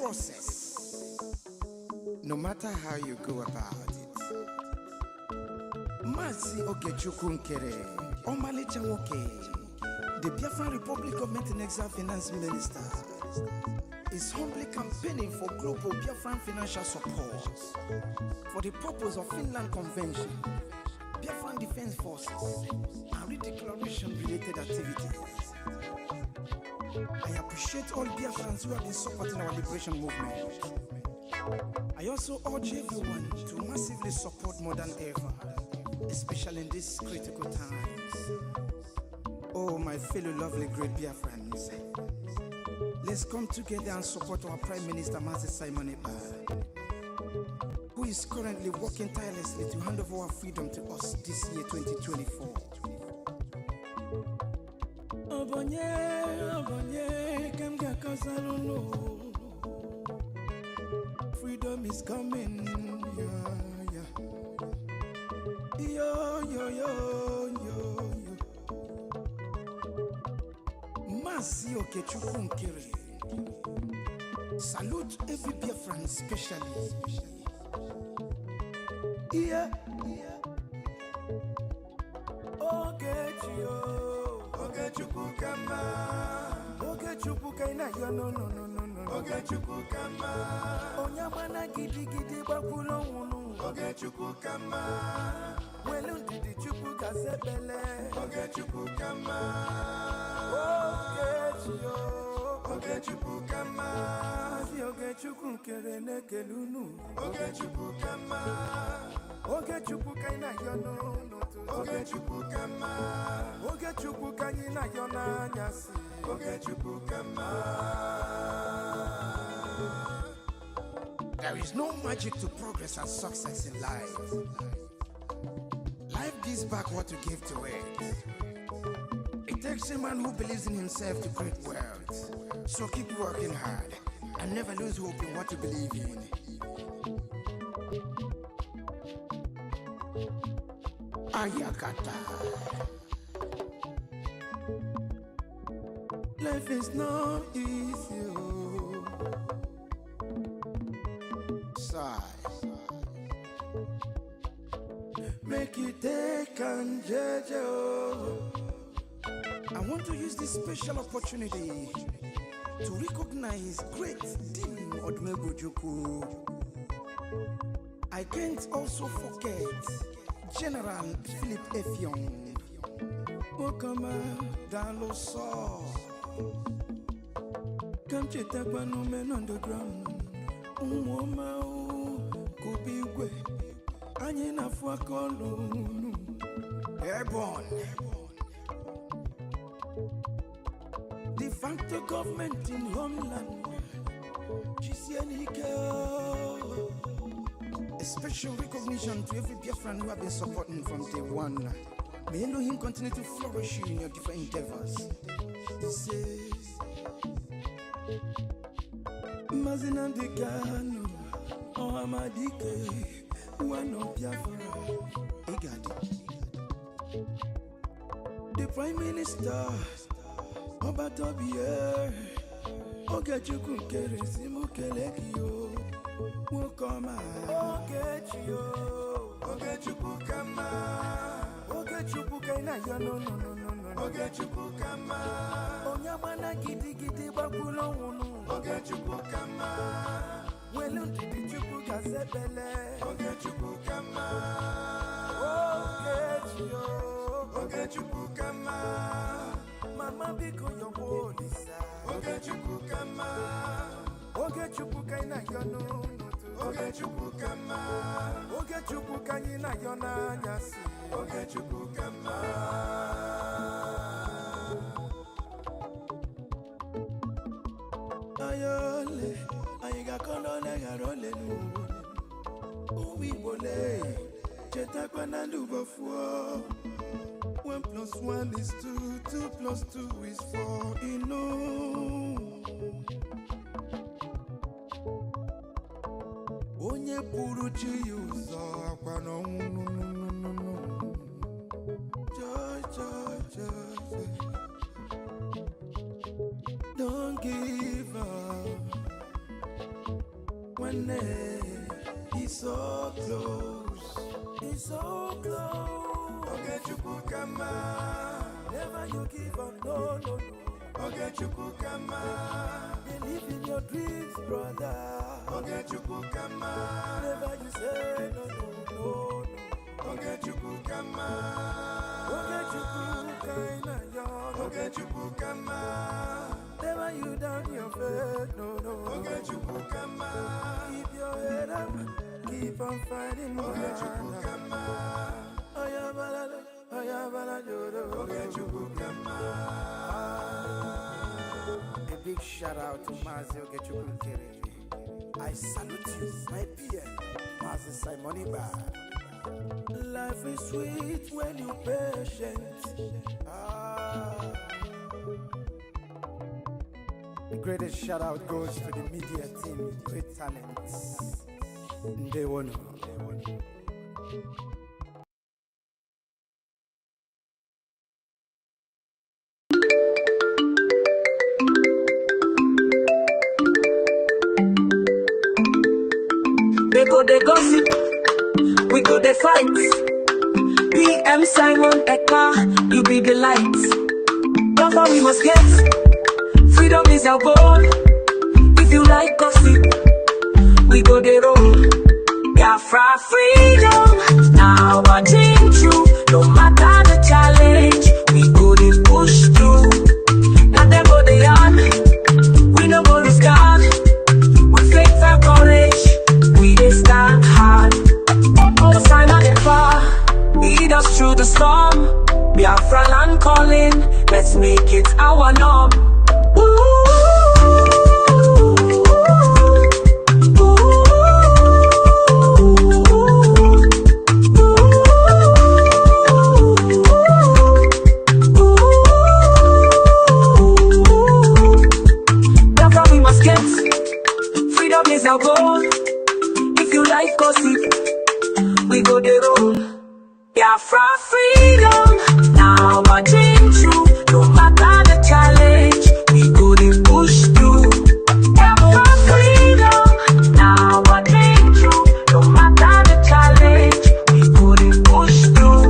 process, no matter how you go about it. Mazi Ogechukwu Nkere, Omalicha Nwoke, the Biafran Republic Government and Exile Finance Minister, is humbly campaigning for global Biafran financial support for the purpose of Finland Convention, Biafran Defense Forces, and redeclaration-related activities. I appreciate all Biafrans who have been supporting our liberation movement. I also urge everyone to massively support more than ever, especially in these critical times. Oh, my fellow lovely great Biafrans, let's come together and support our Prime Minister, Mazi Simon Ekpa, who is currently working tirelessly to hand over our freedom to us this year, 2024. Freedom is coming, yeah, yeah. Yo, yo, yo, yo, yo. Mazi Ogechukwu Nkere. Salute every Biafran especially. Yeah, yeah. Ogechukwu kama. Ogechukwu kaina yo no. Ogechukwu kama. Onyamana gidi bakulo unu. Ogechukwu kama. Welu didi chukwu kasebele. Ogechukwu kama. Ogechukwu kama. Si Ogechukwu Nkere nekelunu. Ogechukwu kama. Ogechukwu kaina yo no. Ogechukwu kama. Ogechukwu kaina yo na nyasi. Ogechukwu kama. There is no magic to progress and success in life. Life gives back what you give to it. It takes a man who believes in himself to create wealth. So keep working hard and never lose hope in what you believe in. Ayakata. Life is not easy. Make it take and judge. I want to use this special opportunity to recognize great Dim Odumegwu. I can't also forget General Philip Effiong. Okama Daloso. Come chetakwa no men on the ground. Umoma kubigwe. Anye na fuakolunu. Airborne. De facto government in homeland. A special recognition to every Biafran who have been supporting from day one. May Elohim continue to flourish in your different endeavors. He says, Mazina Degano, Ohamadike, one of Biafra, EKID. The Prime Minister, Obatobie, Ogechukwu Nkere Simukelekio, Wokoma, Ogechukwu kama, Ogechukwu kaina yo no. Ogechukwu kama, Onyamana gidi bakulo unu. Ogechukwu kama, Welu didi chukwu kasebele. Ogechukwu kama, Ogechukwu kama, Mama biko yobo lisa. Ogechukwu kama, Ogechukwu kaina yo no. Ogechukwu kama, Ogechukwu kaina yo na nyasi. Ogechukwu kama. Ayole, ayiga kolole garole nu. Uwi bole, chetakwa na ndubofuo. 1 + 1 is 2, 2 + 2 is 4. Onye puru chi uzo akwa no. Don't give up. When he's so close, he's so close. Okay, Chukukama, never you give up, no, no, no. Okay, Chukukama, believe in your dreams, brother. Okay, Chukukama, never you say no, no, no, no. Okay, Chukukama, okay, Chukukama, okay, Chukukama. Never you down your faith, no, no. Okay, Chukukama. Keep your head up, keep on fighting. Okay, Chukukama. Okay, Chukukama. A big shout out to Mazi Ogechukukere. I salute you, my PM, Mazi Simoni Bar. Life is sweet when you're patient. The greatest shout out goes to the media team, great talents. They won. They go they gossip, we go they fight. PM Simon Eka, you be the light. That's we must get. Freedom is our goal. If you like gossip, we go they roll. Biafra freedom, now our dream true. No matter the challenge, we go they push through. Now them go they on, we no go lose God. With faith and courage, we they stand hard. Cause I'm not that far, lead us through the storm. Biafra land calling, let's make it our norm. Our goal. If you like gossip, we go the roll. Biafra freedom, now our dream true. No matter the challenge, we go the push through. Biafra freedom, now our dream true. No matter the challenge, we go the push through.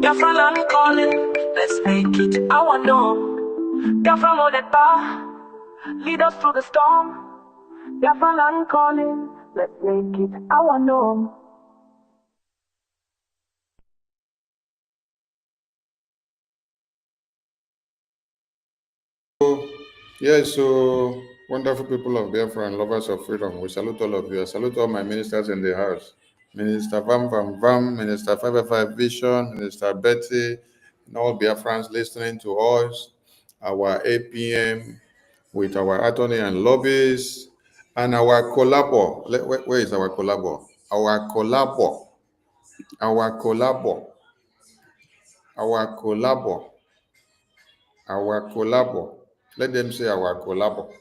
Biafra land calling, let's make it our norm. Biafra know that bar, lead us through the storm. Biafra land calling, let's make it our norm. Yes, so wonderful people of Biafra and lovers of freedom, we salute all of you. I salute all my ministers in the house. Minister Vam Vam Vam, Minister 555 Vision, Minister Betty, and all Biafrans listening to us, our APM, with our attorney and lobbyists, and our collabo. Where is our collabo? Our collabo. Our collabo. Our collabo. Our collabo. Let them say our collabo.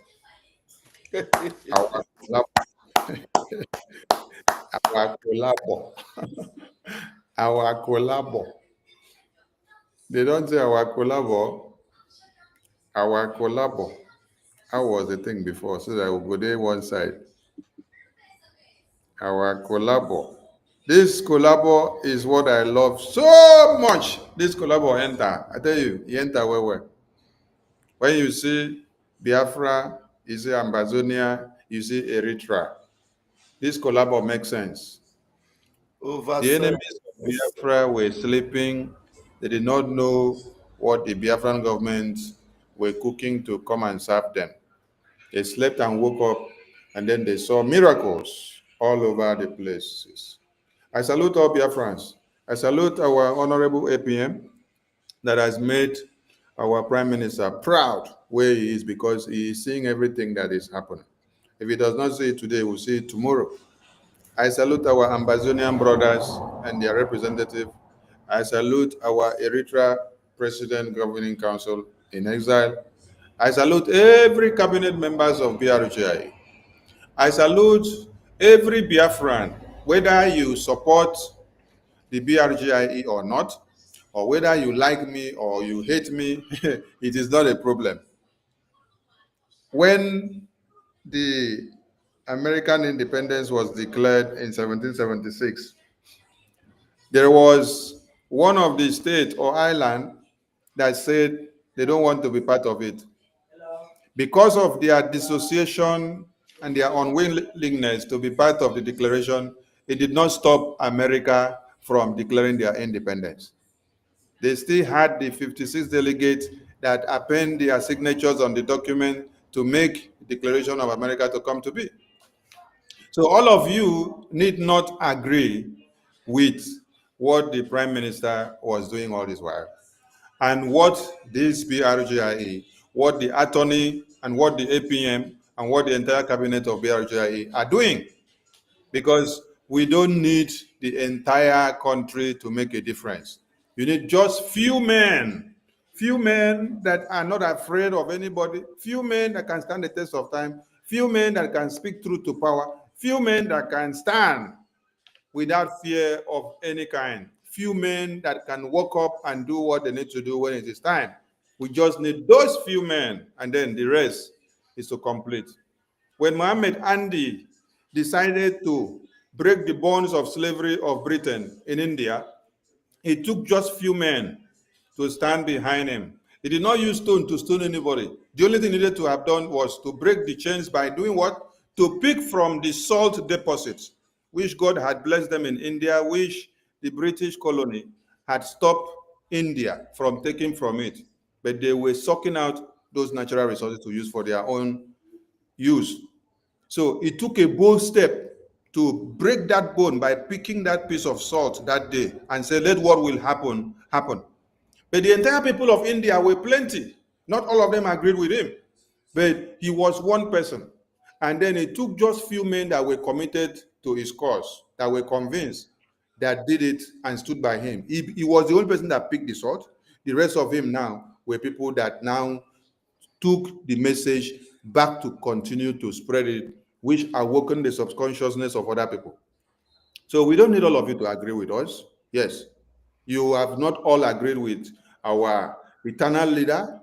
Our collabo. Our collabo. Our collabo. They don't say our collabo. Our collabo. How was the thing before? So that I will go there one side. Our collabo. This collabo is what I love so much. This collabo enter. I tell you, he enter well. When you see Biafra, you see Ambazonia, you see Eritrea. This collabo makes sense. The enemies of Biafra were sleeping. They did not know what the Biafran government were cooking to come and serve them. They slept and woke up, and then they saw miracles all over the places. I salute all Biafrans. I salute our honorable APM that has made our Prime Minister proud where he is, because he is seeing everything that is happening. If he does not see it today, he will see it tomorrow. I salute our Ambazonian brothers and their representative. I salute our Eritrea President Governing Council in exile. I salute every cabinet members of BRGIE. I salute every Biafran, whether you support the BRGIE or not, or whether you like me or you hate me, it is not a problem. When the American independence was declared in 1776, there was one of the states or island that said they don't want to be part of it. Because of their dissociation and their unwillingness to be part of the declaration, it did not stop America from declaring their independence. They still had the 56 delegates that append their signatures on the document to make the Declaration of America to come to be. So all of you need not agree with what the Prime Minister was doing all this while, and what this BRGIE, what the attorney, and what the APM, and what the entire cabinet of BRGIE are doing, because we don't need the entire country to make a difference. You need just few men that are not afraid of anybody, few men that can stand the test of time, few men that can speak truth to power, few men that can stand without fear of any kind, few men that can walk up and do what they need to do when it is time. We just need those few men, and then the rest is to complete. When Muhammad Andy decided to break the bonds of slavery of Britain in India, it took just few men to stand behind him. He did not use stone to stone anybody. The only thing he needed to have done was to break the chains by doing what? To pick from the salt deposits, which God had blessed them in India, which the British colony had stopped India from taking from it. But they were sucking out those natural resources to use for their own use. So it took a bold step to break that bone by picking that piece of salt that day and say, let what will happen, happen. But the entire people of India were plenty. Not all of them agreed with him, but he was one person. And then it took just few men that were committed to his cause, that were convinced, that did it and stood by him. He was the only person that picked the salt. The rest of him now were people that now took the message back to continue to spread it, which awoken the subconsciousness of other people. So we don't need all of you to agree with us. Yes, you have not all agreed with our eternal leader,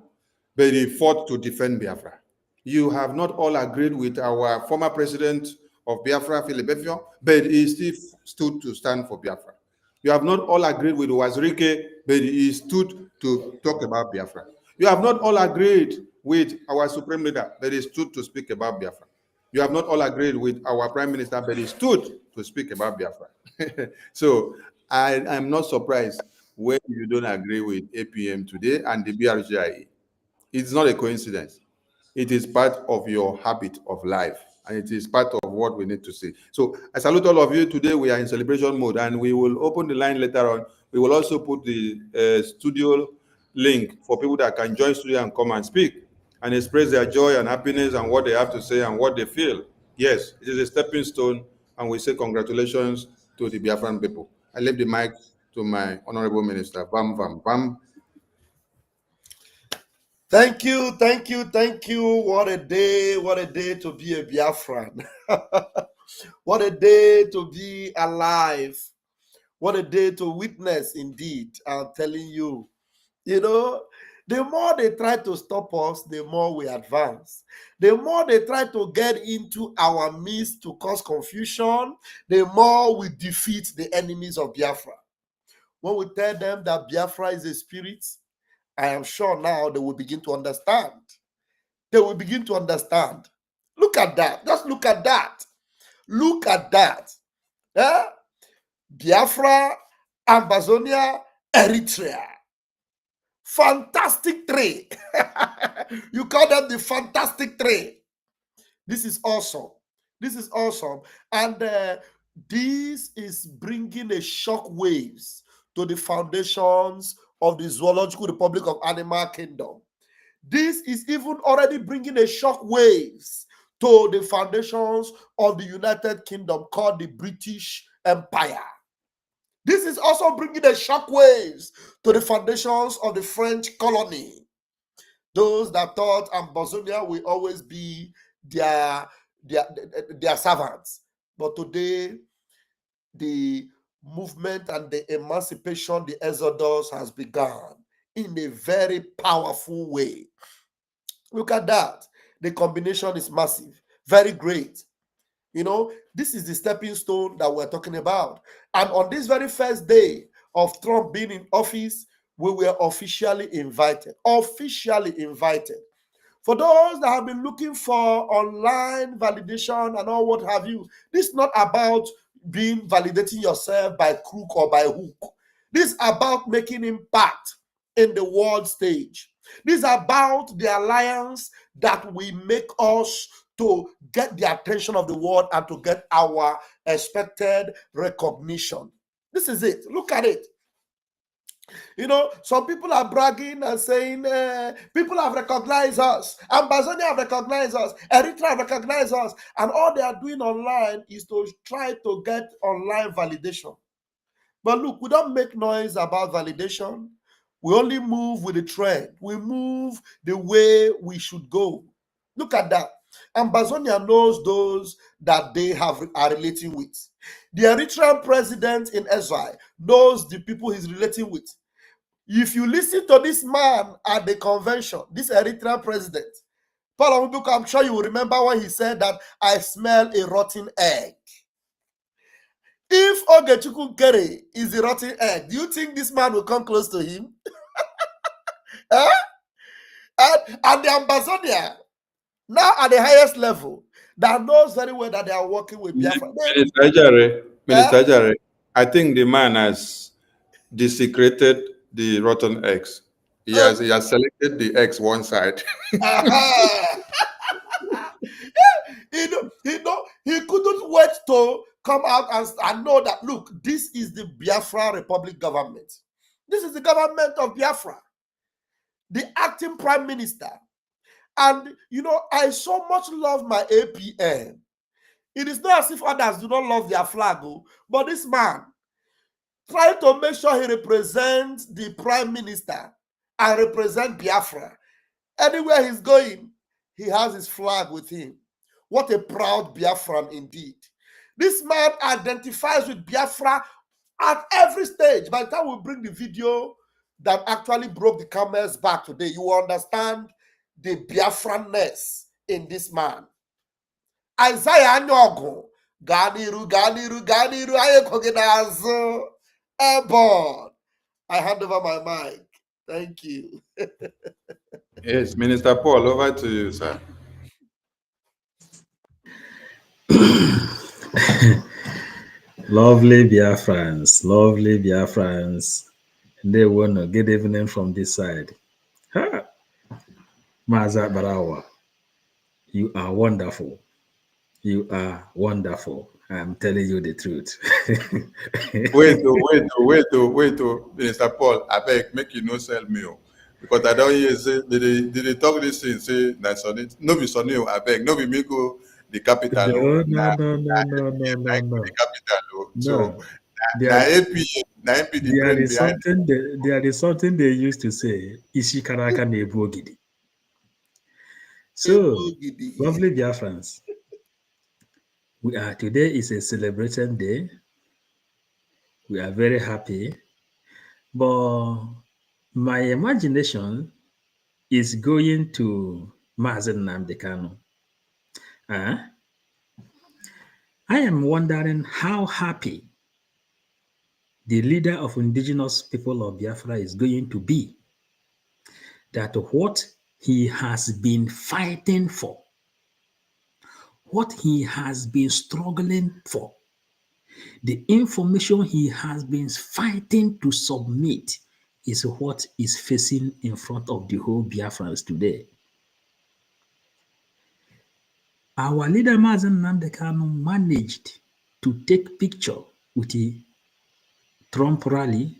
but he fought to defend Biafra. You have not all agreed with our former president of Biafra, EFIK-IBIBIO, but he still stood to stand for Biafra. You have not all agreed with Wazirike, but he stood to talk about Biafra. You have not all agreed with our supreme leader, but he stood to speak about Biafra. You have not all agreed with our prime minister, but he stood to speak about Biafra. So I am not surprised when you don't agree with APM today and the BRGIE. It's not a coincidence. It is part of your habit of life, and it is part of what we need to see. So I salute all of you. Today we are in celebration mode, and we will open the line later on. We will also put the studio link for people that can join studio and come and speak and express their joy and happiness and what they have to say and what they feel. Yes, it is a stepping stone, and we say congratulations to the Biafran people. I leave the mic to my honorable minister. Bam, bam, bam. Thank you, thank you, thank you. What a day to be a Biafran. What a day to be alive. What a day to witness indeed. I'm telling you, the more they try to stop us, the more we advance. The more they try to get into our midst to cause confusion, the more we defeat the enemies of Biafra. When we tell them that Biafra is a spirit, I am sure now they will begin to understand. They will begin to understand. Look at that. Just look at that. Look at that. Biafra, Amazonia, Eritrea. Fantastic three. You call them the fantastic three. This is awesome. This is awesome. And this is bringing a shock waves to the foundations of the Zoological Republic of Animal Kingdom. This is even already bringing a shock waves to the foundations of the United Kingdom called the British Empire. This is also bringing the shockwaves to the foundations of the French colony. Those that thought Ambazonia will always be their servants. But today, the movement and the emancipation, the exodus has begun in a very powerful way. Look at that. The combination is massive, very great. You know, this is the stepping stone that we're talking about. And on this very first day of Trump being in office, we were officially invited. Officially invited. For those that have been looking for online validation and all what have you, this is not about being validating yourself by crook or by hook. This is about making impact in the world stage. This is about the alliance that will make us to get the attention of the world and to get our expected recognition. This is it. Look at it. You know, some people are bragging and saying, people have recognized us. Ambazonia have recognized us. Eritrea have recognized us. And all they are doing online is to try to get online validation. But look, we don't make noise about validation. We only move with the trend. We move the way we should go. Look at that. Ambazonia knows those that they are relating with. The Eritrean president in exile knows the people he's relating with. If you listen to this man at the convention, this Eritrean president, Paul Omubuka, I'm sure you will remember when he said that I smell a rotten egg. If Ogechukwu Kere is a rotten egg, do you think this man will come close to him? Eh? And the Ambazonia, now at the highest level, that knows very well that they are working with Biafra. Minister Ajare, I think the man has desecrated the rotten eggs. He has selected the eggs one side. He couldn't wait to come out and know that, look, this is the Biafra Republic government. This is the government of Biafra. The acting prime minister. And, you know, I so much love my APM. It is not as if others do not love their flag, but this man, trying to make sure he represents the prime minister and represent Biafra. Anywhere he's going, he has his flag with him. What a proud Biafran indeed. This man identifies with Biafra at every stage. By the time we bring the video that actually broke the camel's back today, you will understand the Biafranness in this man. Isaiah Nyogo, Ganiru, Ayekogenazo, airborne. I hand over my mic. Thank you. Yes, Minister Paul, over to you, sir. Lovely Biafrans, lovely Biafrans. They want to good evening from this side. Ha! Maza Barawa, you are wonderful. You are wonderful. I'm telling you the truth. wait, Minister Paul, I beg, make you no sell me. Because I don't hear say, did they talk this thing, say, that's on it. No be Sonny, I beg, no be me go the capital. No. The capital. So, There is something they used to say, Ishikaraka Nebogidi. So, lovely Biafrans, today is a celebration day. We are very happy. But my imagination is going to Mazen Nnamdi Kanu. I am wondering how happy the leader of indigenous people of Biafra is going to be that what he has been fighting for, what he has been struggling for, the information he has been fighting to submit is what is facing in front of the whole Biafrans today. Our leader Mazen Nnamdi Kanu managed to take picture with the Trump rally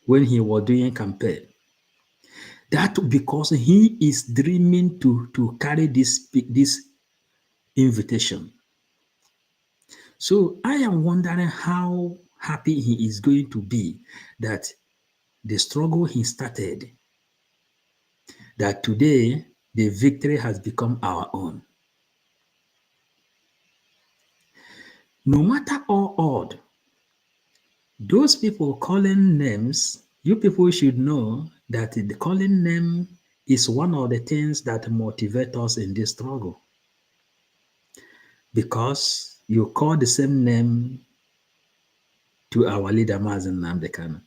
when he was doing campaign. That because he is dreaming to carry this invitation. So I am wondering how happy he is going to be that the struggle he started, that today the victory has become our own. No matter how odd, those people calling names, you people should know that the calling name is one of the things that motivate us in this struggle. Because you call the same name to our leader Mazen Nnamdi Kanu.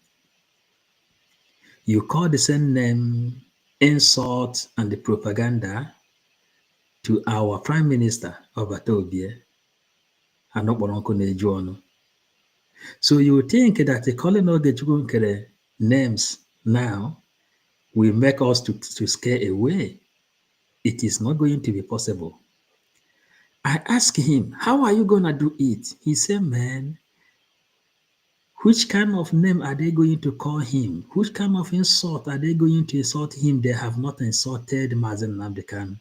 You call the same name, insult and the propaganda to our Prime Minister Obatobie and Okporonko Nejuonu. So you think that the calling of the names now will make us to scare away. It is not going to be possible. I asked him, how are you going to do it? He said, man, which kind of name are they going to call him? Which kind of insult are they going to insult him? They have not insulted Mazen Nnamdi Kanu.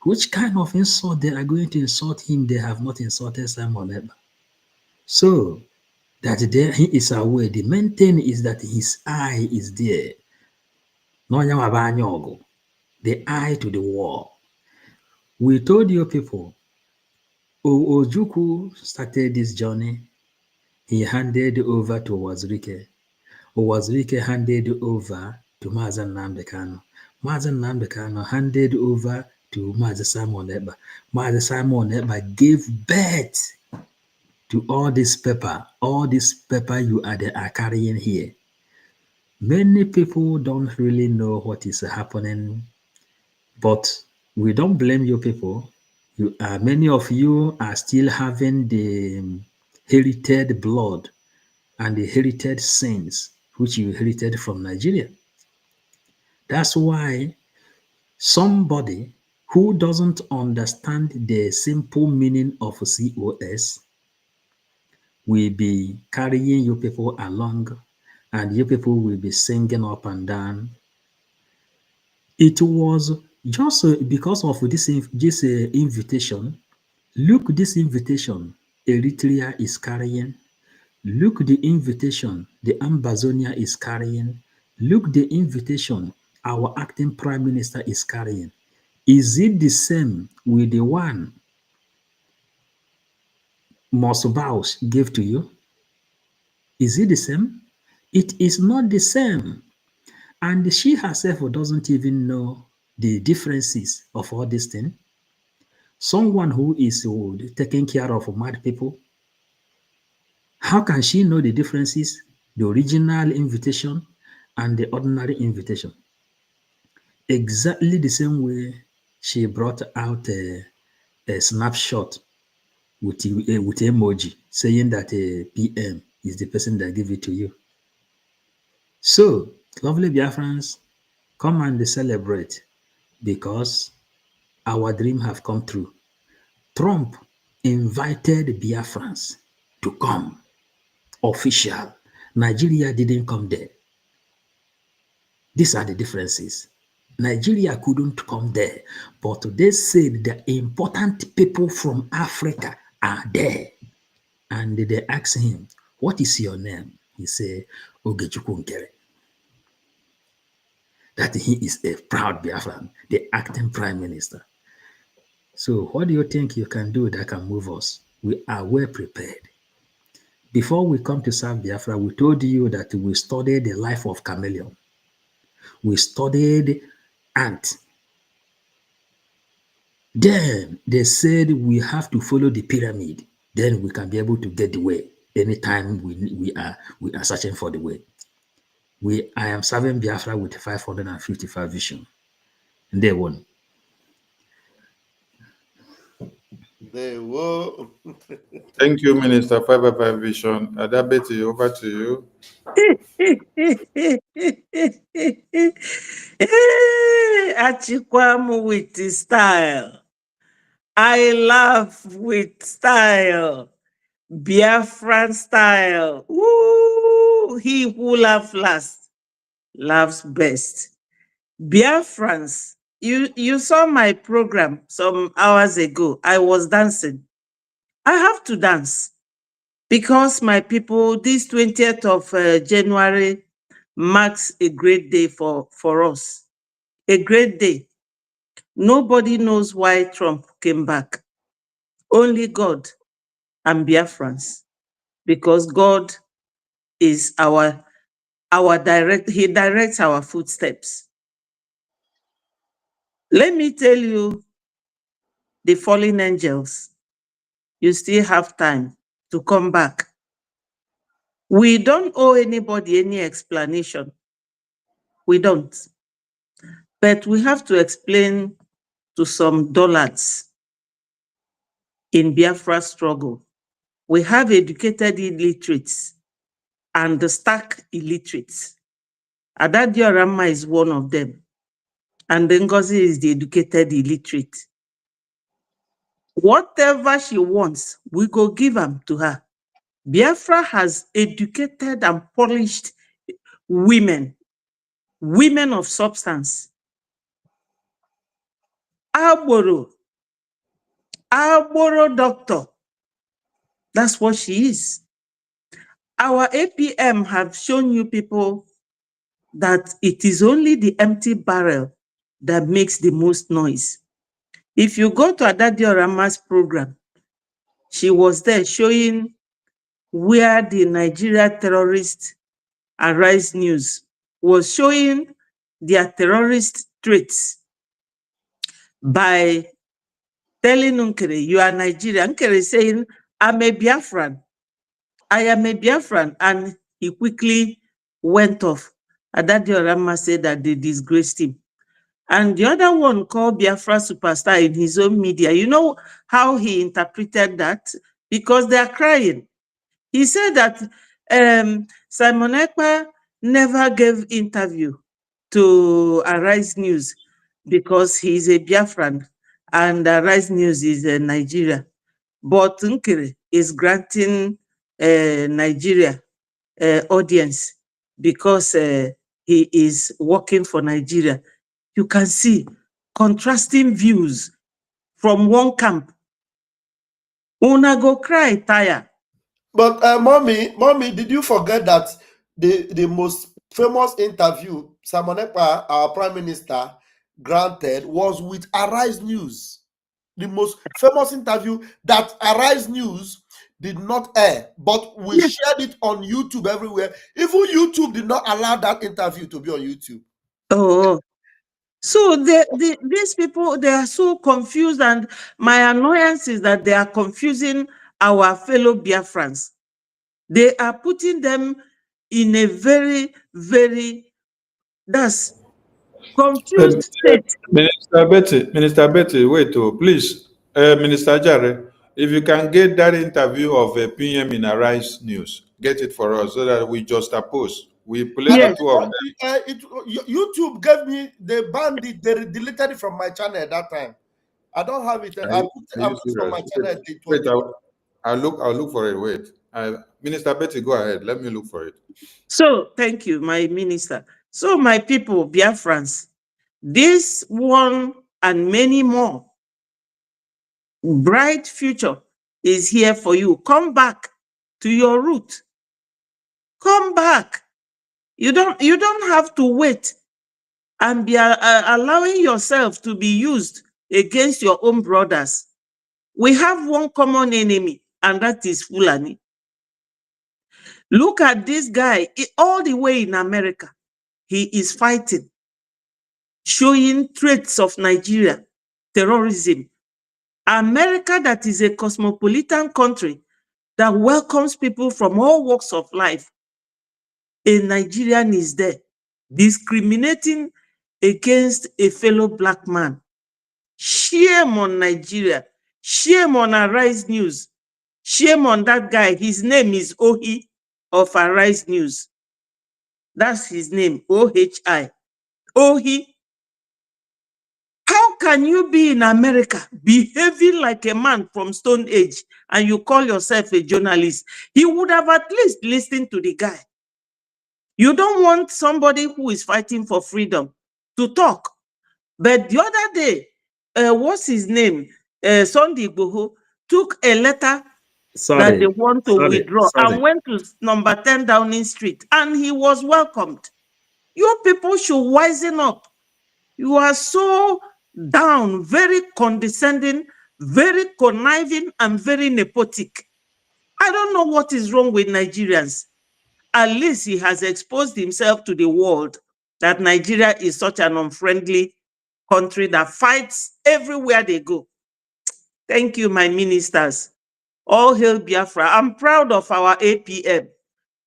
Which kind of insult they are going to insult him? They have not insulted Simon Ekpa. So that there he is aware. The main thing is that his eye is there. The eye to the wall. We told you people, Ojukwu started this journey. He handed over to Wazirike. Wazirike handed over to Mazen Nnamdi Kanu. Mazen Nnamdi Kanu handed over to Mazen Simon Ekpa. Mazen Simon Ekpa gave birth to all this paper you are carrying here. Many people don't really know what is happening, but we don't blame you people. Many of you are still having the heritage blood and the heritage sins which you inherited from Nigeria. That's why somebody who doesn't understand the simple meaning of COS will be carrying you people along, and you people will be singing up and down. It was just because of this invitation. Look, this invitation Eritrea is carrying. Look, the invitation the Ambazonia is carrying. Look, the invitation our acting prime minister is carrying. Is it the same with the one Mosubaus gave to you? Is it the same? It is not the same. And she herself doesn't even know the differences of all these things. Someone who is taking care of mad people, how can she know the differences, the original invitation and the ordinary invitation? Exactly the same way she brought out a snapshot with emoji saying that a PM is the person that gave it to you. So, lovely Biafrans, come and celebrate because our dream have come true. Trump invited Biafrans to come. Official. Nigeria didn't come there. These are the differences. Nigeria couldn't come there, but they said the important people from Africa are there. And they asked him, what is your name? He said, Ogechukwu Nkere. That he is a proud Biafran, the acting prime minister. So what do you think you can do that can move us? We are well prepared. Before we come to serve Biafra, we told you that we studied the life of chameleon. We studied ant. Then they said we have to follow the pyramid. Then we can be able to get the way anytime we are searching for the way. I am serving Biafra with 555 vision. And they won. They were. Thank you, Minister 555 Vision. Adabeti, over to you. Achikwamu with style. I laugh with style. Biafran style. Woo! He who laughs last laughs best. BIAFRANS, you saw my program some hours ago. I was dancing. I have to dance because my people, this 20th of January marks a great day for us. A great day. Nobody knows why Trump came back. Only God and BIAFRANS. Because God is our direct, he directs our footsteps. Let me tell you, the fallen angels, you still have time to come back. We don't owe anybody any explanation. We don't. But we have to explain to some dullards in Biafra struggle. We have educated illiterates and the stark illiterates. Adadiorama is one of them. And NGOZI is the educated illiterate. Whatever she wants, we go give them to her. Biafra has educated and polished women of substance. Agboro doctor, that's what she is. Our APM have shown you people that it is only the empty barrel that makes the most noise. If you go to Adadiorama's program, she was there showing where the Nigeria terrorist Arise News was showing their terrorist traits by telling Nkere, you are Nigerian. Nkere saying, I'm a Biafran. I am a Biafran. And he quickly went off. Adadiorama said that they disgraced him. And the other one called Biafra Superstar in his own media. You know how he interpreted that? Because they are crying. He said that Simon Ekpa never gave interview to Arise News because he's a Biafran and Arise News is Nigeria. But Nkere is granting Nigeria audience because he is working for Nigeria. You can see contrasting views from one camp. Una go cry, tire. But mommy, did you forget that the most famous interview Simon Ekpa, our prime minister, granted was with Arise News? The most famous interview that Arise News did not air, but we shared it on YouTube everywhere. Even YouTube did not allow that interview to be on YouTube. Oh, so these people, they are so confused, and my annoyance is that they are confusing our fellow Biafrans. They are putting them in a very, very, that's confused state. Minister Betty, wait, please, Minister Jare, if you can get that interview of PM in Arise News, get it for us so that we just oppose. We play the two of them. YouTube gave me, they banned it, they deleted it from my channel at that time. I don't have it. I put it on my channel. Wait, I'll look for it. Wait, Minister Betty, go ahead. Let me look for it. So thank you, my minister. So my people, Biafrans, this one and many more bright future is here for you. Come back to your root. Come back. You don't have to wait and be allowing yourself to be used against your own brothers. We have one common enemy, and that is Fulani. Look at this guy all the way in America. He is fighting, showing traits of Nigeria, terrorism. America, that is a cosmopolitan country that welcomes people from all walks of life. A Nigerian is there discriminating against a fellow black man. Shame on Nigeria. Shame on Arise News. Shame on that guy. His name is Ohi of Arise News. That's his name, O-H-I. Ohi. How can you be in America behaving like a man from Stone Age and you call yourself a journalist? He would have at least listened to the guy. You don't want somebody who is fighting for freedom to talk. But the other day, what's his name? Sunday Igboho took a letter that they want to withdraw and went to number 10 Downing Street, and he was welcomed. You people should wisen up. You are so down, very condescending, very conniving, and very nepotic. I don't know what is wrong with Nigerians. At least he has exposed himself to the world that Nigeria is such an unfriendly country that fights everywhere they go. Thank you, my ministers. All hail Biafra. I'm proud of our APM.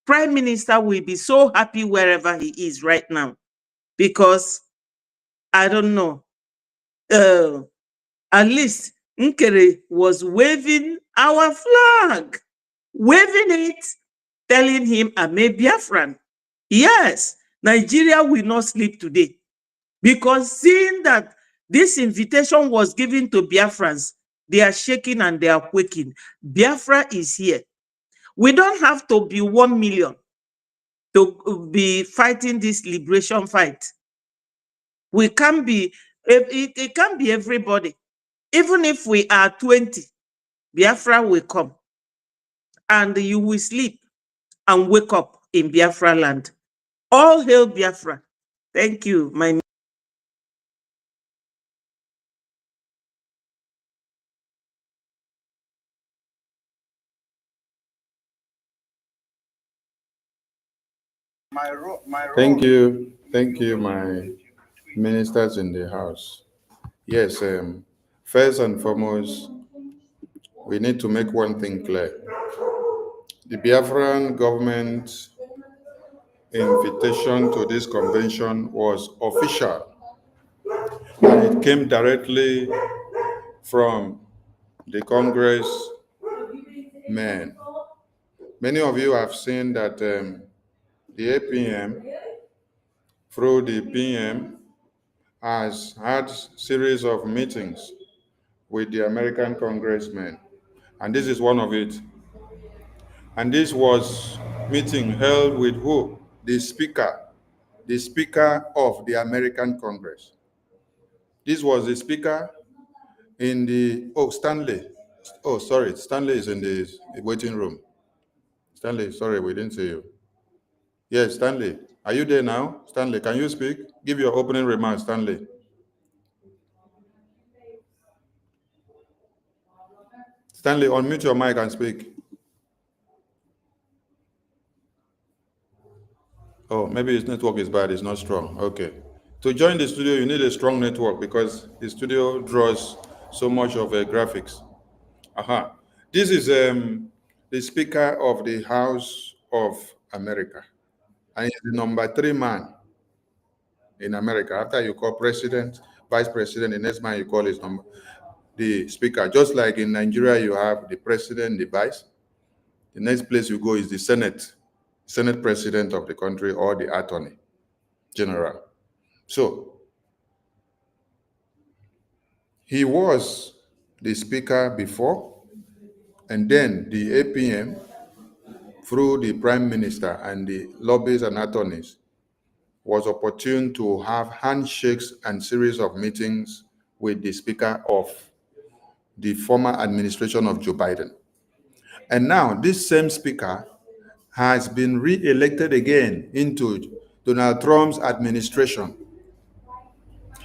Prime Minister will be so happy wherever he is right now because, I don't know, at least Nkere was waving our flag, waving it, telling him, I'm a Biafran. Yes, Nigeria will not sleep today because seeing that this invitation was given to Biafrans, they are shaking and they are quaking. Biafra is here. We don't have to be 1 million to be fighting this liberation fight. We can be, it can be everybody. Even if we are 20, Biafra will come. And you will sleep and wake up in Biafra land. All hail Biafra. Thank you, my Thank you, my ministers in the house. Yes, first and foremost, we need to make one thing clear. The Biafran government invitation to this convention was official, and it came directly from the Congress men. Many of you have seen that the APM, through the PM, has had series of meetings with the American congressmen, and this is one of it. And this was meeting held with who? The Speaker of the American Congress. This was the Speaker in the, Stanley. Oh, sorry, Stanley is in the waiting room. Stanley, sorry, we didn't see you. Yes, Stanley, are you there now? Stanley, can you speak? Give your opening remarks, Stanley. Stanley, unmute your mic and speak. Oh, maybe his network is bad, it's not strong. Okay. To join the studio, you need a strong network because the studio draws so much of graphics. Aha. This is the Speaker of the House of America. And he's the number 3 man in America. After you call president, vice president, the next man you call is the Speaker. Just like in Nigeria, you have the president, the vice. The next place you go is the Senate president of the country, or the attorney general. So he was the Speaker before, and then the APM, through the Prime Minister and the lobbyists and attorneys, was opportune to have handshakes and series of meetings with the Speaker of the former administration of Joe Biden. And now this same Speaker has been re-elected again into Donald Trump's administration.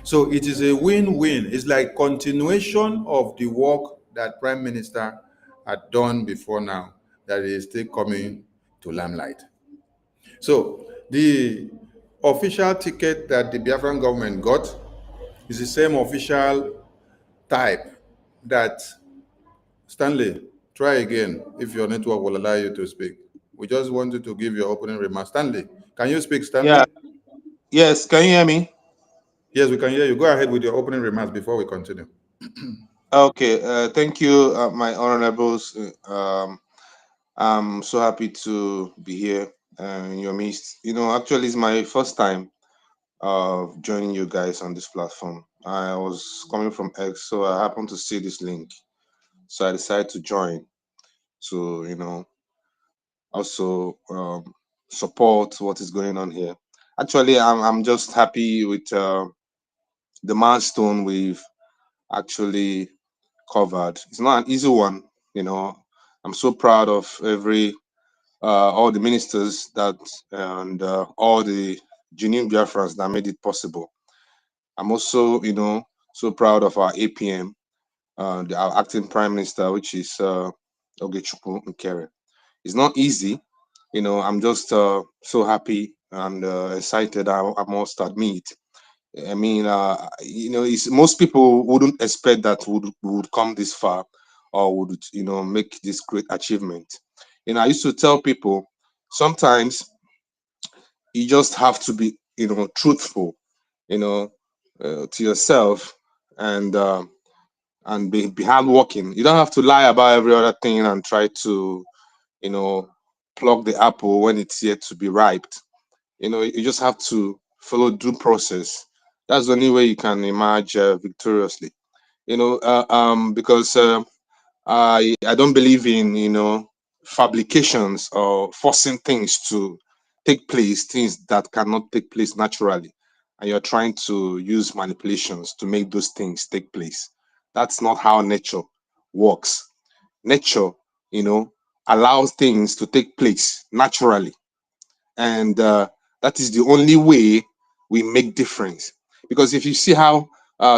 So it is a win-win. It's like continuation of the work that Prime Minister had done before now, that is still coming to limelight. So the official ticket that the Biafran government got is the same official type that, Stanley, try again if your network will allow you to speak. We just wanted to give your opening remarks. Stanley, can you speak, Stanley? Yeah. Yes, can you hear me? Yes, we can hear you. Go ahead with your opening remarks before we continue. Okay, thank you, my honorables. I'm so happy to be here in your midst. You know, actually, it's my first time of joining you guys on this platform. I was coming from X, so I happened to see this link. So I decided to join to, also support what is going on here. Actually, I'm just happy with the milestone we've actually covered. It's not an easy one, you know. I'm so proud of all the ministers that and all the genuine Biafrans that made it possible. I'm also, so proud of our APM, our acting prime minister, which is Ogechukwu Nkere. It's not easy, I'm just so happy and excited. I must admit. I mean, most people wouldn't expect that would come this far or would, make this great achievement. I used to tell people sometimes you just have to be, truthful, you know, to yourself and be hardworking. You don't have to lie about every other thing and try to, you know, pluck the apple when it's yet to be ripe. You just have to follow due process. That's the only way you can emerge victoriously. Because I don't believe in fabrications or forcing things to take place, things that cannot take place naturally, and you're trying to use manipulations to make those things take place. That's not how nature works. Nature, you know, allows things to take place naturally, and that is the only way we make difference. Because if you see how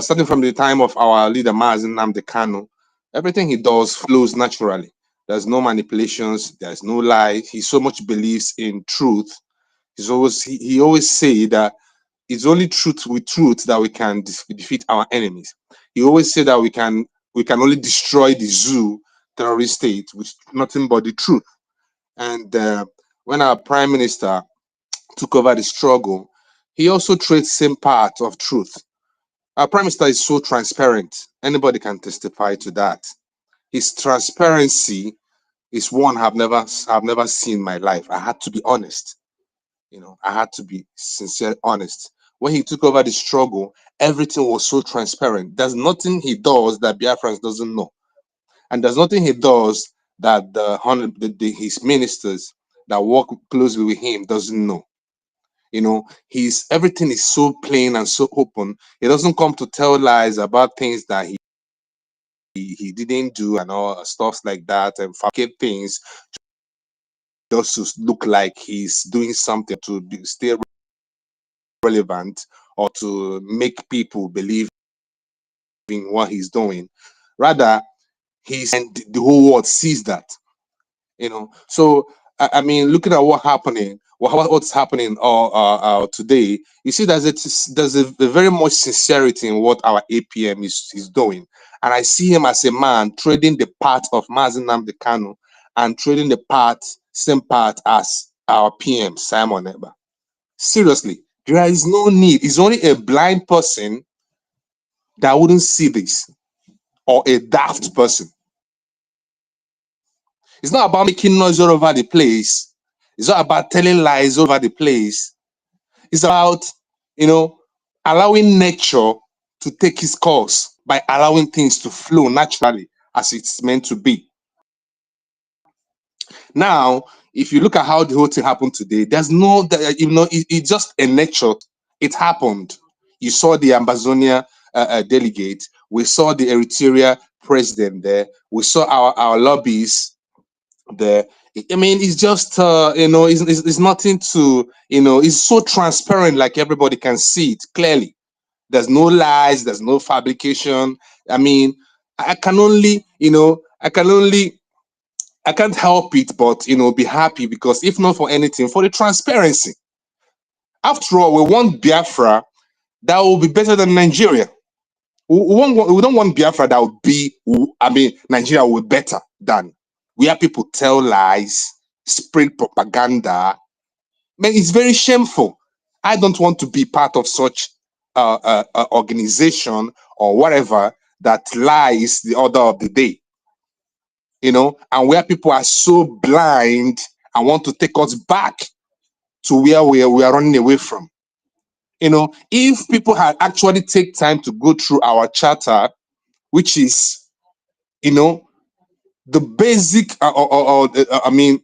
starting from the time of our leader Mazen Nnamdi Kanu, everything he does flows naturally. There's no manipulations, there's no lie. He so much believes in truth. He always say that it's only truth with truth that we can defeat our enemies. He always say that we can only destroy the zoo terrorist state with nothing but the truth. And when our prime minister took over the struggle, he also trades same part of truth. Our prime minister is so transparent. Anybody can testify to that. His transparency is one I've never seen in my life. I had to be honest. I had to be sincere, honest. When he took over the struggle, everything was so transparent. There's nothing he does that Biafrans doesn't know, and there's nothing he does that his ministers that work closely with him doesn't know. He's everything is so plain and so open. He doesn't come to tell lies about things that he didn't do and all stuff like that, and fabricate things just to look like he's doing something to stay relevant or to make people believe in what he's doing. Rather, and the whole world sees that. So I mean, looking at what's happening today, you see there's a very much sincerity in what our APM is doing, and I see him as a man trading the part of Mazen Nnamdi Kanu and trading the same part as our PM Simon Ekpa. Seriously, there is no need. It's only a blind person that wouldn't see this, or a daft person. It's not about making noise all over the place. It's not about telling lies all over the place. It's about, allowing nature to take its course by allowing things to flow naturally as it's meant to be. Now, if you look at how the whole thing happened today, there's it's just a nature. It happened. You saw the Ambazonia delegate. We saw the Eritrea president there. We saw our lobbies there. I mean, it's just it's nothing to it's so transparent, like everybody can see it clearly. There's no lies, there's no fabrication. I mean, I can only I can't help it but be happy, because if not for anything, for the transparency. After all, we want Biafra that will be better than Nigeria. We don't want Biafra that will be, Nigeria will be better than. Where people tell lies, spread propaganda. Man, it's very shameful. I don't want to be part of such organization or whatever that lies the order of the day. And where people are so blind and want to take us back to where we are running away from. If people had actually take time to go through our charter, which is, the basic, the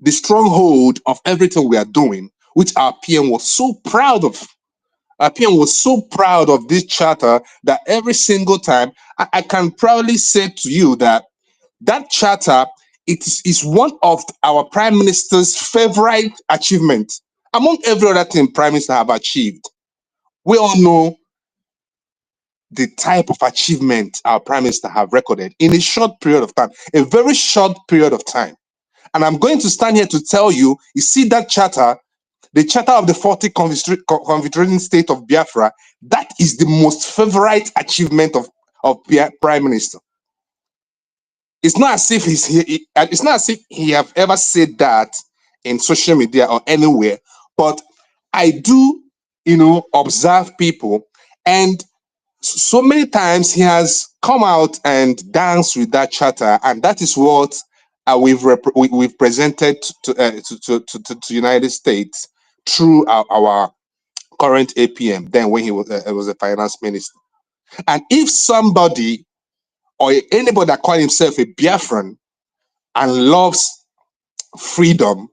stronghold of everything we are doing, which our PM was so proud of. Our PM was so proud of this charter that every single time, I can proudly say to you that that charter is one of our Prime Minister's favorite achievements among every other thing Prime Minister have achieved. We all know the type of achievement our Prime Minister have recorded in a short period of time, a very short period of time. And I'm going to stand here to tell you, you see that charter, the charter of the 40 confederating state of Biafra, that is the most favorite achievement of Prime Minister. It's not as if it's not as if he have ever said that in social media or anywhere, but I do, observe people, and so many times he has come out and danced with that charter, and that is what we've presented to United States through our current APM. Then when he was a finance minister, and if somebody or anybody that call himself a Biafran and loves freedom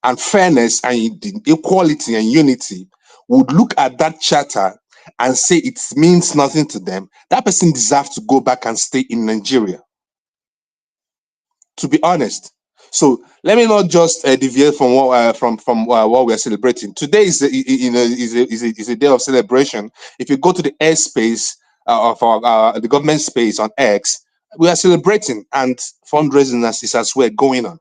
and fairness and equality and unity would look at that charter and say it means nothing to them, that person deserves to go back and stay in Nigeria, to be honest. So let me not just deviate from what we are celebrating. Today is a day of celebration. If you go to the airspace of the government space on X, we are celebrating, and fundraising is as well going on.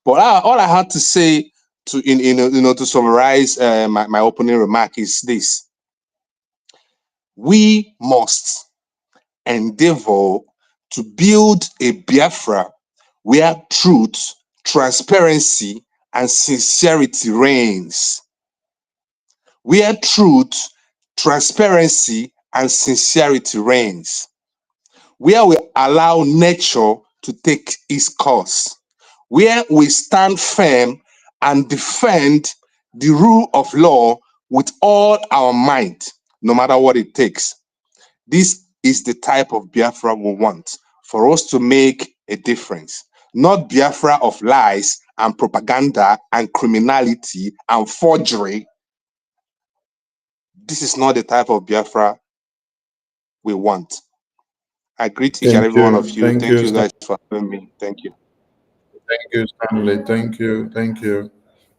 But all I had to say to summarize my opening remark is this: we must endeavor to build a Biafra where truth, transparency, and sincerity reigns. Where truth, transparency, and sincerity reigns. Where we allow nature to take its course. Where we stand firm and defend the rule of law with all our might, no matter what it takes. This is the type of Biafra we want for us to make a difference. Not Biafra of lies and propaganda and criminality and forgery. This is not the type of Biafra we want. I greet each and Thank every one you. of you. Thank Thank you, you guys for having me. Thank you. Thank you, Stanley. Thank you. Thank you.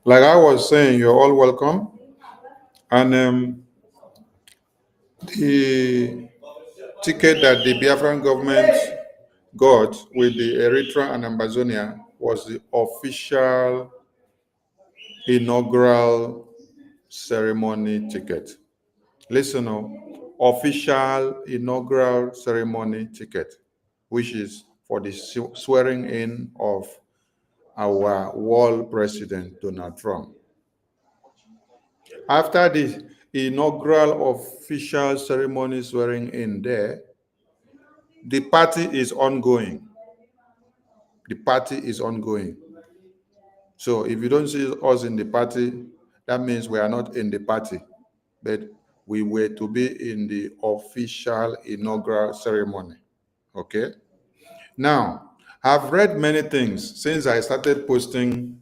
Like I was saying, you're all welcome. And the ticket that the Biafran government got with the Eritrea and Ambazonia was the official inaugural ceremony ticket. Listen up, official inaugural ceremony ticket, which is for the swearing in of our world president, Donald Trump. After the inaugural official ceremony swearing in there, the party is ongoing. The party is ongoing. So if you don't see us in the party, that means we are not in the party, but we were to be in the official inaugural ceremony. Okay? Now, I've read many things since I started posting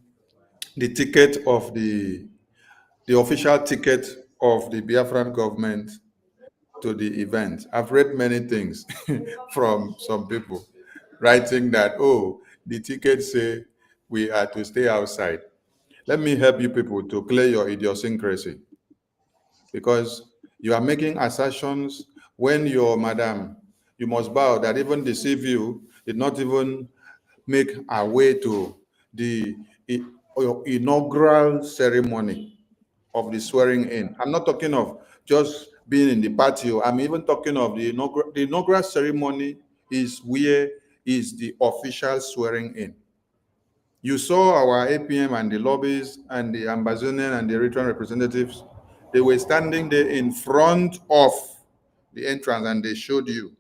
the ticket of the official ticket of the Biafran government to the event. I've read many things from some people writing that, oh, the ticket say we are to stay outside. Let me help you people to clear your idiosyncrasy, because you are making assertions when your madam, you must bow, that even the civil did not even make our way to the inaugural ceremony of the swearing in. I'm not talking of just being in the patio. I'm even talking of the inaugural ceremony is where is the official swearing in. You saw our APM and the lobbies and the Amazonian and the Eritrean representatives. They were standing there in front of the entrance and they showed you.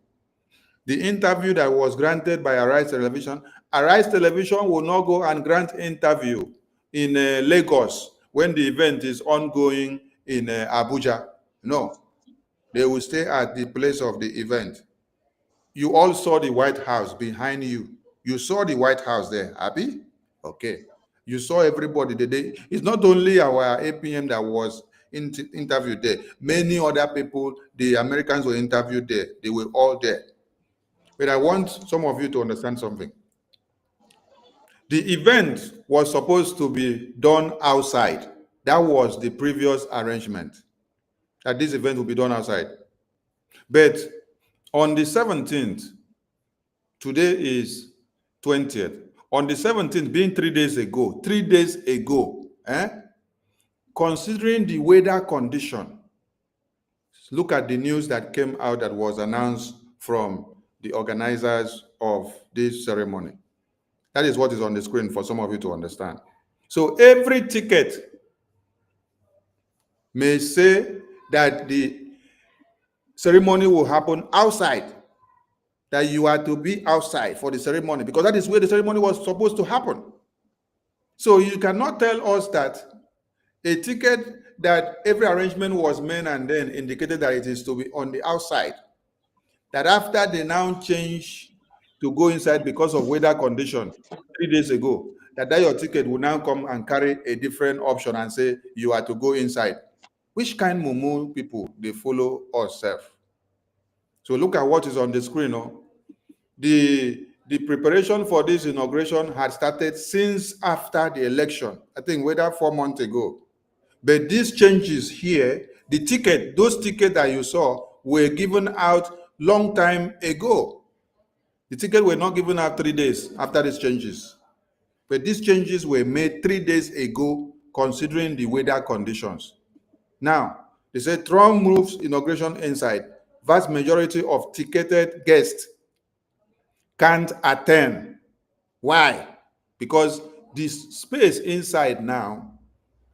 The interview that was granted by Arise Television will not go and grant interview in Lagos when the event is ongoing in Abuja. No, they will stay at the place of the event. You all saw the White House behind you. You saw the White House there, Abby? Okay. You saw everybody the day. It's not only our APM that was interviewed there. Many other people, the Americans were interviewed there. They were all there. But I want some of you to understand something. The event was supposed to be done outside. That was the previous arrangement, that this event will be done outside. But on the 17th, today is 20th. On the 17th, being 3 days ago, considering the weather condition, look at the news that came out that was announced from the organizers of this ceremony. That is what is on the screen for some of you to understand. So every ticket may say that the ceremony will happen outside, that you are to be outside for the ceremony, because that is where the ceremony was supposed to happen. So you cannot tell us that a ticket that every arrangement was made and then indicated that it is to be on the outside, that after they now change to go inside because of weather condition 3 days ago, that your ticket will now come and carry a different option and say you are to go inside. Which kind mumu people they follow us self? So look at what is on the screen. The preparation for this inauguration had started since after the election, I think whether 4 months ago. But these changes here, those tickets that you saw were given out long time ago. The tickets were not given out 3 days after these changes. But these changes were made 3 days ago, considering the weather conditions. Now, they said Trump moves inauguration inside. Vast majority of ticketed guests can't attend. Why? Because this space inside now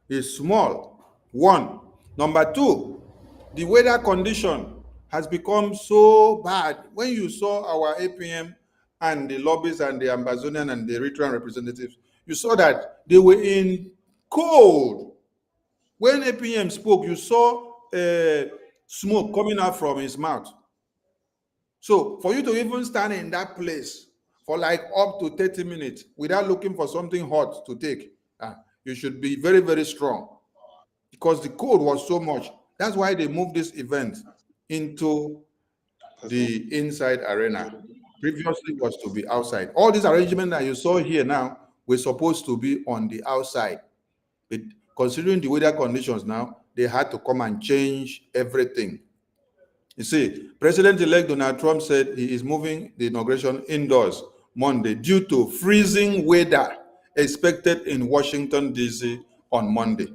is small. One. Number two, the weather condition has become so bad. When you saw our APM and the lobbies and the Amazonian and the Eritrean representatives, you saw that they were in cold. When APM spoke, you saw smoke coming out from his mouth. So for you to even stand in that place for like up to 30 minutes without looking for something hot to take, you should be very, very strong, because the cold was so much. That's why they moved this event into the inside arena. Previously was to be outside. All these arrangements that you saw here now were supposed to be on the outside. But considering the weather conditions now, they had to come and change everything. You see, President-elect Donald Trump said he is moving the inauguration indoors Monday due to freezing weather expected in Washington, D.C. on Monday.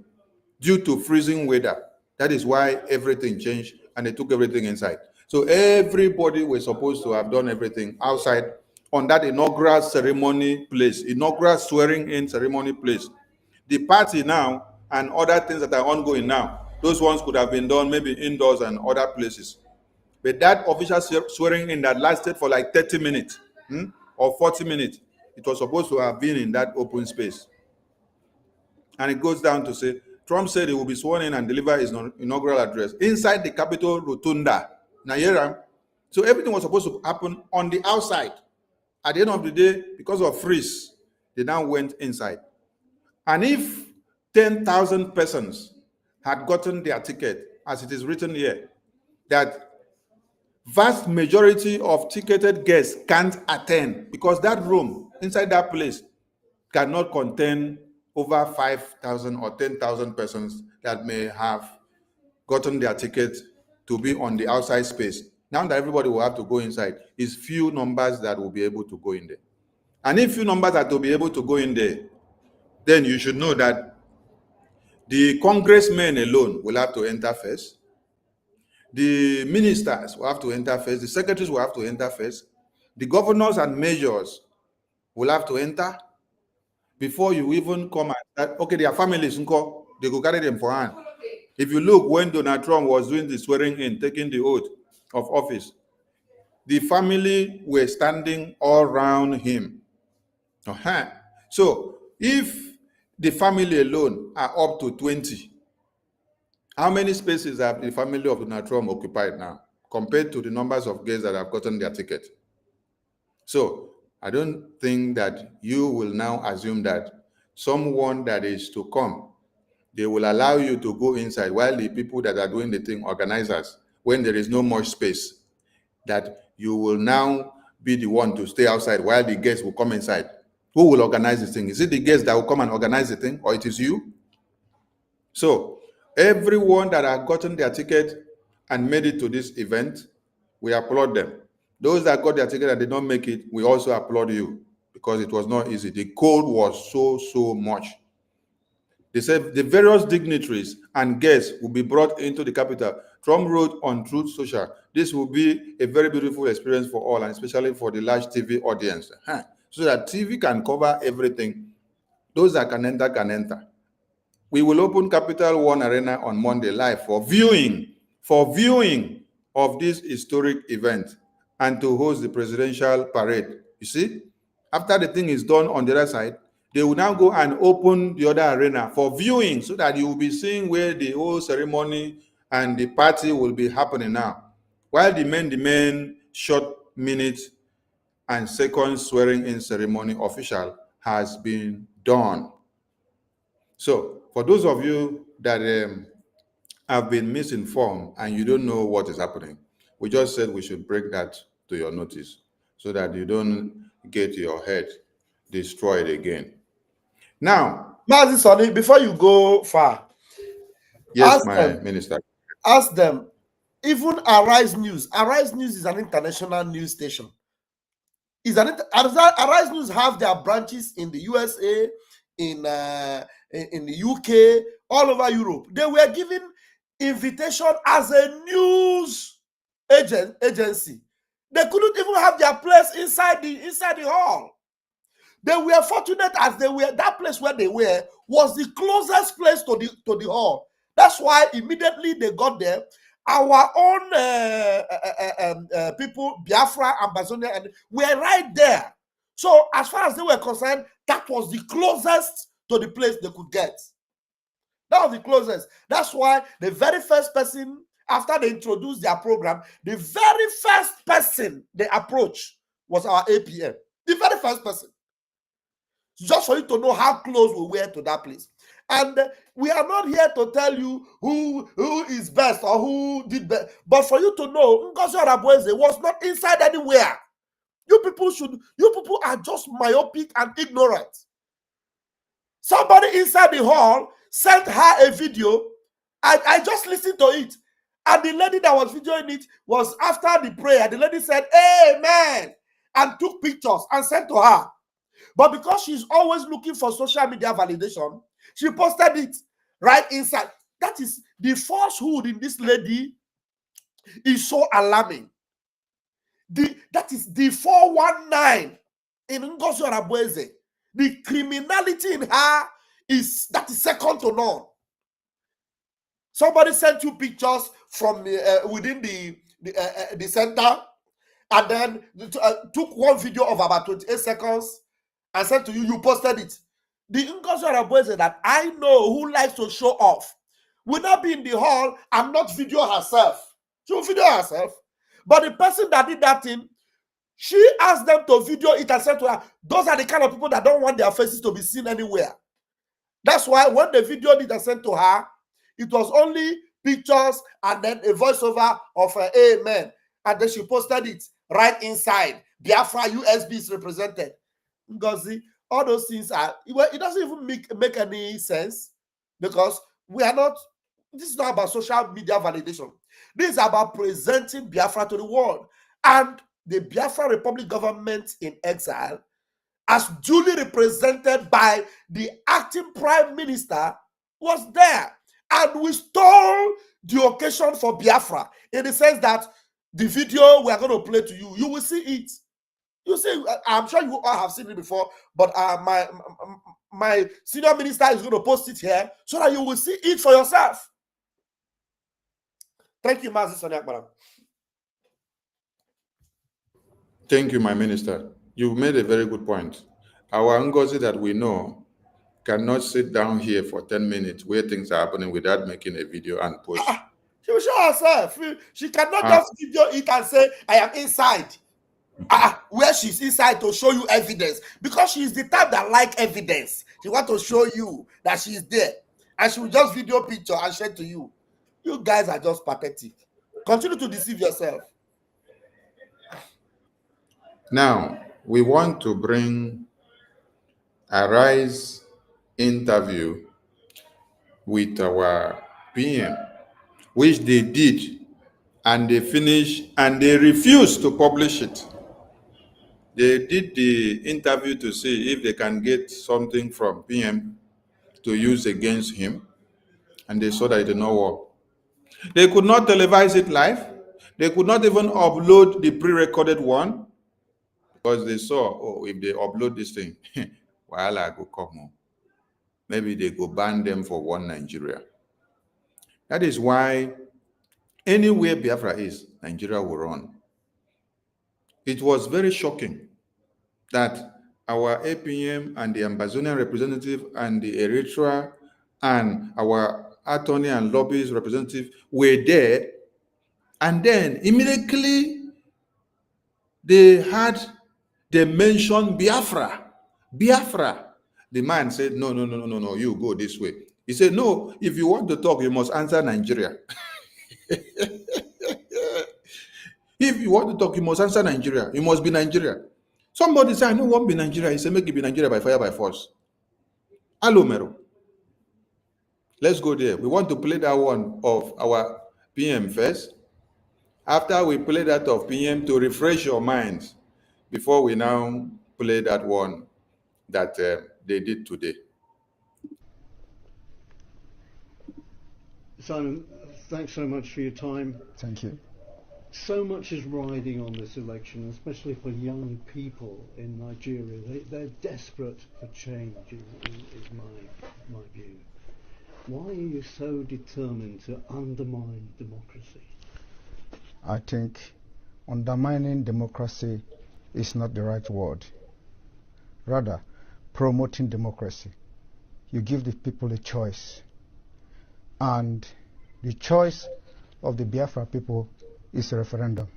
Due to freezing weather. That is why everything changed and they took everything inside. So everybody was supposed to have done everything outside on that inaugural ceremony place, inaugural swearing-in ceremony place. The party now and other things that are ongoing now, those ones could have been done maybe indoors and other places. But that official swearing in that lasted for like 30 minutes or 40 minutes, it was supposed to have been in that open space. And it goes down to say, Trump said he will be sworn in and deliver his inaugural address inside the Capitol Rotunda, Nigeria. So everything was supposed to happen on the outside. At the end of the day, because of freeze, they now went inside. And if 10,000 persons had gotten their ticket, as it is written here, that vast majority of ticketed guests can't attend because that room inside that place cannot contain over 5,000 or 10,000 persons that may have gotten their ticket to be on the outside space. Now that everybody will have to go inside, it's few numbers that will be able to go in there. And if few numbers are to be able to go in there, then you should know that the congressmen alone will have to enter first. The ministers will have to enter first. The secretaries will have to enter first. The governors and mayors will have to enter before you even come and start. Okay, their families, they go carry them for hand. If you look, when Donald Trump was doing the swearing in, taking the oath of office, the family were standing all around him. So if the family alone are up to 20, how many spaces have the family of Donald Trump occupied now compared to the numbers of guests that have gotten their ticket? So I don't think that you will now assume that someone that is to come, they will allow you to go inside while the people that are doing the thing, organizers, when there is no much space, that you will now be the one to stay outside while the guests will come inside. Who will organize the thing? Is it the guests that will come and organize the thing, or it is you? So everyone that have gotten their ticket and made it to this event, we applaud them. Those that got their ticket and did not make it, we also applaud you, because it was not easy. The cold was so much. They said the various dignitaries and guests will be brought into the capital. Trump wrote on Truth Social, this will be a very beautiful experience for all, and especially for the large TV audience. So that TV can cover everything. Those that can enter can enter. We will open Capital One Arena on Monday live for viewing of this historic event and to host the presidential parade. You see, after the thing is done on the other side, they will now go and open the other arena for viewing, so that you will be seeing where the whole ceremony and the party will be happening now. While the main short minutes and seconds swearing in ceremony official has been done. So for those of you that have been misinformed and you don't know what is happening, we just said we should break that to your notice so that you don't get your head destroyed again. Now, Mazi Sonny, before you go far, yes, minister. Ask them, even Arise News is an international news station. Arise News have their branches in the USA, in the UK, all over Europe. They were given invitation as a news agency. They couldn't even have their place inside the hall. They were fortunate as they were. That place where they were was the closest place to the hall. That's why immediately they got there. Our own people, Biafra, Ambazonia, and were right there. So as far as they were concerned, that was the closest to the place they could get. That was the closest. That's why the very first person, after they introduced their program, the very first person they approached was our APM. The very first person. Just for you to know how close we were to that place. And we are not here to tell you who is best or who did best, but for you to know, Ngozi Arabueze was not inside anywhere. You people are just myopic and ignorant. Somebody inside the hall sent her a video. I just listened to it. And the lady that was videoing it was after the prayer. The lady said, "Amen," and took pictures and sent to her. But because she's always looking for social media validation, she posted it right inside. That is the falsehood in this lady is so alarming. That is the 419 in Ngozi Arabueze. The criminality in her is second to none. Somebody sent you pictures from within the center, and then took one video of about 28 seconds and said to you, you posted it. The Ngozi Arabueze that I know who likes to show off will not be in the hall and not video herself. She will video herself. But the person that did that thing, she asked them to video it and said to her, those are the kind of people that don't want their faces to be seen anywhere. That's why when they videoed it and sent to her, it was only pictures and then a voiceover of amen. And then she posted it right inside. Biafra USB is represented. Ngozi, all those things are, well, it doesn't even make any sense, because we are not, this is not about social media validation. This is about presenting Biafra to the world. And the Biafra Republic government in exile, as duly represented by the acting prime minister, was there. And we stole the occasion for Biafra in the sense that the video we are going to play to you, you will see it. You see, I'm sure you all have seen it before, but my senior minister is going to post it here so that you will see it for yourself. Thank you, Mazi Sonny Akbaram. Thank you, my minister. You made a very good point. Our Ngozi that we know cannot sit down here for 10 minutes where things are happening without making a video and post. She will show herself. She cannot just video it and say, I am inside. Where she's inside to show you evidence, because she's the type that like evidence. She want to show you that she's there. And she will just video picture and share to you. You guys are just pathetic. Continue to deceive yourself. Now, we want to bring a RISE interview with our PM, which they did, and they finished, and they refused to publish it. They did the interview to see if they can get something from PM to use against him, and they saw that it did not work. They could not televise it live. They could not even upload the pre-recorded one, because they saw, oh, if they upload this thing, while I go come home, maybe they go ban them for one Nigeria. That is why anywhere Biafra is, Nigeria will run. It was very shocking that our APM and the Ambazonian representative and the Eritrea and our attorney and lobbyist representative were there, and then immediately they mentioned Biafra. Biafra. The man said, no, you go this way. He said, no, if you want to talk, you must answer Nigeria. If you want to talk, you must answer Nigeria. You must be Nigeria. Somebody said, I don't want to be Nigeria. He said, make it be Nigeria by fire, by force. Hello, Mero. Let's go there. We want to play that one of our PM first. After we play that of PM, to refresh your minds, before we now play that one that they did today. Simon, thanks so much for your time. Thank you. So much is riding on this election, especially for young people in Nigeria. They're desperate for change, is my view. Why are you so determined to undermine democracy? I think undermining democracy is not the right word. Rather, promoting democracy. You give the people a choice. And the choice of the Biafra people is a referendum.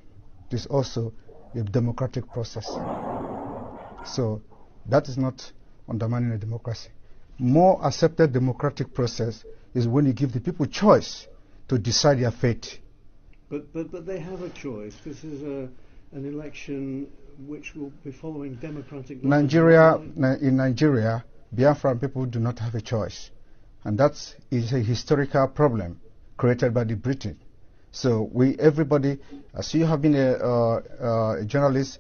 It is also a democratic process. So that is not undermining a democracy. More accepted democratic process is when you give the people choice to decide their fate. But they have a choice. This is an election which will be following democratic laws. In Nigeria, Biafran people do not have a choice. And that is a historical problem created by the Britain. So everybody, as you have been a journalist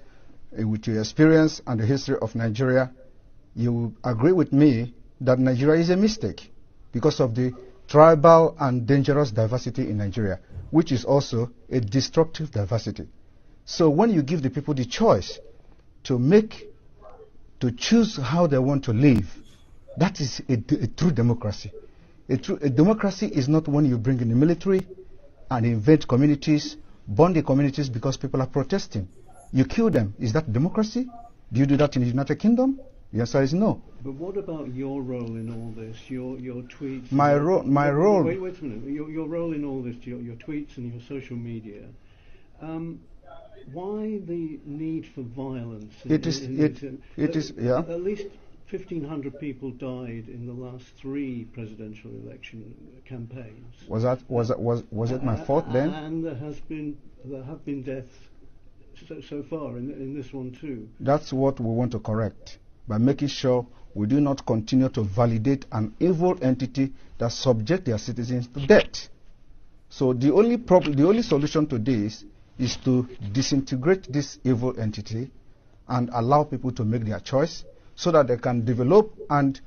with your experience and the history of Nigeria, you agree with me that Nigeria is a mistake because of the tribal and dangerous diversity in Nigeria, which is also a destructive diversity. So when you give the people the choice to choose how they want to live, that is a true democracy. A democracy is not when you bring in the military and invade communities, burn the communities because people are protesting. You kill them. Is that democracy? Do you do that in the United Kingdom? The answer is no. But what about your role in all this? Your tweets. My role. Wait a minute. Your role in all this. Your tweets and your social media. Why the need for violence? It is. Yeah. At least 1,500 people died in the last 3 presidential election campaigns. Was it my fault then? And there have been deaths so far in this one too. That's what we want to correct by making sure we do not continue to validate an evil entity that subject their citizens to death. So the only solution to this is to disintegrate this evil entity and allow people to make their choice, so that they can develop and,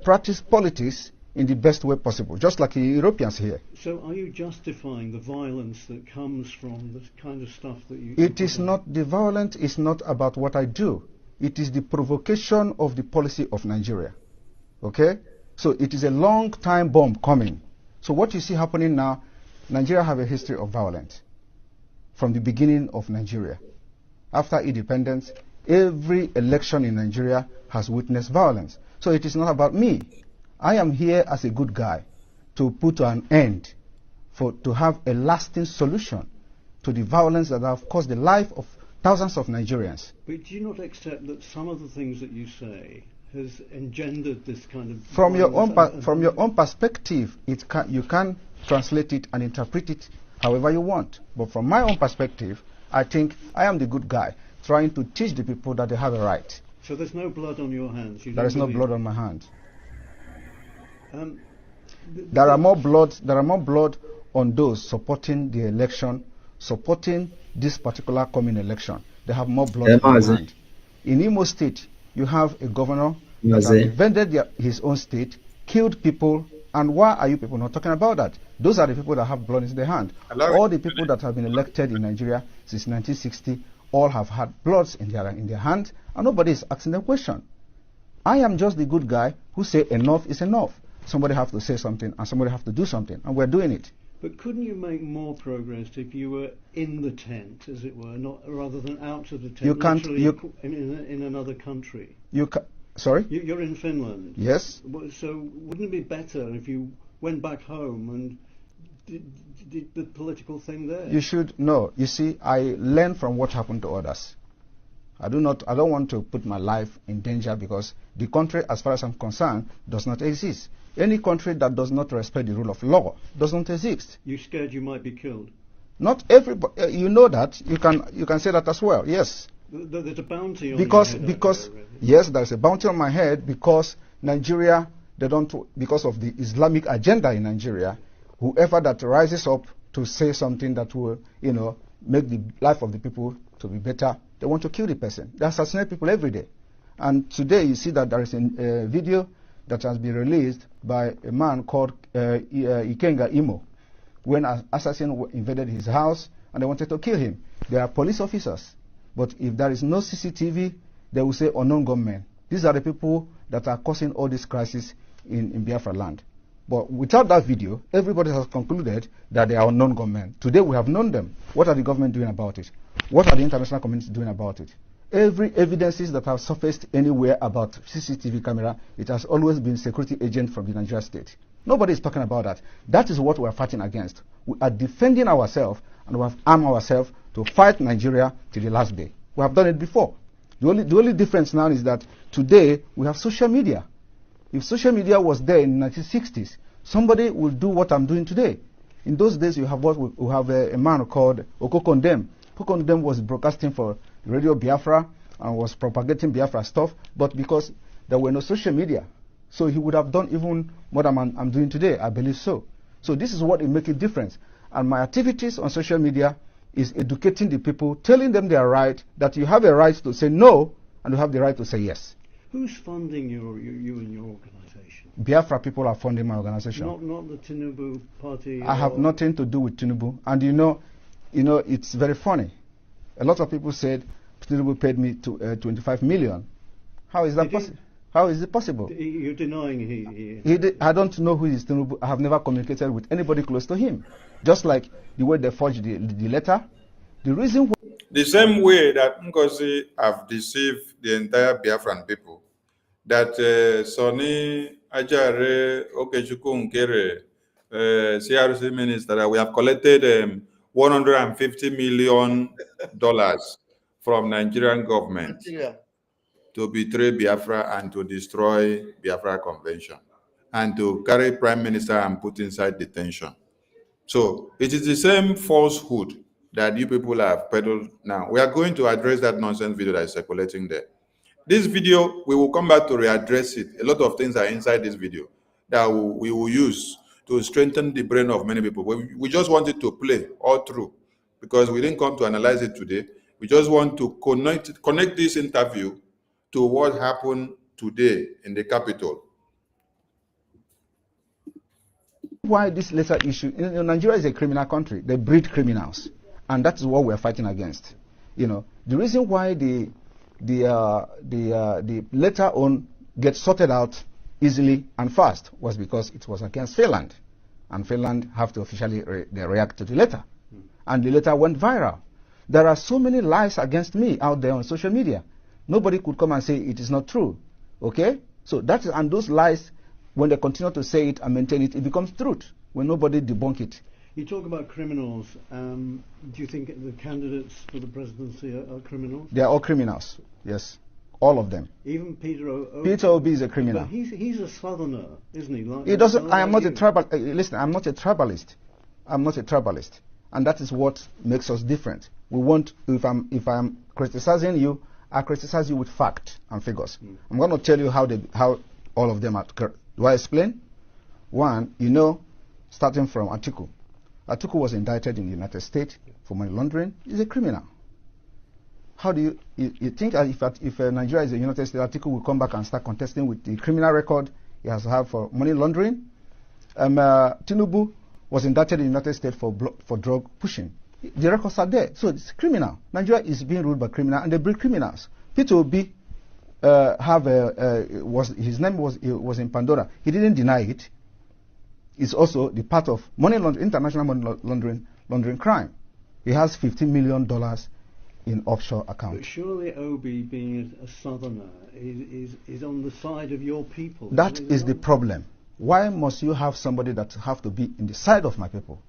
practice politics in the best way possible, just like the Europeans here. So are you justifying the violence that comes from the kind of stuff that you... It is not, the violence is not about what I do. It is the provocation of the policy of Nigeria. Okay? So it is a long time bomb coming. So what you see happening now, Nigeria have a history of violence from the beginning of Nigeria. After independence, every election in Nigeria has witnessed violence. So it is not about me. I am here as a good guy to put an end, to have a lasting solution to the violence that have caused the life of thousands of Nigerians. But do you not accept that some of the things that you say has engendered this kind of From your own violence from your own perspective, you can translate it and interpret it however you want. But from my own perspective, I think I am the good guy trying to teach the people that they have a right. So there's no blood on your hands. There is no blood on my hands. There are more blood on those supporting the election, supporting this particular coming election. They have more blood on their hand. In Imo State, you have a governor that has defended his own state, killed people, and why are you people not talking about that? Those are the people that have blood in their hand. All the people that have been elected in Nigeria since 1960 all have had bloods in their hand, and nobody is asking the question. I am just the good guy who say enough is enough. Somebody have to say something, and somebody have to do something, and we're doing it. But couldn't you make more progress if you were in the tent, as it were, not rather than out of the tent? You can't. In another country. Sorry. You're in Finland. Yes. So wouldn't it be better if you went back home and did the political thing there? You should know. You see, I learn from what happened to others. I don't want to put my life in danger because the country, as far as I'm concerned, does not exist. Any country that does not respect the rule of law doesn't exist. You're scared you might be killed? Not everybody. You know that. You can say that as well. Yes. There's a bounty on because your head yes, there's a bounty on my head because Nigeria, because of the Islamic agenda in Nigeria, whoever that rises up to say something that will, make the life of the people to be better, they want to kill the person. They assassinate people every day. And today you see that there is a video that has been released by a man called Ikenga Imo, when an assassin invaded his house and they wanted to kill him. They are police officers. But if there is no CCTV, they will say unknown gunmen. These are the people that are causing all this crisis in Biafra land. But without that video, everybody has concluded that they are unknown gunmen. Today we have known them. What are the government doing about it? What are the international community doing about it? Every evidences that have surfaced anywhere about CCTV camera, it has always been security agent from the Nigeria state. Nobody is talking about that. That is what we are fighting against. We are defending ourselves and we have armed ourselves to fight Nigeria till the last day. We have done it before. The only difference now is that today we have social media. If social media was there in the 1960s, somebody will do what I'm doing today. In those days, you have a man called Okokondem. Okokondem was broadcasting for Radio Biafra and was propagating Biafra stuff, but because there were no social media, so he would have done even more than I'm doing today, I believe so. So this is what will make a difference. And my activities on social media is educating the people, telling them they are right, that you have a right to say no, and you have the right to say yes. Who's funding you and your organization? Biafra people are funding my organization. Not the Tinubu party? I have nothing to do with Tinubu. And it's very funny. A lot of people said Tinubu paid me 25 million. How is that possible? How is it possible? You're denying I don't know who is Tinubu. I have never communicated with anybody close to him. Just like the way they forged the letter. The reason the same way that NGOZI have deceived the entire Biafran people, that Sonny Ajare Okechukwu Nkere, CRC minister, that we have collected $150 million from Nigerian government to betray Biafra and to destroy Biafra Convention and to carry Prime Minister and put inside detention. So it is the same falsehood that you people have peddled now. We are going to address that nonsense video that is circulating there. This video, we will come back to readdress it. A lot of things are inside this video that we will use to strengthen the brain of many people. We just wanted to play all through because we didn't come to analyze it today. We just want to connect this interview to what happened today in the Capitol. Why this letter issue? Nigeria is a criminal country. They breed criminals. And that is what we are fighting against. The reason why the letter on gets sorted out easily and fast was because it was against Finland, and Finland have to officially react to the letter, and the letter went viral. There are so many lies against me out there on social media. Nobody could come and say it is not true. Okay, so and those lies, when they continue to say it and maintain it, it becomes truth when nobody debunk it. You talk about criminals. Do you think the candidates for the presidency are criminals? They are all criminals, yes. All of them. Even Peter Obi. Peter Obi is a criminal. But he's a southerner, isn't he? He doesn't. I am not a tribal. Listen, I'm not a tribalist. I'm not a tribalist, and that is what makes us different. We want. If I'm criticizing you, I criticize you with fact and figures. I'm going to tell you how all of them are. Do I explain? One, starting from Atiku. Atiku was indicted in the United States for money laundering. He's a criminal. How do you think if Nigeria is a United States, Atiku will come back and start contesting with the criminal record he has to have for money laundering? Tinubu was indicted in the United States for drug pushing. The records are there, so it's criminal. Nigeria is being ruled by criminals, and they bring criminals. Peter Obi his name was in Pandora. He didn't deny it. It's also the part of international money laundering crime. He has $15 million in offshore accounts. But surely Obi, being a southerner, is on the side of your people. That is the problem. Why must you have somebody that have to be in the side of my people?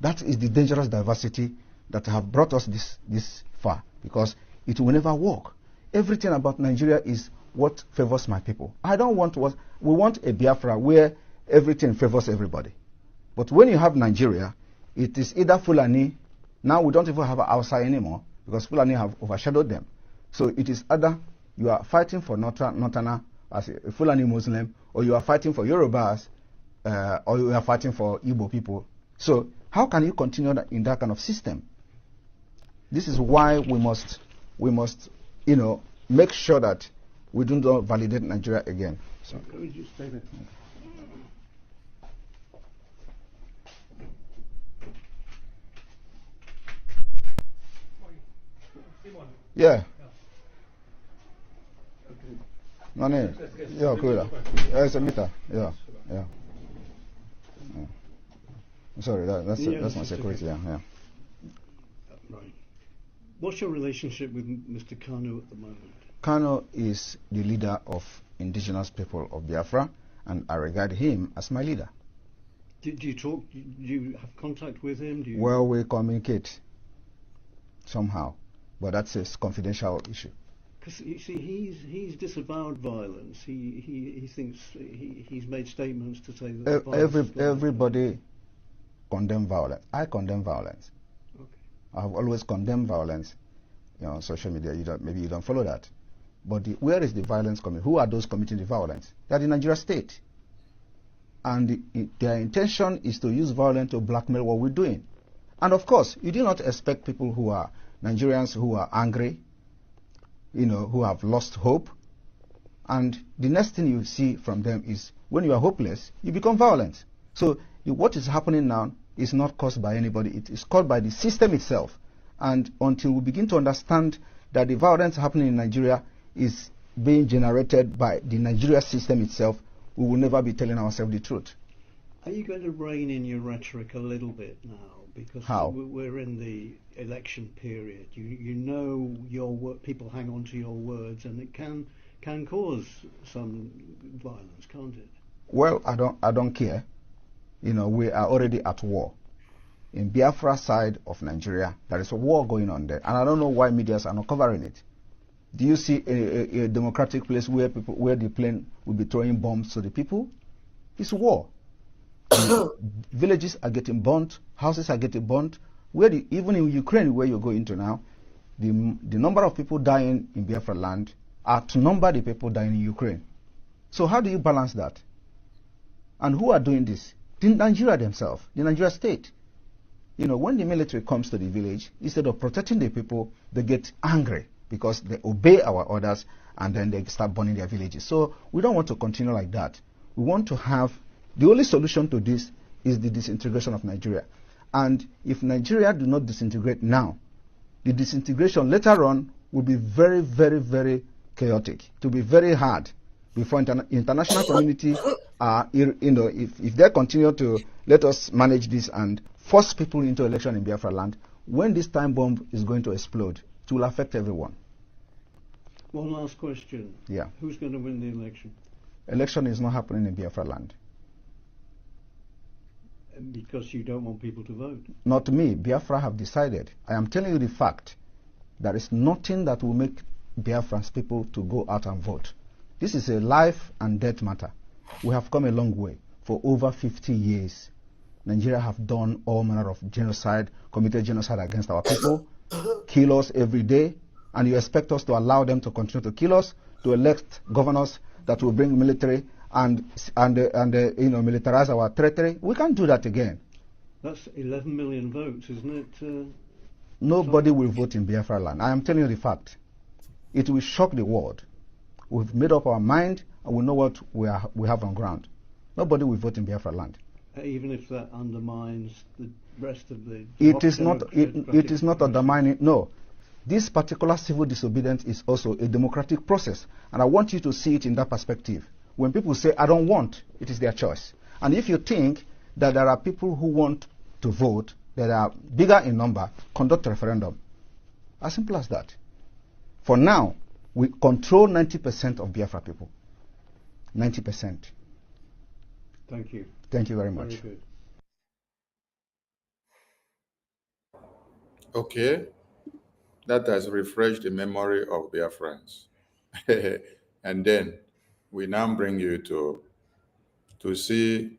That is the dangerous diversity that have brought us this far, because it will never work. Everything about Nigeria is what favors my people. I don't want we want a Biafra where everything favors everybody. But when you have Nigeria, it is either Fulani. Now we don't even have Hausa anymore, because Fulani have overshadowed them. So it is either you are fighting for Northerner as a Fulani Muslim, or you are fighting for Yorubas, or you are fighting for Igbo people. So how can you continue in that kind of system? This is why we must make sure that we do not validate Nigeria again. So. Can we just stay there? Yeah. Money. Yeah, cool. It's a meter. Yeah. Sorry, that's my security. Yeah. Right. What's your relationship with Mr. Kanu at the moment? Kanu is the leader of indigenous people of Biafra, and I regard him as my leader. Do you talk? Do you have contact with him? Well, we communicate somehow, but that's a confidential issue. Because you see, he's disavowed violence. He thinks he's made statements to say that everybody condemn violence. I condemn violence. Okay. I have always condemned violence. On social media, maybe you don't follow that. But where is the violence coming? Who are those committing the violence? They are the Nigeria state. And their intention is to use violence to blackmail what we're doing. And of course, you do not expect people who are Nigerians who are angry, who have lost hope. And the next thing you see from them is when you are hopeless, you become violent. So what is happening now is not caused by anybody. It is caused by the system itself. And until we begin to understand that the violence happening in Nigeria is being generated by the Nigeria system itself, we will never be telling ourselves the truth. Are you going to rein in your rhetoric a little bit now? Because we're in the election period. Your people hang on to your words, and it can cause some violence, can't it? Well, I don't care. We are already at war. In Biafra side of Nigeria, there is a war going on there, and I don't know why medias are not covering it. Do you see a democratic place where the plane will be throwing bombs to the people? It's war. Villages are getting burnt, houses are getting burnt. Even in Ukraine, where you go into now, the number of people dying in Biafra land outnumber the people dying in Ukraine. So how do you balance that? And who are doing this? The Nigeria themselves, the Nigeria state. When the military comes to the village, instead of protecting the people, they get angry because they obey our orders, and then they start burning their villages. So we don't want to continue like that. We want to have, the only solution to this is the disintegration of Nigeria. And if Nigeria do not disintegrate now, the disintegration later on will be very, very, very chaotic. It will be very hard before international community if they continue to let us manage this and force people into election in Biafra land, when this time bomb is going to explode, it will affect everyone. One last question. Yeah. Who's going to win the election? Election is not happening in Biafra land. Because you don't want people to vote? Not me. Biafra have decided. I am telling you the fact. There is nothing that will make Biafran's people to go out and vote. This is a life and death matter. We have come a long way. For over 50 years, Nigeria have done all manner of genocide, committed genocide against our people, kill us every day, and you expect us to allow them to continue to kill us, to elect governors that will bring military and militarize our territory? We can't do that again. That's 11 million votes, isn't it? Nobody will vote in Biafra land. I am telling you the fact. It will shock the world. We've made up our mind and we know what we have on ground. Nobody will vote in Biafra land. Even if that undermines the rest of the... It is not undermining, no. This particular civil disobedience is also a democratic process. And I want you to see it in that perspective. When people say, I don't want, it is their choice. And if you think that there are people who want to vote, that are bigger in number, conduct a referendum. As simple as that. For now, we control 90% of Biafra people. 90%. Thank you. Thank you very much. Very good. Okay, that has refreshed the memory of Biafrans. And then we now bring you to see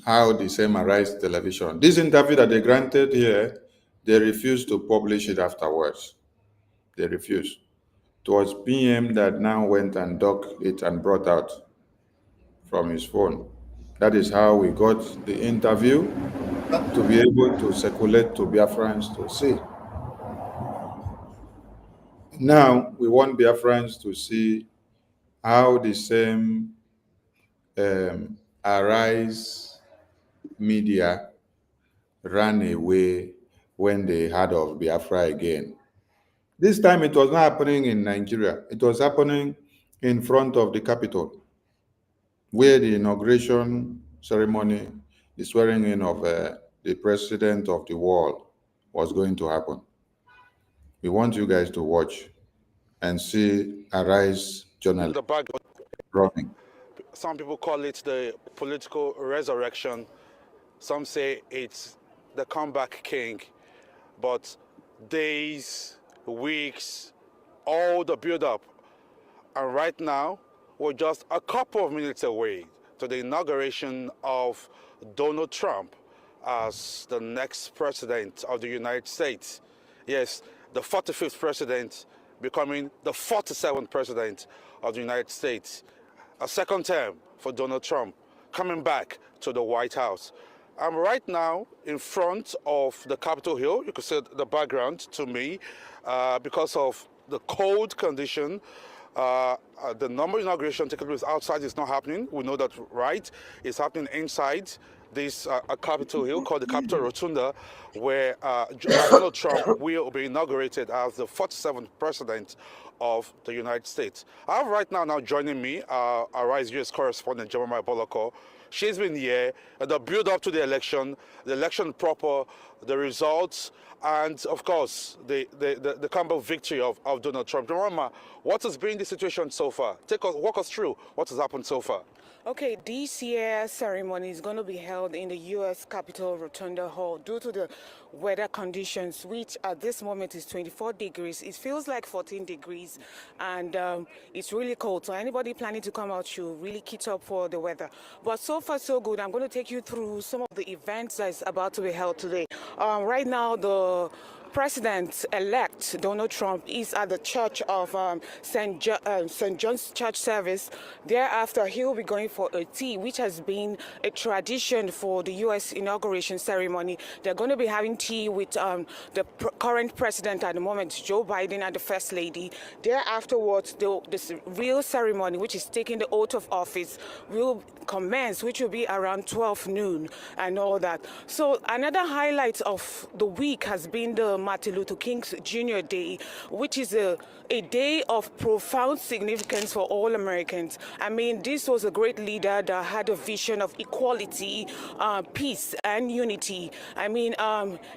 how the same Arise television. This interview that they granted here, they refused to publish it afterwards. They refused. It was PM that now went and dug it and brought out from his phone. That is how we got the interview to be able to circulate to Biafrans to see. Now we want Biafrans to see how the same Arise media ran away when they heard of Biafra again. This time it was not happening in Nigeria. It was happening in front of the Capitol, where the inauguration ceremony, the swearing in of the president of the world was going to happen. We want you guys to watch and see Arise journalism running. Some people call it the political resurrection. Some say it's the comeback king. But days, weeks, all the build-up. And right now, we're just a couple of minutes away to the inauguration of Donald Trump as the next president of the United States. Yes, the 45th president becoming the 47th president of the United States. A second term for Donald Trump coming back to the White House. I'm right now in front of the Capitol Hill. You can see the background to me because of the cold condition. The normal inauguration taking place outside is not happening. We know that, right? It's happening inside this Capitol Hill called the Capitol Rotunda, where Donald Trump will be inaugurated as the 47th president of the United States. I have right now joining me our Rise US correspondent, Jemima Boloko. She's been here at the build up to the election proper, the results, and of course the comeback victory of Donald Trump. Jemima, what has been the situation so far? Walk us through what has happened so far. Okay, this year's ceremony is going to be held in the U.S. Capitol Rotunda Hall due to the weather conditions, which at this moment is 24 degrees. It feels like 14 degrees, and it's really cold. So anybody planning to come out should really kit up for the weather. But so far, so good. I'm going to take you through some of the events that's about to be held today. Right now, the President-elect Donald Trump is at the church of St. John's Church service. Thereafter, he will be going for a tea, which has been a tradition for the U.S. inauguration ceremony. They're going to be having tea with the current president at the moment, Joe Biden, and the First Lady. Thereafterwards, this real ceremony, which is taking the oath of office, will commence, which will be around 12 noon and all that. So another highlight of the week has been the Martin Luther King Jr. Day, which is a day of profound significance for all Americans. I mean, this was a great leader that had a vision of equality, peace, and unity. I mean,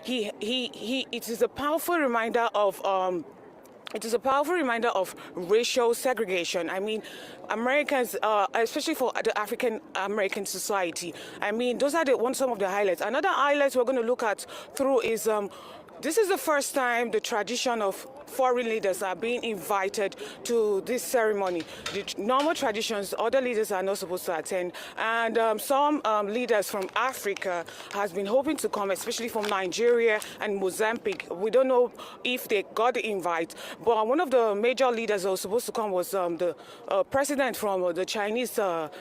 it is a powerful reminder of racial segregation. I mean, Americans, especially for the African American society. I mean, those are some of the highlights. Another highlight we're going to look at through is This is the first time the tradition of foreign leaders are being invited to this ceremony. The normal traditions, other leaders are not supposed to attend, and some leaders from Africa has been hoping to come, especially from Nigeria and Mozambique. We don't know if they got the invite, but one of the major leaders that was supposed to come was the president from the Chinese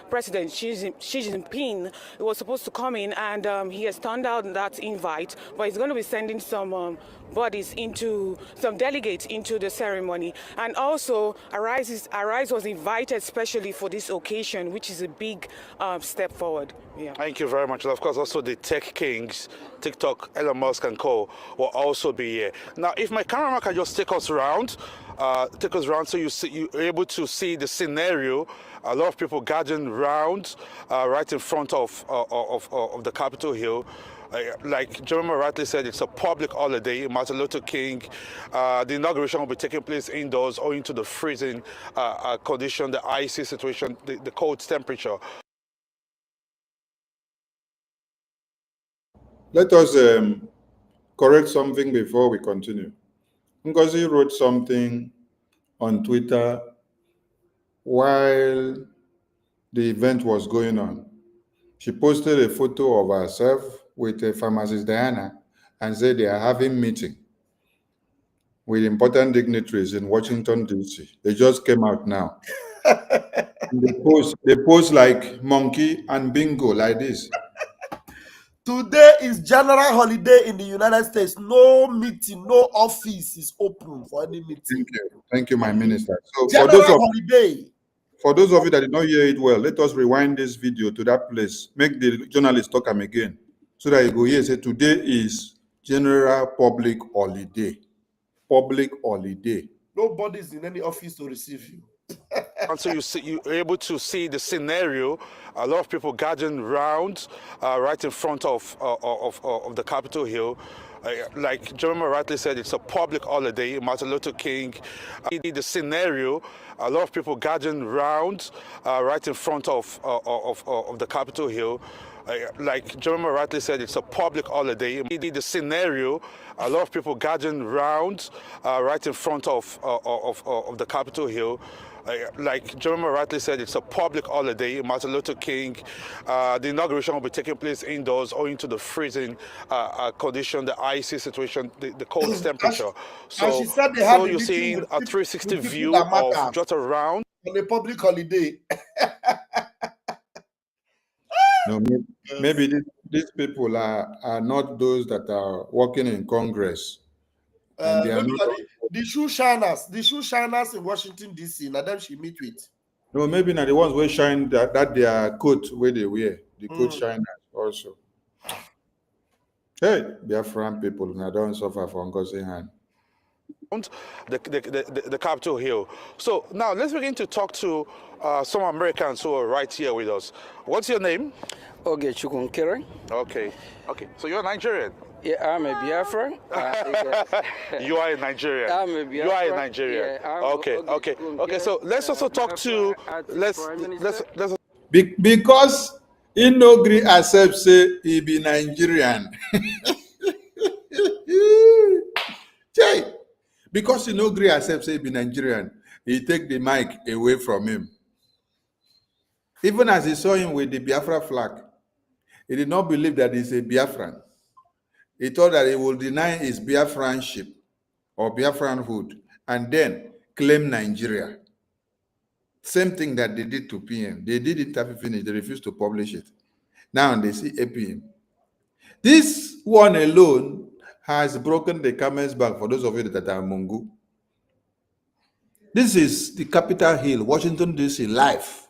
president, Xi Jinping. He was supposed to come in, and he has turned down that invite, but he's going to be sending some bodies into some delegates into the ceremony. And also Arise was invited specially for this occasion, which is a big step forward. Yeah. Thank you very much. And of course, also the tech kings, TikTok, Elon Musk and co will also be here. Now, if my cameraman can just take us around so you're able to see the scenario. A lot of people gathering around right in front of the Capitol Hill. Like Jeremy rightly said, it's a public holiday. Martin Luther King, the inauguration will be taking place indoors owing to the freezing condition, the icy situation, the cold temperature. Let us correct something before we continue. NGOZI wrote something on Twitter while the event was going on. She posted a photo of herself with a pharmacist Diana and said they are having meeting with important dignitaries in Washington, D.C. They just came out now. They post like monkey and bingo like this. Today is general holiday in the United States. No meeting, no office is open for any meeting. Thank you. Thank you, my minister. So general holiday. For those of you that did not hear it well, let us rewind this video to that place. Make the journalist talk them again. So that you go here and say, today is general public holiday. Public holiday. Nobody's in any office to receive you. And so you're able to see the scenario. A lot of people gathering around right in front of the Capitol Hill. Like Jeremy rightly said, it's a public holiday. Martin Luther King, the scenario. A lot of people gathering around right in front of the Capitol Hill. Like Jeremy rightly said, it's a public holiday. The scenario. A lot of people gathering around right in front of the Capitol Hill. Like Jeremy rightly said, it's a public holiday. Martin Luther King, the inauguration will be taking place indoors owing to the freezing condition, the icy situation, the cold temperature. So you're seeing a 360 view of just around. On a public holiday. No, maybe these people are not those that are working in Congress. And they are not the shoe shiners in Washington, D.C. Now them she meet with. No, maybe not the ones who shine that their coat where they wear. The coat shiners also. Hey, Biafran people, now don't suffer from NGOZI hand. The Capitol Hill. So now let's begin to talk to some Americans who are right here with us. What's your name? Okay. Okay. So you're Nigerian? Yeah, I'm a Biafran. You are a Nigerian. I'm a Biafran. You are a Nigerian. Yeah, okay. So let's also talk to let's because he no agree accept say he be Nigerian. Because he no agree accept say he be Nigerian, he take the mic away from him. Even as he saw him with the Biafra flag, he did not believe that he's a Biafran. He thought that he will deny his Biafranship or Biafranhood and then claim Nigeria. Same thing that they did to PM. They did it after finish. They refused to publish it. Now they see APM. This one alone has broken the camel's back for those of you that are Mungu. This is the Capitol Hill, Washington, D.C. live,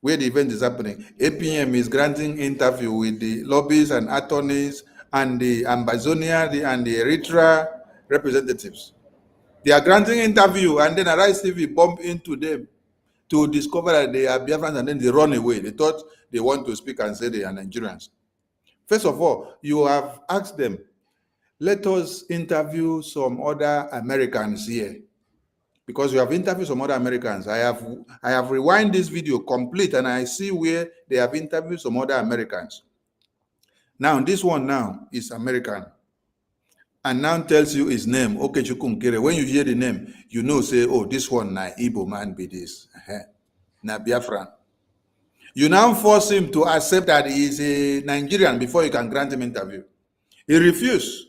where the event is happening. APM is granting interview with the lobbyists and attorneys and the Ambazonia and the Eritrea representatives. They are granting interview and then Arise TV bump into them to discover that they are Biafrans and then they run away. They thought they want to speak and say they are Nigerians. First of all, you have asked them, let us interview some other Americans here. Because you have interviewed some other Americans. I have rewind this video complete and I see where they have interviewed some other Americans. Now, this one now is American. and now tells you his name, Okechukwu Nkere, when you hear the name, you know, say, oh, this one, na Igbo man be this. Na Biafran. You now force him to accept that he is a Nigerian before you can grant him interview. He refused.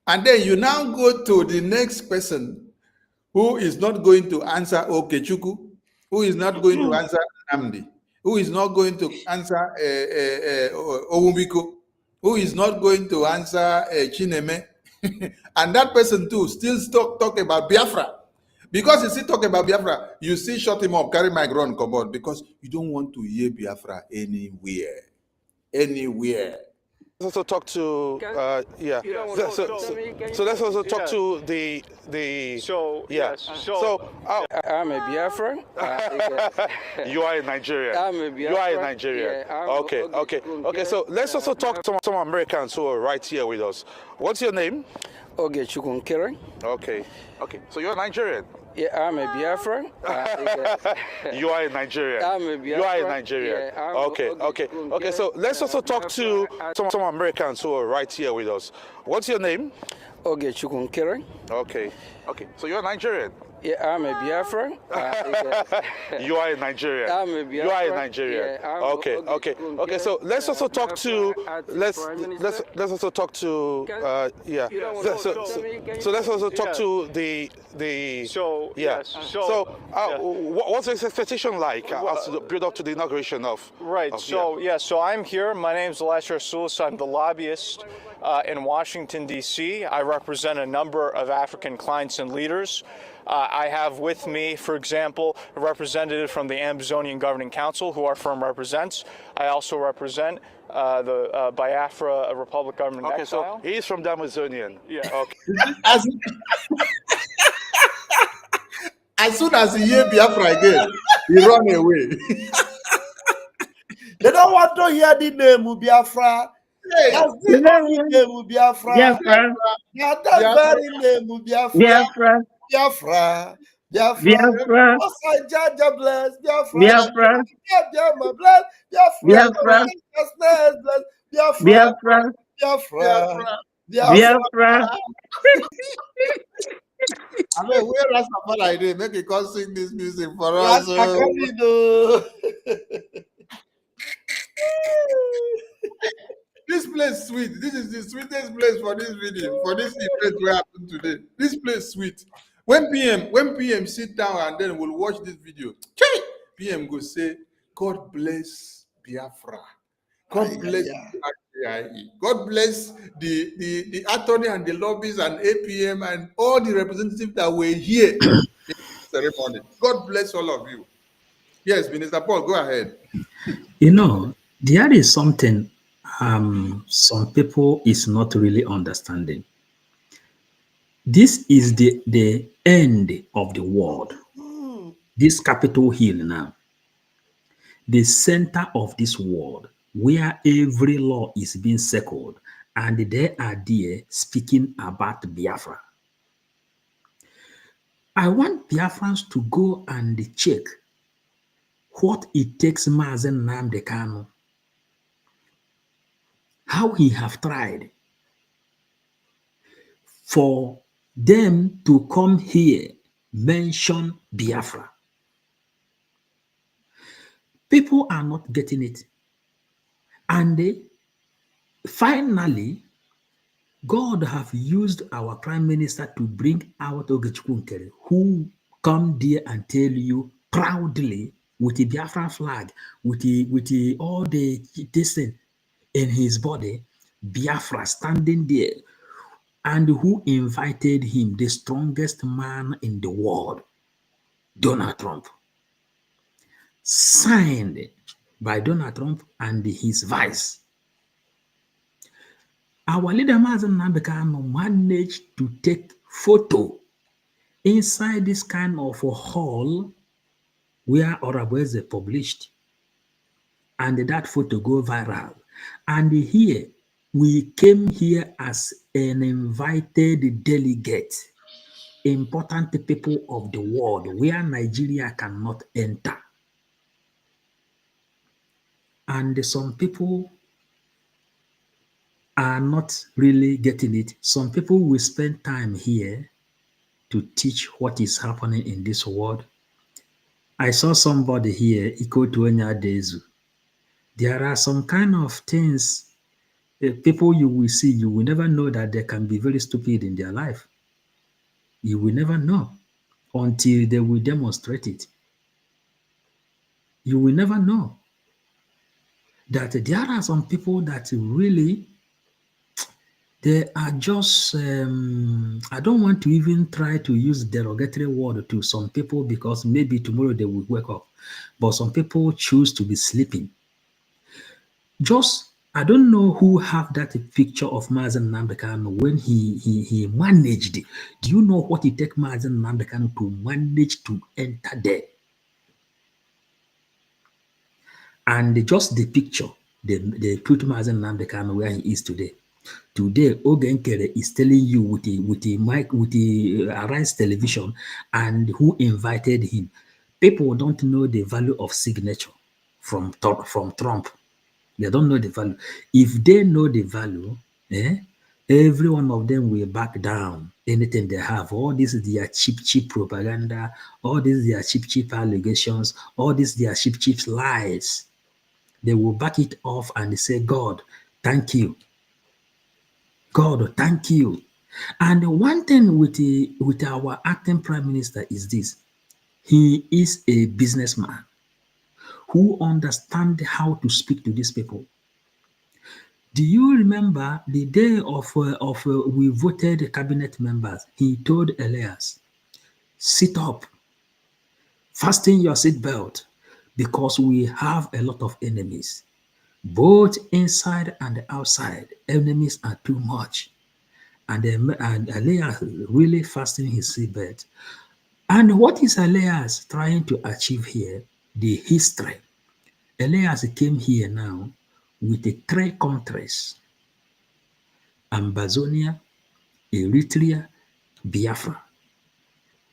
And then you now go to the next person who is not going to answer Okechukwu, who is not going to answer Namdi, who is not going to answer Owumiko, who is not going to answer Chineme. And that person too still talk about Biafra. Because you still talk about Biafra, you still shut him up, carry my ground, come on, because you don't want to hear Biafra anywhere. Anywhere. Let's also talk to so let's also talk to the I'm a Biafran. You are a Nigerian. I'm a Biafran. You are a Nigerian. Yeah, Okay. So let's also talk to some Americans who are right here with us. What's your name? OGOJA. Okay. So you're a Nigerian. Yeah, I'm a Biafran. You are a Nigerian. I'm a Biafran. You are a Nigerian. Yeah, Okay. So let's also talk to some Americans who are right here with us. What's your name? OGOJA. Okay. So you're a Nigerian. Yeah, I'm a Biafran. You are a Nigerian. I'm a Biafran. You are a Nigerian. Yeah, Okay. So let's also talk to let's also talk to So let's also talk to the what's the expectation like as the build up to the inauguration of So I'm here. My name is Elisha Sulis. I'm the lobbyist in Washington, D.C. I represent a number of African clients and leaders. I have with me, for example, a representative from the Amazonian Governing Council, who our firm represents. I also represent the Biafra Republic government in exile. So he's from the Amazonian. Yeah. Okay. As soon as he hear Biafra again, he run away. They don't want to hear the name Biafra. That's the name Biafra. Biafra. Not the very name Biafra. Biafra. Biafra. Biafra. Jaja bless. Biafra. Biafra. Biafra bless. Biafra. Biafra. Biafra. Biafra. I mean, where Rastafari did make it come sing this music for us. This place sweet. This is the sweetest place for this video, for this event we happen today. This place sweet. When PM sit down and then we'll watch this video, PM go say, God bless Biafra. God bless BRGIE. God bless the attorney and the lobbies and APM and all the representatives that were here in the ceremony. God bless all of you. Yes, Minister Paul, go ahead. You know, there is something some people is not really understanding. This is the end of the world. This Capitol Hill now, the center of this world, where every law is being circled, and they are there speaking about Biafra. I want Biafrans to go and check what it takes Mazen Nnamdi Kanu, how he have tried for them to come here, mention Biafra. People are not getting it. And finally, God have used our Prime Minister to bring out Okechukwu Nkere, who come there and tell you proudly with the Biafra flag, with all the this thing in his body, Biafra standing there, and who invited him, the strongest man in the world, Donald Trump, signed by Donald Trump and his vice. Our leader Mazen Nnamdi Kanu managed to take photo inside this kind of a hall where Orabweze published, and that photo go viral. And here, we came here as an invited delegate, important people of the world, where Nigeria cannot enter. And some people are not really getting it. Some people will spend time here to teach what is happening in this world. I saw somebody here, Ikotuenya Dezu. There are some kind of things, people you will see, you will never know that they can be very stupid in their life. You will never know until they will demonstrate it. You will never know that there are some people that really, they are just, I don't want to even try to use derogatory word to some people because maybe tomorrow they will wake up. But some people choose to be sleeping. Just, I don't know who have that picture of Mazen Nambekano when he managed. Do you know what it takes Mazen Nambekano to manage to enter there? And just the picture, they put Mazen Nambekano where he is today. Today, Ogenkere is telling you with a mic, with a Arise television, and who invited him. People don't know the value of signature from Trump. They don't know the value. If they know the value, every one of them will back down anything they have. All this is their cheap propaganda. All this is their cheap allegations. All this their cheap lies. They will back it off and say, God, thank you. God, thank you. And one thing with our acting prime minister is this. He is a businessman who understands how to speak to these people. Do you remember the day of we voted cabinet members? He told Elias, sit up, fasten your seatbelt, because we have a lot of enemies, both inside and outside. Enemies are too much. And Elias really fastened his seatbelt. And what is Elias trying to achieve here? The history. Elias came here now with the 3 countries: Amazonia, Eritrea, Biafra,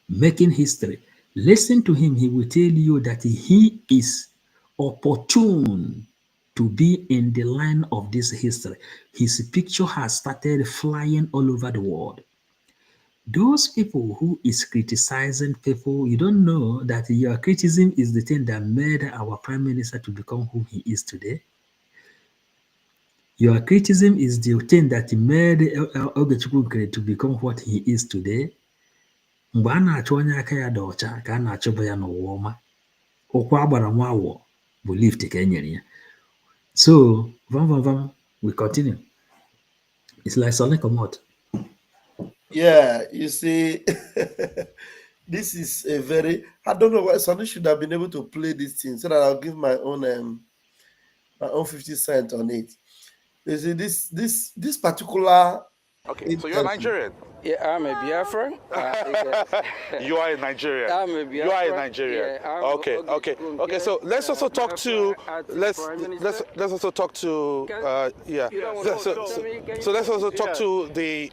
making history. Listen to him, he will tell you that he is opportune to be in the line of this history. His picture has started flying all over the world. Those people who is criticizing people, you don't know that your criticism is the thing that made our prime minister to become who he is today. Your criticism is the thing that made Ogechukwu to become what he is today. Mgbe a na-achụ onye aka ya dị ọcha ka a na-achụba ya n'ụwa ọma. Ụkwụ agbara nwa awọ bụ lift ka e nyere ya. So, we continue. It's like Sonny Komot. Yeah, you see, this is a very, I don't know why Sonny should have been able to play this thing so that I'll give my own 50 cents on it. You see, this particular. Okay, so you're Nigerian. Yeah, I'm a Biafran. You are a Nigerian. I'm a Biafran. You are a Nigerian. Yeah, Okay. So let's also talk to let's also talk to yeah. So let's also talk to the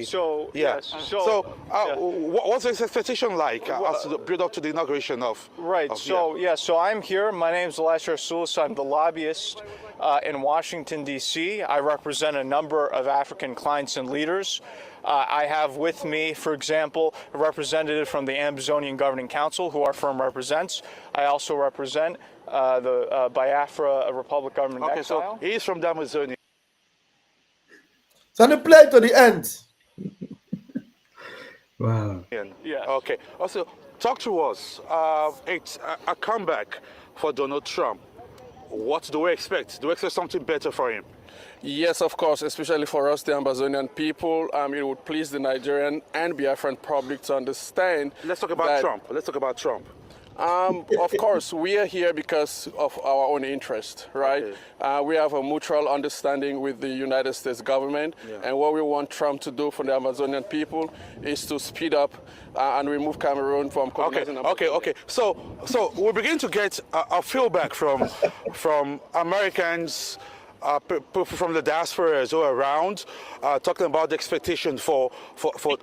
So yeah. yes. So what's the expectation like as to the build up to the inauguration of? Right. So I'm here. My name is Elisha Sulus. I'm the lobbyist in Washington, D.C. I represent a number of African clients and leaders. I have with me, for example, a representative from the Amazonian Governing Council, who our firm represents. I also represent the Biafra Republic Government Okay, Exile. so he's from the Amazonian. So they play to the end. Wow. Yes. Okay. Also, talk to us. It's a comeback for Donald Trump. What do we expect? Do we expect something better for him? Yes, of course, especially for us, the Amazonian people. It would please the Nigerian and Biafran public to understand. Let's talk about Trump. Let's talk about Trump. Of course, we are here because of our own interest, right? Okay. We have a mutual understanding with the United States government, and what we want Trump to do for the Amazonian people is to speed up and remove Cameroon from colonizing Amazonia. Okay. So we begin to get a feedback from Americans, from the diaspora as well around, talking about the expectation for Donald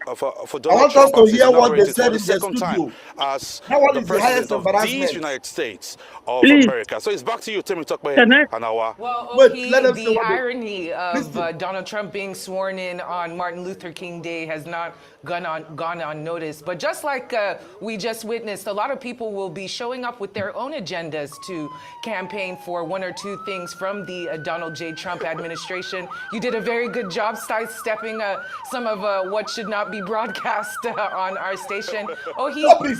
want Trump us to as he's hear what they inaugurated said for the in the second time studio. as That one the is the highest president of these embarrassment. United States of Please. America. So it's back to you, Timmy Tokwe Can I? and our. Well, Wait, let them say the what they- irony of Listen. Donald Trump being sworn in on Martin Luther King Day has not gone unnoticed. But just like we just witnessed, a lot of people will be showing up with their own agendas to campaign for one or two things from the Donald J. Trump administration. You did a very good job sidestepping some of what should not be broadcast on our station. Oh,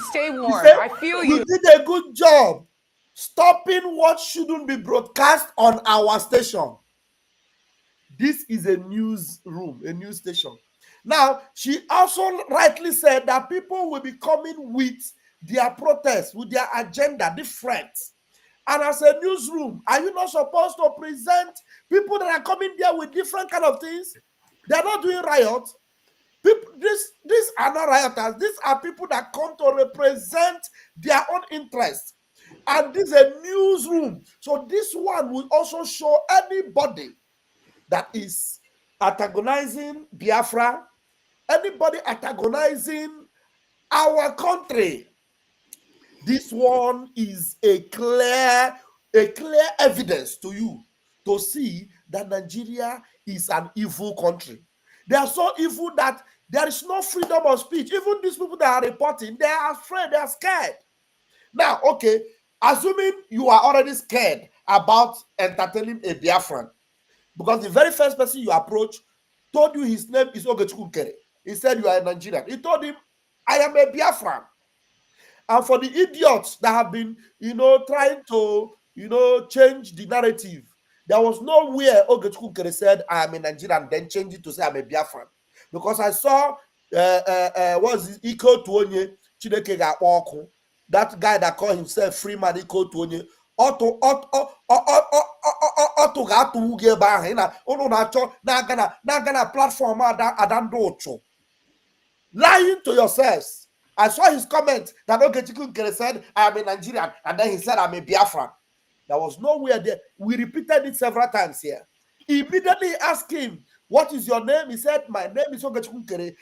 stay warm. Said, I feel you. You did a good job stopping what shouldn't be broadcast on our station. This is a newsroom, a news station. Now, she also rightly said that people will be coming with their protests, with their agenda, different. And as a newsroom, are you not supposed to present people that are coming there with different kind of things? They're not doing riot. People, these are not rioters. These are people that come to represent their own interests. And this is a newsroom. So this one will also show anybody that is antagonizing Biafra, anybody antagonizing our country. This one is a clear evidence to you to see that Nigeria is an evil country. They are so evil that there is no freedom of speech. Even these people that are reporting, they are afraid, they are scared. Now, okay, assuming you are already scared about entertaining a Biafran, because the very first person you approach told you his name is Ogechukwu. He said you are a Nigerian. He told him, I am a Biafran. And for the idiots that have been, trying to, change the narrative, there was nowhere Ogechukwu said, I am a Nigerian, then change it to say I'm a Biafran. Because I saw, what's his IKOM, Chineke ga-akpọ that guy that called himself Freeman IKOM, Otto ga-atụ ugwu ebe ahụ na ụnụ na-achọ na-aga platform adandụ. Lying to yourselves. I saw his comment that Ogechukwu said, I am a Nigerian, and then he said, I'm a Biafran. There was nowhere there. We repeated it several times here. Immediately asked him, what is your name? He said, my name is Ogechukwu.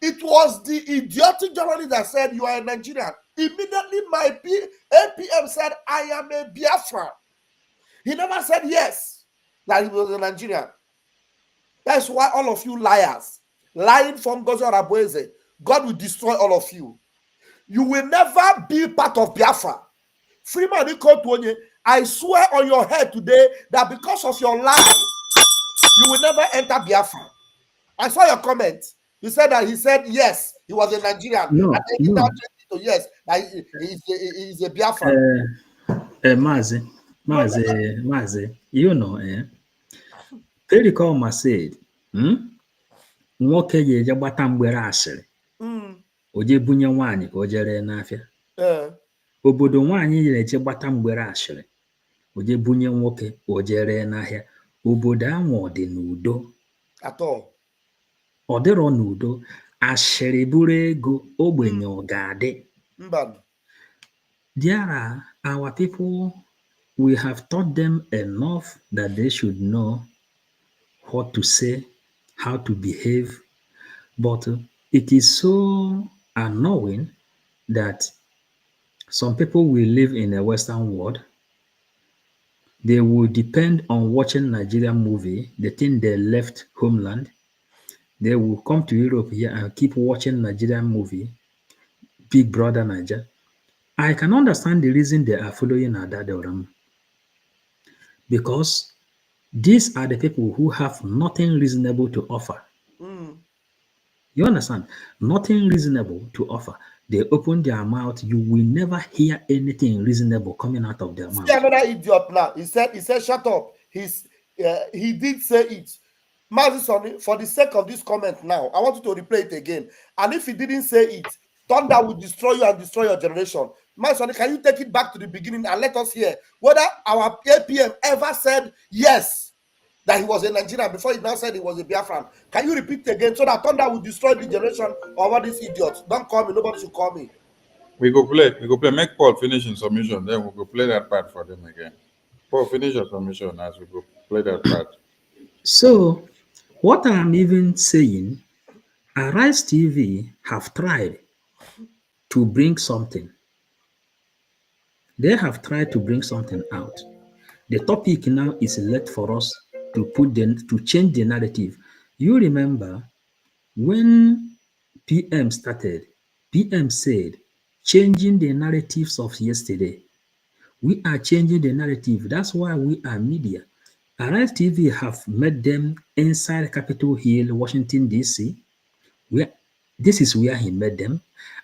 It was the idiotic journalist that said, you are a Nigerian. Immediately, my APM said, I am a Biafran. He never said yes, that he was a Nigerian. That's why all of you liars, lying from NGOZI or Abueze, God will destroy all of you. You will never be part of Biafra. Freeman IKOM, I swear on your head today that because of your lie, you will never enter Biafra. I saw your comment. You said that he said yes, he was a Nigerian. No, and then he now changed it to yes, that he's a Biafra. Mazi, Pericoma said, nwoke ga-eje gbata mgbere asịrị o je bunye nwaanyị ka o jere n'afịa. Obodo nwaanyị na-eje gbata mgbere asịrị o je bunye nwoke ka o jere n'ahịa. Obodo ahụ dị n'udo. Ọ dịrọ n'udo. Asịrị buru ego ogbenye ọ ga-adị. There are our people, we have taught them enough that they should know what to say, how to behave. But it is so annoying that some people will live in a Western world. They will depend on watching Nigerian movie. They think they left homeland. They will come to Europe here and keep watching Nigerian movie, Big Brother Niger. I can understand the reason they are following Adadoram. Because these are the people who have nothing reasonable to offer. You understand? Nothing reasonable to offer. They open their mouth. You will never hear anything reasonable coming out of their mouth. See another idiot now. He said, shut up. He did say it. Mazi, for the sake of this comment now, I want you to replay it again. And if he didn't say it, thunder will destroy you and destroy your generation. Mazi, can you take it back to the beginning and let us hear whether our APM ever said yes, that he was a Nigerian before he now said he was a Biafran? Can you repeat it again so that thunder will destroy the generation of all these idiots? Don't call me. Nobody should call me. We go play. Make Paul finish in submission. Then we go play that part for them again. Paul, finish your submission as we go. Play that part. So, what I'm even saying, Arise TV have tried to bring something. They have tried to bring something out. The topic now is left for us to change the narrative. You remember when PM started, PM said, changing the narratives of yesterday. We are changing the narrative. That's why we are media. Arise TV have met them inside Capitol Hill, Washington, D.C. Where this is where he met them.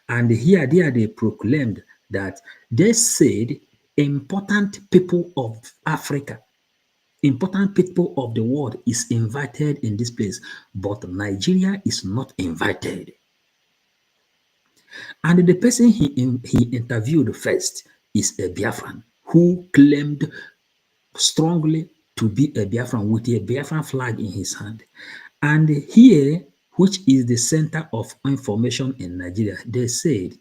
And here they proclaimed that they said important people of Africa, important people of the world is invited in this place, but Nigeria is not invited. And the person he interviewed first is a Biafran who claimed strongly to be a Biafran with a Biafran flag in his hand. And here, which is the center of information in Nigeria, they said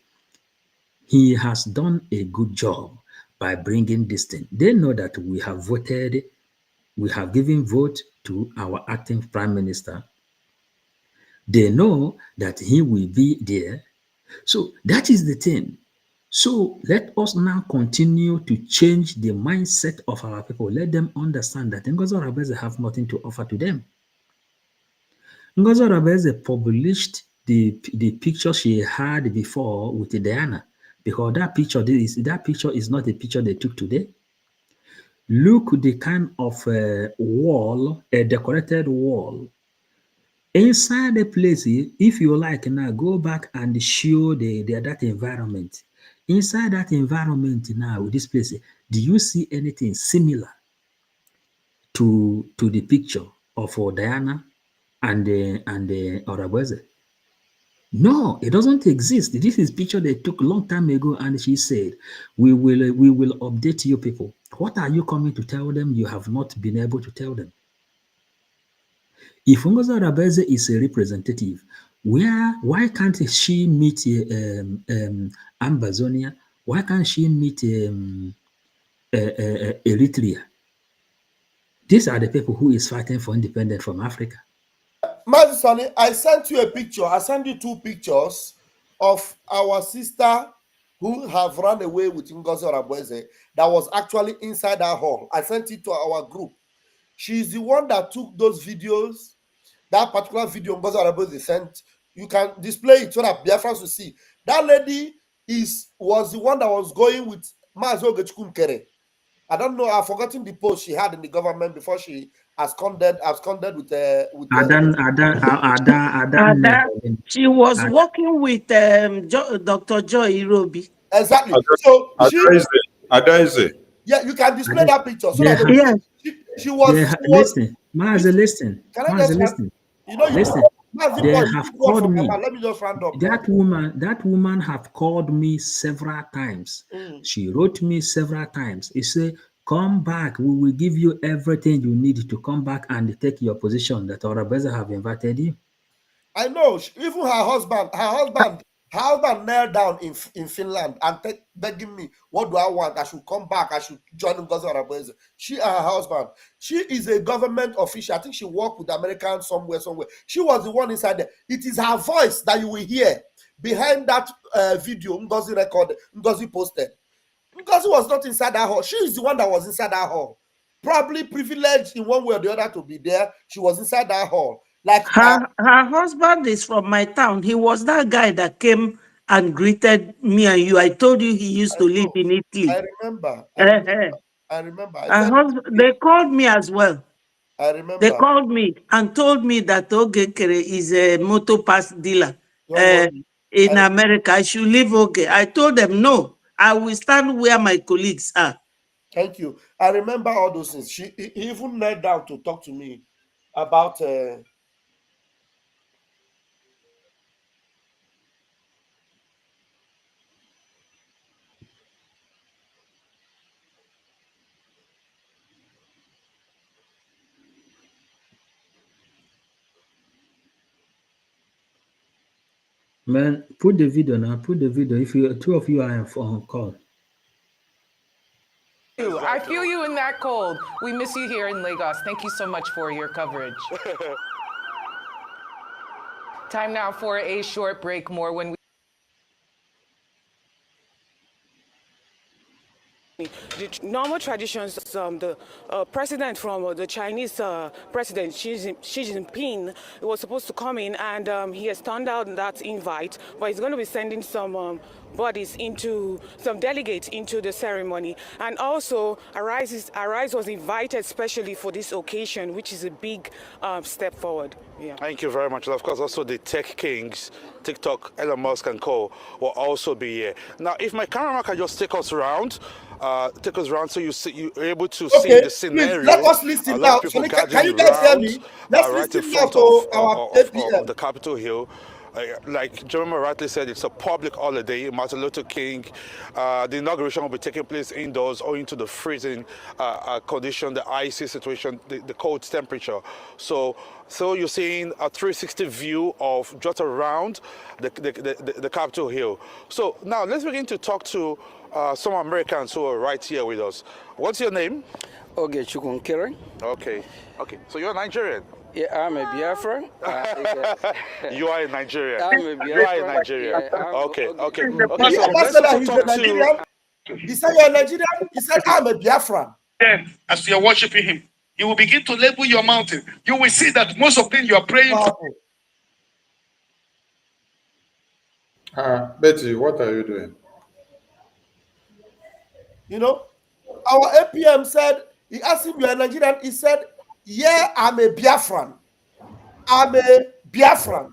he has done a good job by bringing this thing. They know that we have voted, we have given vote to our acting prime minister. They know that he will be there. So that is the thing. So let us now continue to change the mindset of our people. Let them understand that Ngozi Orebeze have nothing to offer to them. Ngozi Orebeze published the picture she had before with Diana, because that picture is not a picture they took today. Look the kind of wall, a decorated wall. Inside the place, if you like now, go back and show that environment. Inside that environment now, this place, do you see anything similar to the picture of Diana and Orebeze? No, it doesn't exist. This is picture they took a long time ago, and she said, we will update you people. What are you coming to tell them you have not been able to tell them? If Ngozi Orebeze is a representative, why can't she meet Ambazonia? Why can't she meet Eritrea? These are the people who is fighting for independence from Africa. Mazi Sani, I sent you a picture. I sent you 2 pictures of our sister who have run away with Ngozi Orebeze that was actually inside our hall. I sent it to our group. She's the one that took those videos. That particular video Ngozi Orebeze sent, you can display it so that Biafrans will see. That lady was the one that was going with Mazi Ogechukwu Nkere. I don't know. I've forgotten the post she had in the government before she absconded with Adan. She was working with Dr. Joy Irobi. Exactly. So Adaise. yeah, you can display that picture. So she was. Listen, Mazi, listen. Can I Mazi, just listen. you know, Listen. Mazi They boy, have you go called from me. Let me just round up. That woman have called me several times. She wrote me several times. She said, come back. We will give you everything you need to come back and take your position that Orebeze have invited you. I know. Even her husband knelt down in Finland and begging me, what do I want? I should come back. I should join Ngozi Orebeze. She and her husband. She is a government official. I think she worked with Americans somewhere. She was the one inside there. It is her voice that you will hear behind that video Ngozi posted. Ngozi was not inside that hall. She is the one that was inside that hall. Probably privileged in one way or the other to be there. She was inside that hall. Like her husband is from my town. He was that guy that came and greeted me and you. I told you he used to live in Italy. I remember. Her husband, they called me as well. I remember. They called me and told me that Ogekere is a motor pass dealer in America. I should leave Oge. I told them, no, I will stand where my colleagues are. Thank you. I remember all those things. He even knelt down to talk to me about Man, put the video now. Put the video. If you 2 of you are on call. I feel you in that cold. We miss you here in Lagos. Thank you so much for your coverage. Time now for a short break. More when we. The normal traditions, the president from the Chinese president Xi Jinping was supposed to come in, and he has turned down that invite, but he's going to be sending some bodies into some delegates into the ceremony. And also Arise was invited especially for this occasion, which is a big step forward. Yeah. Thank you very much. And of course, also the tech kings, TikTok, Elon Musk and co will also be here. Now, if my cameraman can just take us around so you're able to see the scenario. Please, let us listen now. Can you guys hear me? Let's right in listen front now to our of the Capitol Hill. Like Jeremy rightly said, it's a public holiday. Martin Luther King, the inauguration will be taking place indoors owing to the freezing condition, the icy situation, the cold temperature. So you're seeing a 360 view of just around the Capitol Hill. So now let's begin to talk to some Americans who are right here with us. What's your name? OGOJA. Okay. So you're Nigerian? Yeah, I'm a Biafran. You are a Nigerian. I'm a Biafran. You are a Nigerian. Yeah, okay. So let's talk to. He said you're a Nigerian. He said I'm a Biafran. Then, as you are worshiping him, you will begin to label your mountain. You will see that most of them you are praying for. Betty, what are you doing? You know, our APM said, he asked him, you're a Nigerian. He said, yeah, I'm a Biafran. I'm a Biafran.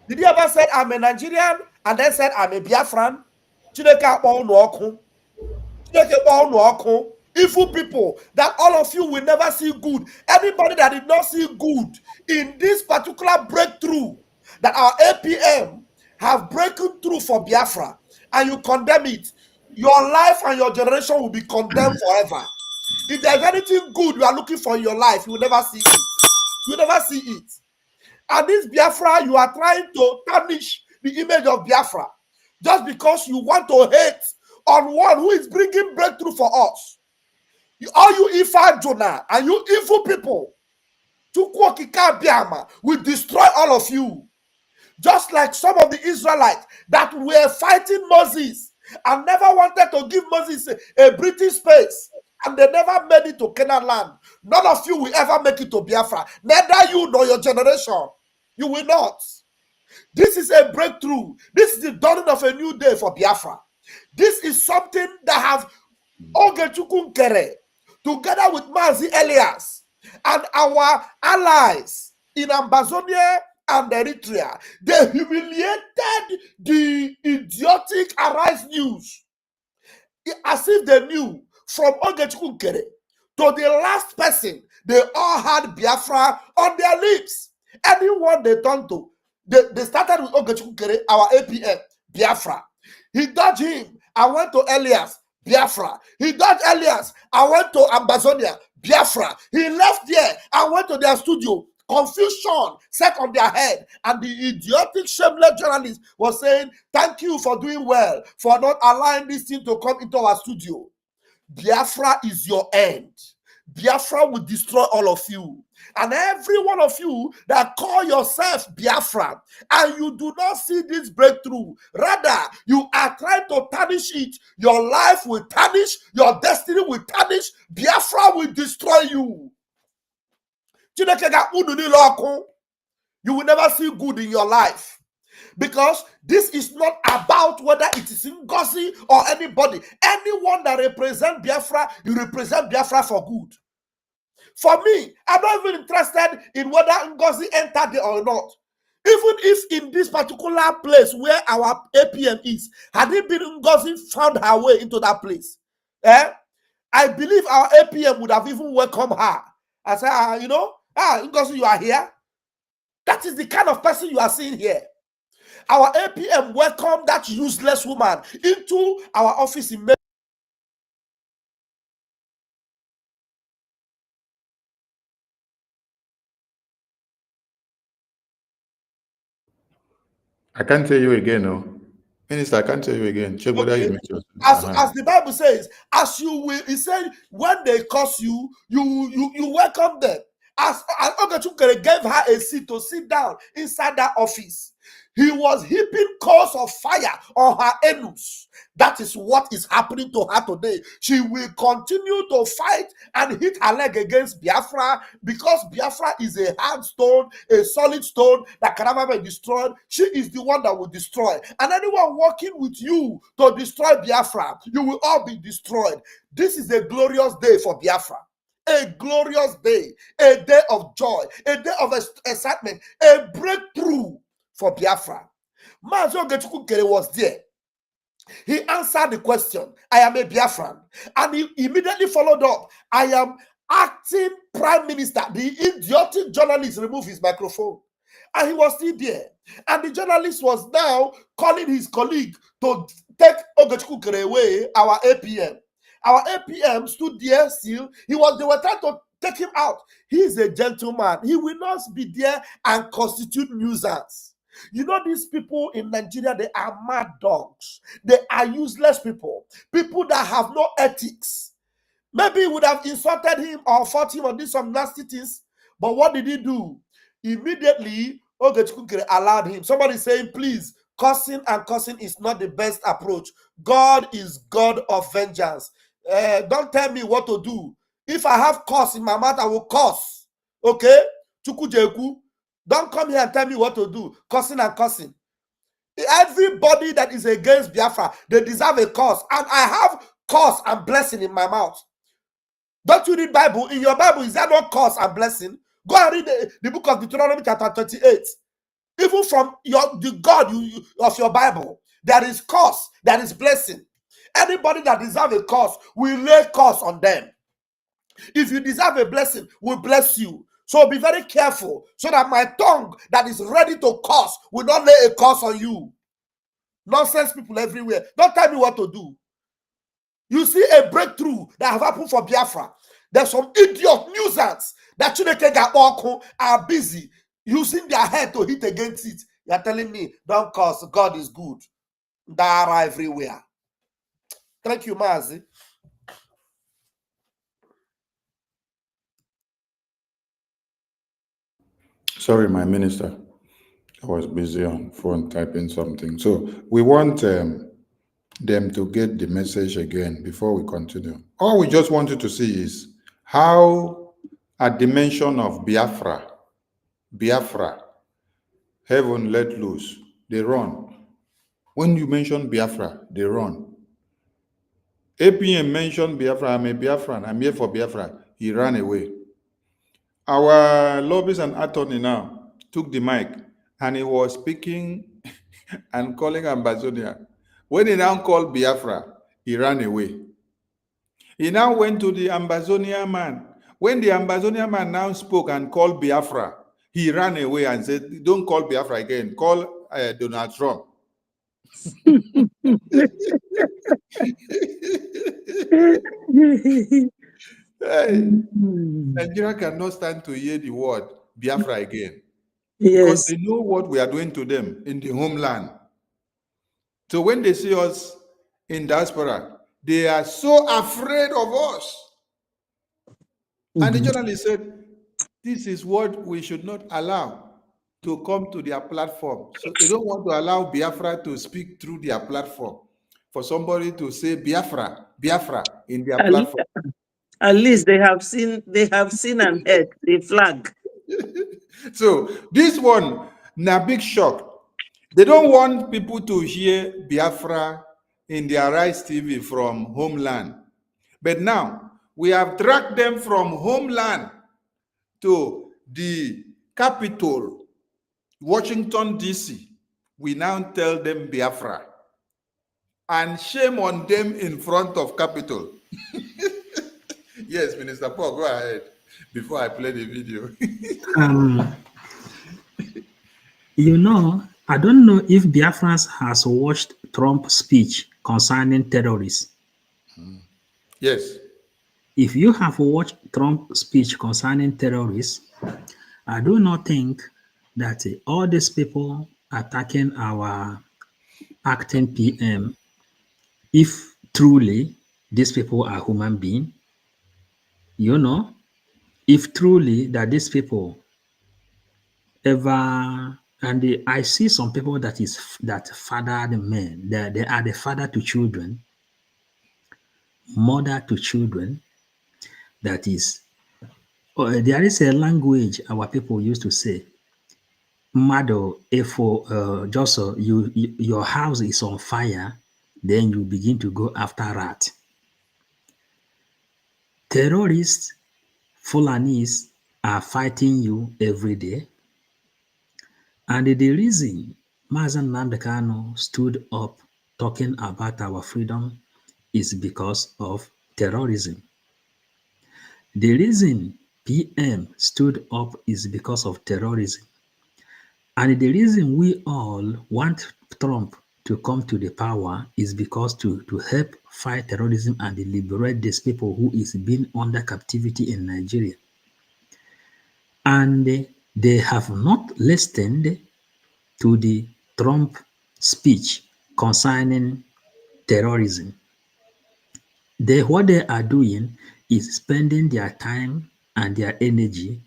Did he ever say I'm a Nigerian and then said I'm a Biafran? Evil people that all of you will never see good. Anybody that did not see good in this particular breakthrough that our APM have broken through for Biafra, and you condemn it, your life and your generation will be condemned forever. If there's anything good you are looking for in your life, you will never see it. You will never see it. And this Biafra, you are trying to tarnish the image of Biafra just because you want to hate on one who is bringing breakthrough for us. All you Ifa Jonah and you evil people, will destroy all of you. Just like some of the Israelites that were fighting Moses and never wanted to give Moses a breathing space, and they never made it to Canaan land. None of you will ever make it to Biafra. Neither you nor your generation. You will not. This is a breakthrough. This is the dawning of a new day for Biafra. This is something that has Ogechukunkere, together with Mazi Elias and our allies in Amazonia and Eritrea. They humiliated the idiotic Arise News as if they knew from Ogechukunkere to the last person. They all had Biafra on their lips. Anyone they turned to, they started with Ogechukunkere, our APM, Biafra. He dodged him. I went to Elias, Biafra. He dodged Elias. I went to Amazonia, Biafra. He left there and went to their studio. Confusion set on their head, and the idiotic, shameless journalist was saying, thank you for doing well, for not allowing this thing to come into our studio. Biafra is your end. Biafra will destroy all of you. And every one of you that call yourself Biafra and you do not see this breakthrough, rather you are trying to tarnish it. Your life will tarnish, your destiny will tarnish. Biafra will destroy you. You will never see good in your life, because this is not about whether it is NGOZI or anybody. Anyone that represents Biafra, you represent Biafra for good. For me, I'm not even interested in whether NGOZI entered there or not. Even if in this particular place where our APM is, had it been NGOZI found her way into that place, I believe our APM would have even welcomed her. I said, NGOZI, you are here. That is the kind of person you are seeing here. Our APM welcomed that useless woman into our office in May. I can't hear you again, no. Minister, I can't tell you again. Check whether you Okay. mentioned. As the Bible says, as you will, he said, when they curse you, you welcome them. As Ogachukere gave her a seat to sit down inside that office, he was heaping coals of fire on her anus. That is what is happening to her today. She will continue to fight and hit her leg against Biafra because Biafra is a hard stone, a solid stone that can never be destroyed. She is the one that will destroy. And anyone working with you to destroy Biafra, you will all be destroyed. This is a glorious day for Biafra. A glorious day, a day of joy, a day of excitement, a breakthrough for Biafra. Mazi Ogechukwu was there. He answered the question, I am a Biafran. And he immediately followed up, I am acting prime minister. The idiotic journalist removed his microphone. And he was still there. And the journalist was now calling his colleague to take Ogechukwu away, our APM. Our APM stood there still. They were trying to take him out. He is a gentleman. He will not be there and constitute nuisance. You know, these people in Nigeria, they are mad dogs. They are useless people. People that have no ethics. Maybe he would have insulted him or fought him or did some nasty things. But what did he do? Immediately, Ogechukwu allowed him. Somebody saying, please, cursing and cursing is not the best approach. God is God of vengeance. Don't tell me what to do. If I have curse in my mouth, I will curse. Okay? Chukwujeku. Don't come here and tell me what to do. Cursing and cursing. Everybody that is against Biafra, they deserve a curse. And I have curse and blessing in my mouth. Don't you read Bible? In your Bible, is there no curse and blessing? Go and read the book of Deuteronomy chapter 38. Even from the God of your Bible, there is curse, there is blessing. Anybody that deserves a curse, we lay curse on them. If you deserve a blessing, we bless you. So be very careful so that my tongue that is ready to curse will not lay a curse on you. Nonsense people everywhere. Don't tell me what to do. You see a breakthrough that have happened for Biafra. There's some idiot nuisance that Chineke are busy using their head to hit against it. You're telling me, don't curse, God is good. Dara everywhere. Thank you, Mazi. Sorry, my minister. I was busy on phone typing something. So we want them to get the message again before we continue. All we just wanted to see is how at the mention of Biafra, heaven let loose, they run. When you mention Biafra, they run. APM mentioned Biafra, I'm a Biafran, I'm here for Biafra. He ran away. Our lobbyist and attorney now took the mic and he was speaking and calling Ambazonia. When he now called Biafra, he ran away. He now went to the Ambazonia man. When the Ambazonia man now spoke and called Biafra, he ran away and said, don't call Biafra again, call Donald Trump. Hey, Nigeria cannot stand to hear the word Biafra again. Because they know what we are doing to them in the homeland. So when they see us in diaspora, they are so afraid of us. And the journalist said, this is what we should not allow to come to their platform. So they don't want to allow Biafra to speak through their platform. For somebody to say Biafra in their platform. At least they have seen and heard the flag. So this one, na big shock. They don't want people to hear Biafra in their Rise TV from homeland. But now, we have dragged them from homeland to the capital, Washington, D.C. We now tell them Biafra. And shame on them in front of Capitol. Yes, Minister Paul, go ahead before I play the video. You know, I don't know if Biafrans has watched Trump's speech concerning terrorists. Yes. If you have watched Trump's speech concerning terrorists, I do not think that all these people attacking our acting PM, if truly these people are human beings, you know, if truly that these people ever, and I see some people that father the men, they are the father to children, mother to children. That is, there is a language our people used to say, Mado, if just your house is on fire, then you begin to go after rat. Terrorists, Fulanis are fighting you every day. And the reason Mazen Nambekano stood up talking about our freedom is because of terrorism. The reason PM stood up is because of terrorism. And the reason we all want Trump to come to the power is because to help fight terrorism and liberate these people who is being under captivity in Nigeria. And they have not listened to the Trump speech concerning terrorism. What they are doing is spending their time and their energy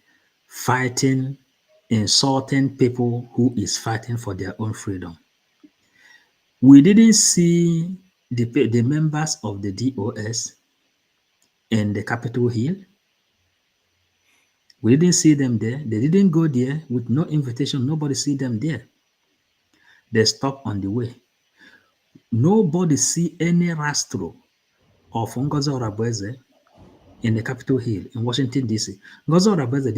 fighting, insulting people who is fighting for their own freedom. We didn't see the members of the DOS in the Capitol Hill. We didn't see them there. They didn't go there with no invitation. Nobody see them there. They stopped on the way. Nobody see any rastro of Ngozi Orabueze in the Capitol Hill in Washington, D.C. Ngozi Orabueze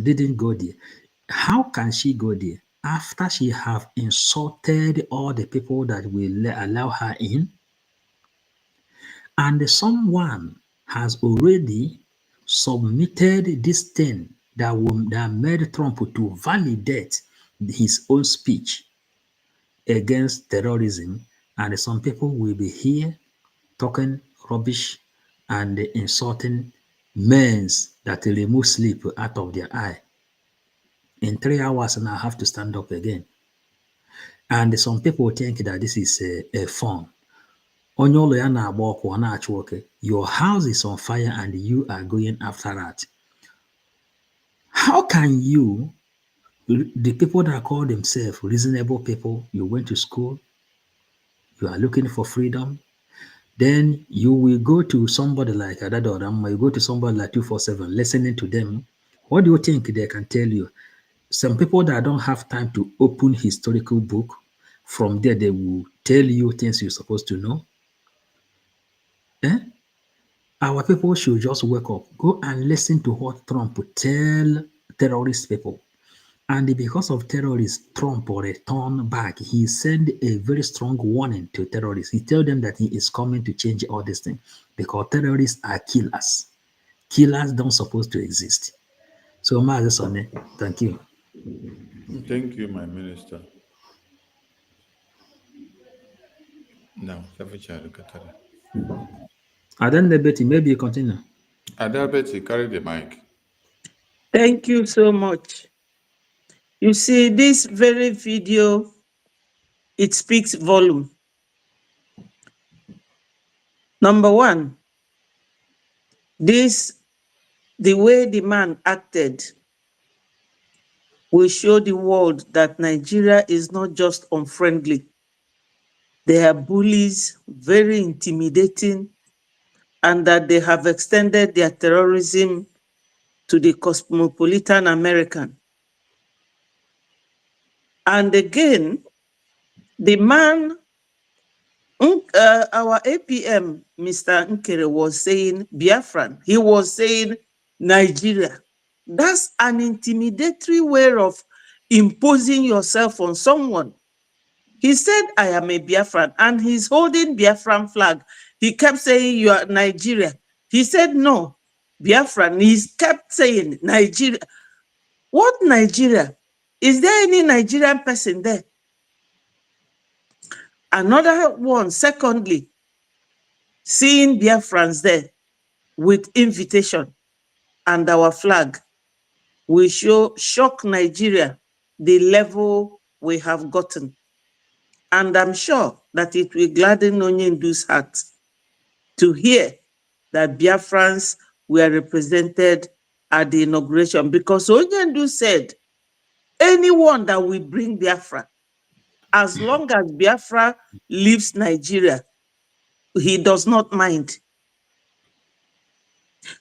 didn't go there. How can she go there after she have insulted all the people that will allow her in? And someone has already submitted this thing that made Trump to validate his own speech against terrorism, and some people will be here talking rubbish and insulting men that remove sleep out of their eye. In 3 hours, and I have to stand up again. And some people think that this is a fun. Your house is on fire and you are going after that. How can you, the people that call themselves reasonable people, you went to school, you are looking for freedom, then you will go to somebody like Adadoram, you go to somebody like 247, listening to them. What do you think they can tell you? Some people that don't have time to open historical book, from there they will tell you things you're supposed to know. Our people should just wake up, go and listen to what Trump tell terrorist people. And because of terrorists, Trump return back. He sent a very strong warning to terrorists. He told them that he is coming to change all these things because terrorists are killers. Killers don't supposed to exist. So, Maazị, thank you. Thank you, my minister. Now, Betty, maybe you continue. Betty, carry the mic. Thank you so much. You see, this very video, it speaks volume. Number one, the way the man acted will show the world that Nigeria is not just unfriendly. They are bullies, very intimidating, and that they have extended their terrorism to the cosmopolitan American. And again, the man, our APM, Mr. Nkere, was saying Biafran. He was saying Nigeria. That's an intimidatory way of imposing yourself on someone. He said, I am a Biafran, and he's holding Biafran flag. He kept saying, you are Nigeria. He said, no, Biafran. He kept saying Nigeria. What Nigeria? Is there any Nigerian person there? Another one, secondly, seeing Biafrans there with invitation and our flag will shock Nigeria the level we have gotten. And I'm sure that it will gladden Onyendu's heart to hear that Biafrans were represented at the inauguration, because Onyendu said, anyone that will bring Biafra, as long as Biafra leaves Nigeria, he does not mind.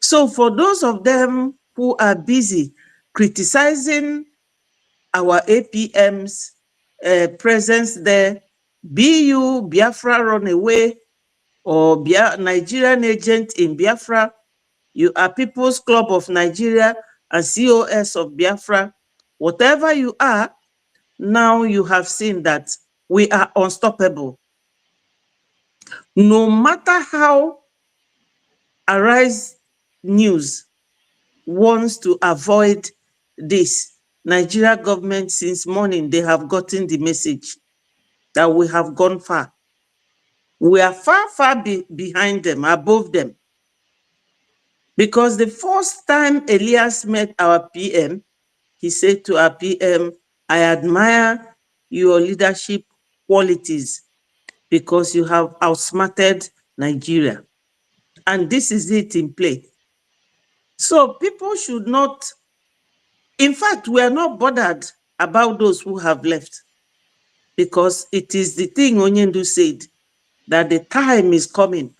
So for those of them who are busy criticizing our APM's presence there, be you Biafra run away or Nigerian agent in Biafra, you are People's Club of Nigeria and COS of Biafra, whatever you are, now you have seen that we are unstoppable. No matter how Arise News wants to avoid this, Nigeria government since morning, they have gotten the message that we have gone far. We are far, far behind them, above them. Because the first time Elias met our PM, he said to our PM, I admire your leadership qualities because you have outsmarted Nigeria. And this is it in play. So people should not, in fact, we are not bothered about those who have left, because it is the thing Onyendu said, that the time is coming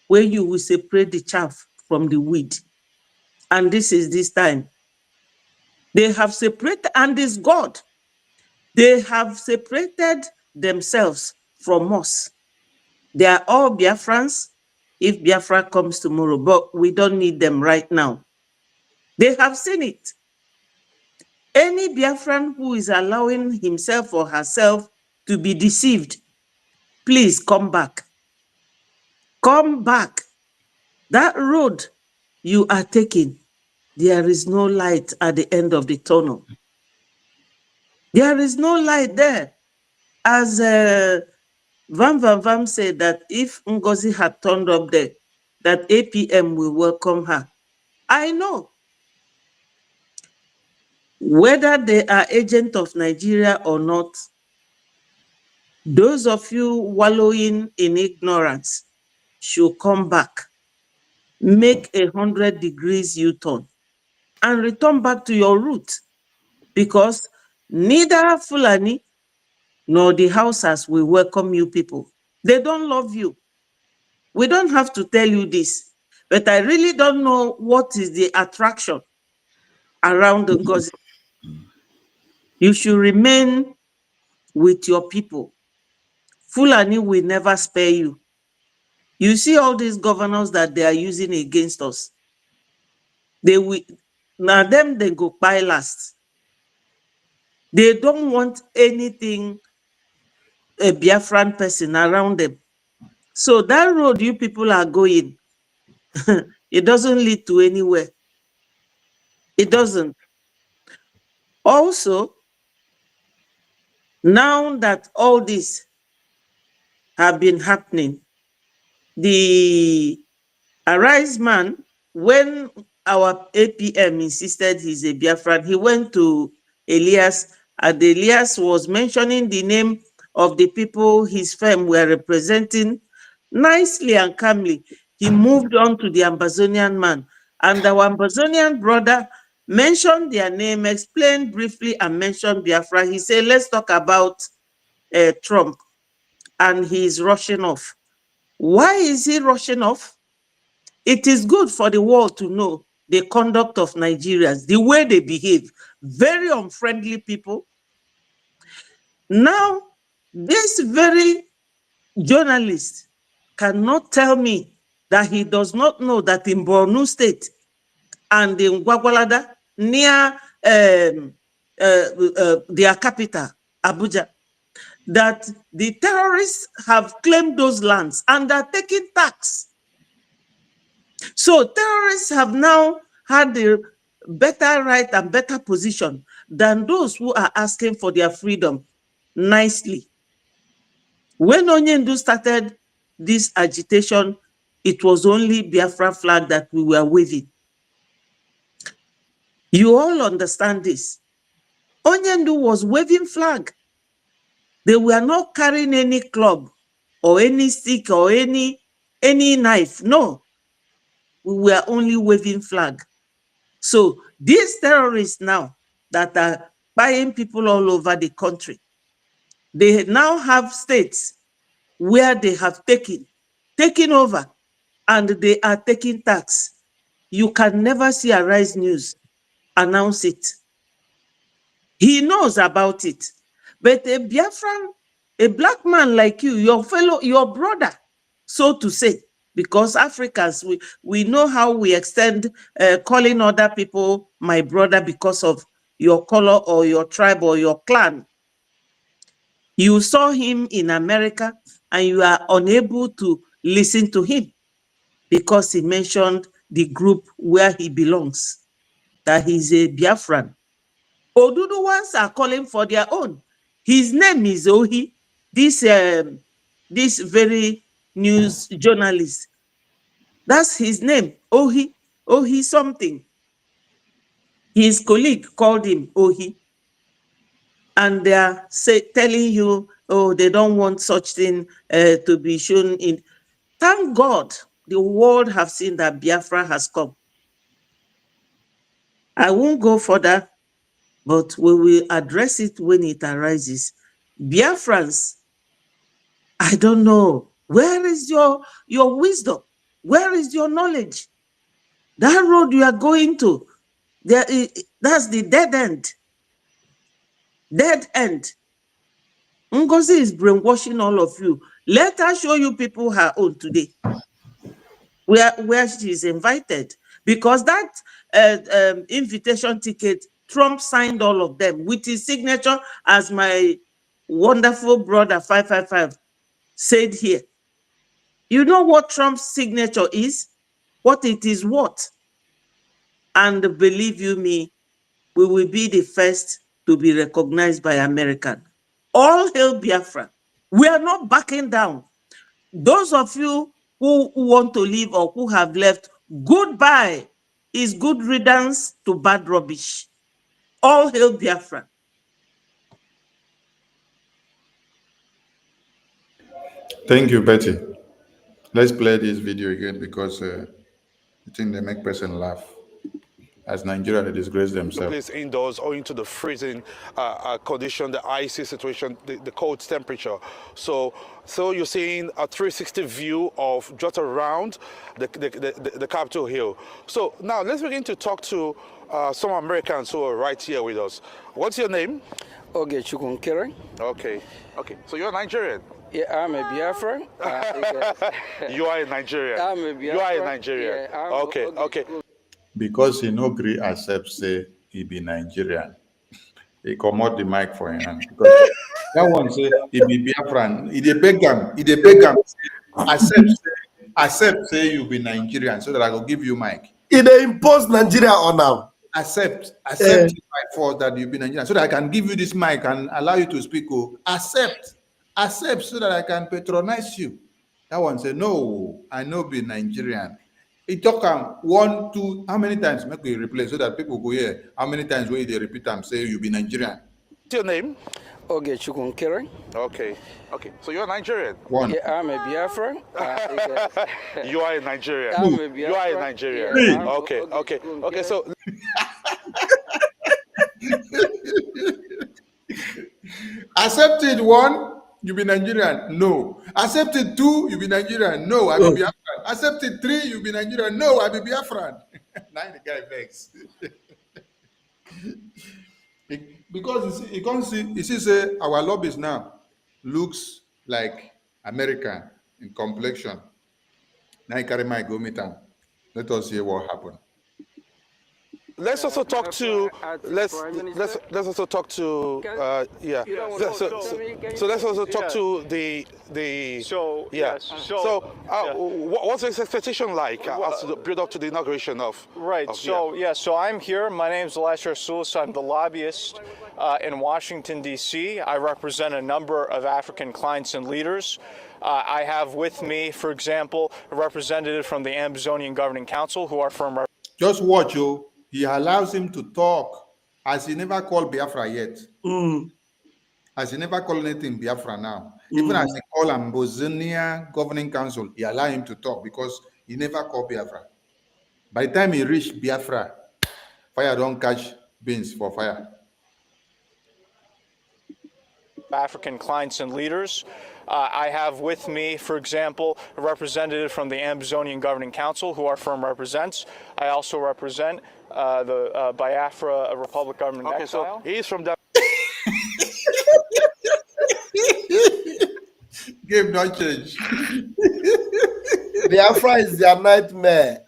where you will separate the chaff from the wheat. And this is this time. They have separated, and it's God. They have separated themselves from us. They are all Biafrans if Biafra comes tomorrow, but we don't need them right now. They have seen it. Any Biafran who is allowing himself or herself to be deceived, please come back. Come back. That road you are taking, there is no light at the end of the tunnel. There is no light there. As Van Van Vam said, that if NGOZI had turned up there, that APM will welcome her. I know. Whether they are agents of Nigeria or not, those of you wallowing in ignorance should come back, make 100 degrees U-turn, and return back to your root, because neither Fulani nor the Hausas will welcome you people. They don't love you. We don't have to tell you this, but I really don't know what is the attraction around NGOZI. You should remain with your people. Fulani will never spare you. You see all these governors that they are using against us. They will, now them they go by last. They don't want anything, a Biafran person around them. So that road you people are going, it doesn't lead to anywhere. It doesn't. Also, now that all this have been happening, the Arise man, when our APM insisted he's a Biafran, he went to Elias, and Elias was mentioning the name of the people his firm were representing. Nicely and calmly, he moved on to the Amazonian man, and our Amazonian brother mentioned their name, explained briefly, and mentioned Biafra. He said, let's talk about Trump, and he's rushing off. Why is he rushing off? It is good for the world to know the conduct of Nigerians, the way they behave. Very unfriendly people. Now, this very journalist cannot tell me that he does not know that in Borno State and in Gwagwalada, near their capital, Abuja, that the terrorists have claimed those lands and are taking tax. So terrorists have now had the better right and better position than those who are asking for their freedom nicely. When Onyendu started this agitation, it was only Biafra flag that we were waving. You all understand this. Onyendu was waving flag. They were not carrying any club or any stick or any knife. No, we were only waving flag. So these terrorists now that are buying people all over the country, they now have states where they have taken over, and they are taking tax. You can never see Arise News announce it. He knows about it. But a Biafran, a black man like you, your brother, so to say, because Africans, we know how we extend calling other people my brother because of your color or your tribe or your clan. You saw him in America and you are unable to listen to him because he mentioned the group where he belongs, that he's a Biafran. Oduduwans are calling for their own. His name is Ohi, this very news journalist. That's his name, Ohi something. His colleague called him Ohi. And they are telling you, oh, they don't want such thing to be shown in. Thank God the world have seen that Biafra has come. I won't go further, but we will address it when it arises. Biafrans, I don't know. Where is your wisdom? Where is your knowledge? That road you are going to, that's the dead end. Dead end. NGOZI is brainwashing all of you. Let her show you people her own today, where she is invited. Because that invitation ticket, Trump signed all of them with his signature, as my wonderful brother 555 said here. You know what Trump's signature is? What it is what? And believe you me, we will be the first to be recognized by American. All hail Biafra. We are not backing down. Those of you who want to leave or who have left, goodbye is good riddance to bad rubbish. All hail Biafra. Thank you, Betty. Let's play this video again because I think they make person laugh. As Nigeria, they disgrace themselves. Place indoors owing to the freezing condition, the icy situation, the cold temperature. So you're seeing a 360 view of just around the Capitol Hill. So now let's begin to talk to some Americans who are right here with us. What's your name? OGOJA. Okay. So you're Nigerian? Yeah, I'm a Biafran. You are a Nigerian? I'm a Biafran. You are a Nigerian? Yeah, Okay. Because he no agree accept say he be Nigerian. He come out the mic for him. Because that one say he be Biafran. He dey beg him. Accept say you be Nigerian so that I will give you mic. He dey impose Nigeria on now. Accept by force that you be Nigerian so that I can give you this mic and allow you to speak. Oh, accept so that I can patronize you. That one say no, I no be Nigerian. He talk 1, 2, how many times make we replay so that people go here? How many times will they repeat and say you be Nigerian? What's your name? OGOJA. Okay. So you're Nigerian? One. Yeah, I'm a Biafran. You are a Nigerian. I'm a Biafran. You are a Nigerian. Yeah, Okay. So Accepted 1, you be Nigerian. No. Accepted 2, you be Nigerian. No, I be Biafran. Accepted 3, you be Nigerian. No, I be Biafran. Now the guy begs. Because he can't see, he sees our lobbies now looks like American in complexion. Now he carry my go meet him. Let us hear what happened. let's also talk to let's also talk to So let's also talk to the what's the expectation like as the build up to the inauguration of So I'm here. My name is Elisha Soulis. I'm the lobbyist in Washington, D.C. I represent a number of African clients and leaders. I have with me, for example, a representative from the Amazonian Governing Council who are from... Just watch, you. He allows him to talk as he never called Biafra yet. As he never called anything Biafra now. Even as he called Ambazonia Governing Council, he allowed him to talk because he never called Biafra. By the time he reached Biafra, fire don't catch beans for fire. African clients and leaders. I have with me, for example, a representative from the Amazonian Governing Council, who our firm represents. I also represent the Biafra Republic government in exile. So he's from that. Game don't change. Biafra is their nightmare.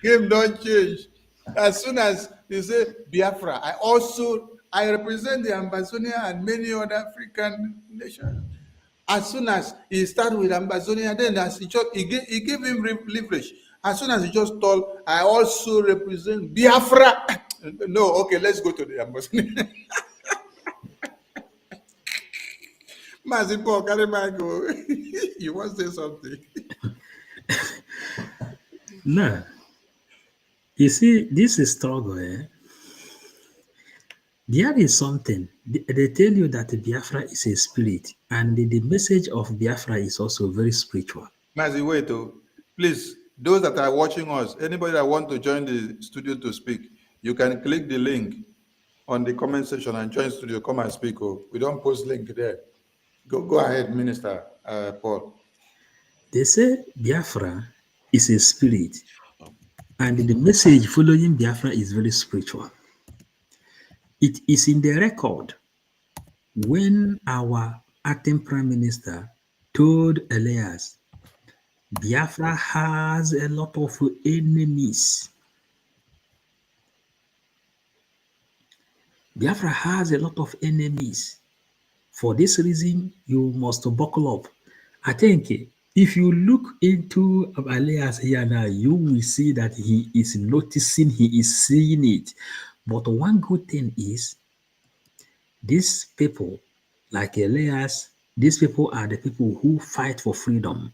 Game don't change. As soon as you say Biafra, I represent the Ambazonia and many other African nations. As soon as he started with Ambazonia, then as he gave him leverage. As soon as he just told, I also represent Biafra. No, okay, let's go to the Ambazonia. Mazipo, carry my go. You want to say something? No. You see, this is struggle, eh? There is something. They tell you that Biafra is a spirit, and the message of Biafra is also very spiritual. Mazi, wait, please, those that are watching us, anybody that want to join the studio to speak, you can click the link on the comment section and join studio. Come and speak. Oh, we don't post link there. Go ahead, Minister Paul. They say Biafra is a spirit, and the message following Biafra is very spiritual. It is in the record when our acting Prime Minister told Elias, Biafra has a lot of enemies. Biafra has a lot of enemies. For this reason, you must buckle up. I think if you look into Elias here now, you will see that he is noticing, he is seeing it. But one good thing is, these people, like Elias, these people are the people who fight for freedom.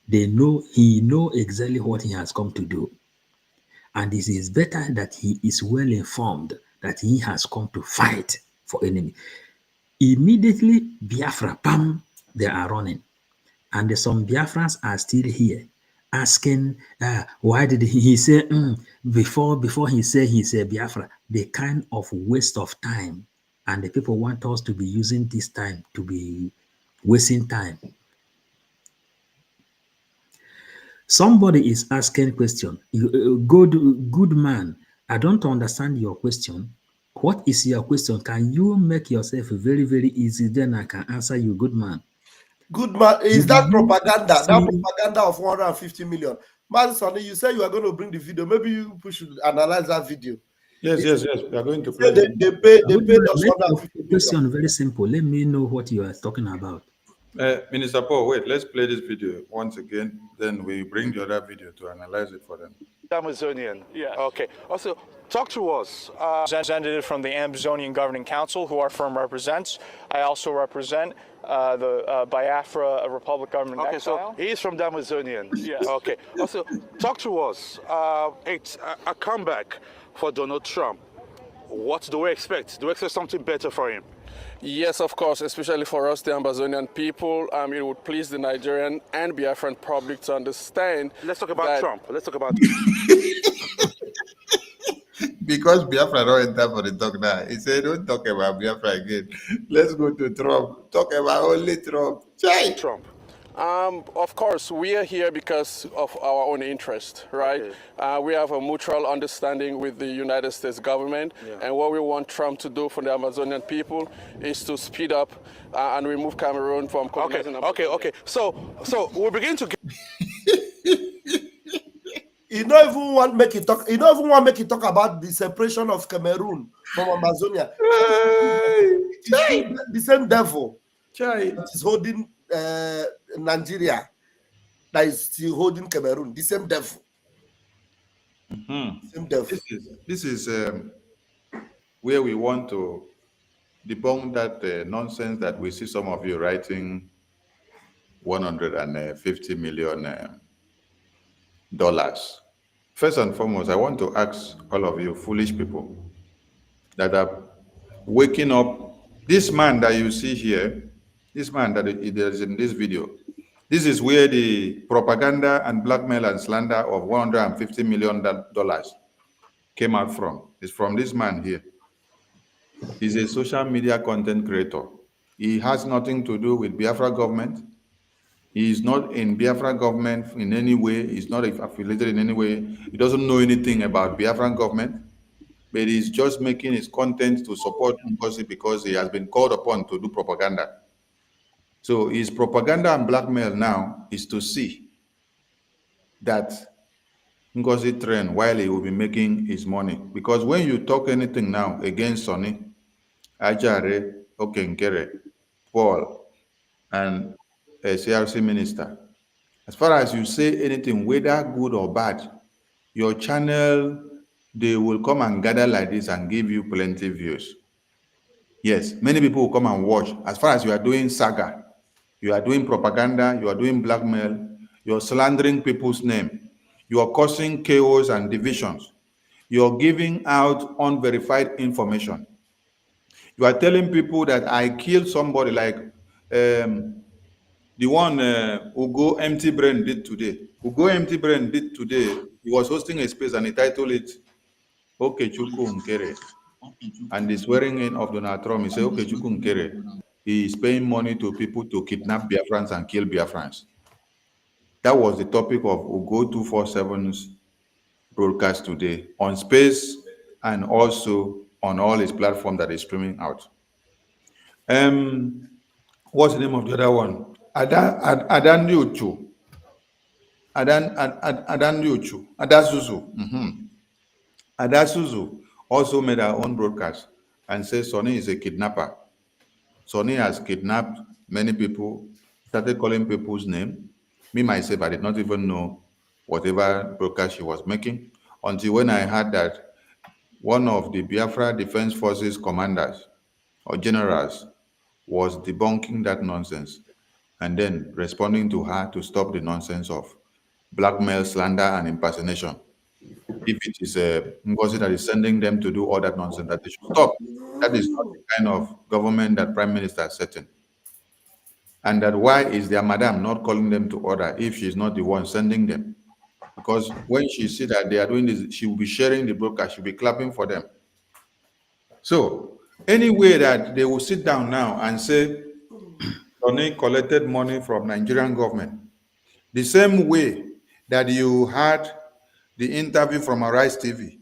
He know exactly what he has come to do. And it is better that he is well informed that he has come to fight for enemy. Immediately, Biafra, bam, they are running. And some Biafrans are still here asking, why did he say, before he said Biafra, the kind of waste of time. And the people want us to be using this time to be wasting time. Somebody is asking question. Good man, I don't understand your question. What is your question? Can you make yourself very, very easy? Then I can answer you, good man. Good man, is that propaganda? That propaganda of 150 million. Madison, you said you are going to bring the video. Maybe you should analyze that video. Yes. We are going to play. They pay the question very simple. Let me know what you are talking about. Minister Paul, wait, let's play this video once again. Then we bring the other video to analyze it for them. Amazonian. Yeah. Okay. Also, talk to us. Representative from the Amazonian Governing Council, who our firm represents. I also represent the Biafra Republic government in exile. So he's from the Amazonian. Yes. Okay. Also, talk to us. It's a comeback for Donald Trump. What do we expect? Do we expect something better for him? Yes, of course, especially for us, the Amazonian people. It would please the Nigerian and Biafran public to understand. Let's talk about Trump. Let's talk about Because Biafra don't enter for the talk now. He said, don't talk about Biafra again. Let's go to Trump. Talk about only Trump. Trump. Of course, we are here because of our own interest, right? Okay. We have a mutual understanding with the United States government, and what we want Trump to do for the Amazonian people is to speed up and remove Cameroon from colonizing Amazonia. Okay. So we begin to get. You don't even want make it talk. You don't even want make it talk about the separation of Cameroon from Amazonia. The same devil that is holding Nigeria, that is still holding Cameroon. The same devil. Same devil. This is where we want to debunk that nonsense that we see some of you writing $150 million. First and foremost, I want to ask all of you foolish people that are waking up. This man that you see here, this man that is in this video, this is where the propaganda and blackmail and slander of $150 million came out from. It's from this man here. He's a social media content creator. He has nothing to do with Biafra government. He is not in Biafra government in any way. He's not affiliated in any way. He doesn't know anything about Biafran government, but he's just making his content to support NGOZI because he has been called upon to do propaganda. So his propaganda and blackmail now is to see that NGOZI trend while he will be making his money. Because when you talk anything now against Sonny, Ajare, Okenkere, Paul, and a CRC minister, as far as you say anything, whether good or bad, your channel, they will come and gather like this and give you plenty views. Yes, many people will come and watch. As far as you are doing saga, you are doing propaganda, you are doing blackmail, you are slandering people's name, you are causing chaos and divisions, you are giving out unverified information. You are telling people that I killed somebody like the one Ugo Empty Brain did today. Ugo Empty Brain did today. He was hosting a space and he titled it Okechukwu Nkere. And the swearing in of Donald Trump, he said Okechukwu Nkere. He is paying money to people to kidnap Biafrans and kill Biafrans. That was the topic of Ugo 247's broadcast today on space and also on all his platforms that is streaming out. What's the name of the other one? Adan Yuchu. Adasuzu. Adasuzu also made her own broadcast and says Sonny is a kidnapper. Sonny has kidnapped many people, started calling people's name. Me, myself, I did not even know whatever broadcast she was making until when I heard that one of the Biafra Defense Forces commanders or generals was debunking that nonsense and then responding to her to stop the nonsense of blackmail, slander, and impersonation. If it is NGOZI that is sending them to do all that nonsense, that they should stop. That is not the kind of government that Prime Minister is setting. And that why is their madam not calling them to order if she's not the one sending them? Because when she sees that they are doing this, she will be sharing the broadcast, she'll be clapping for them. So, any way that they will sit down now and say, Sonny collected money from Nigerian government, the same way that you had the interview from Arise TV.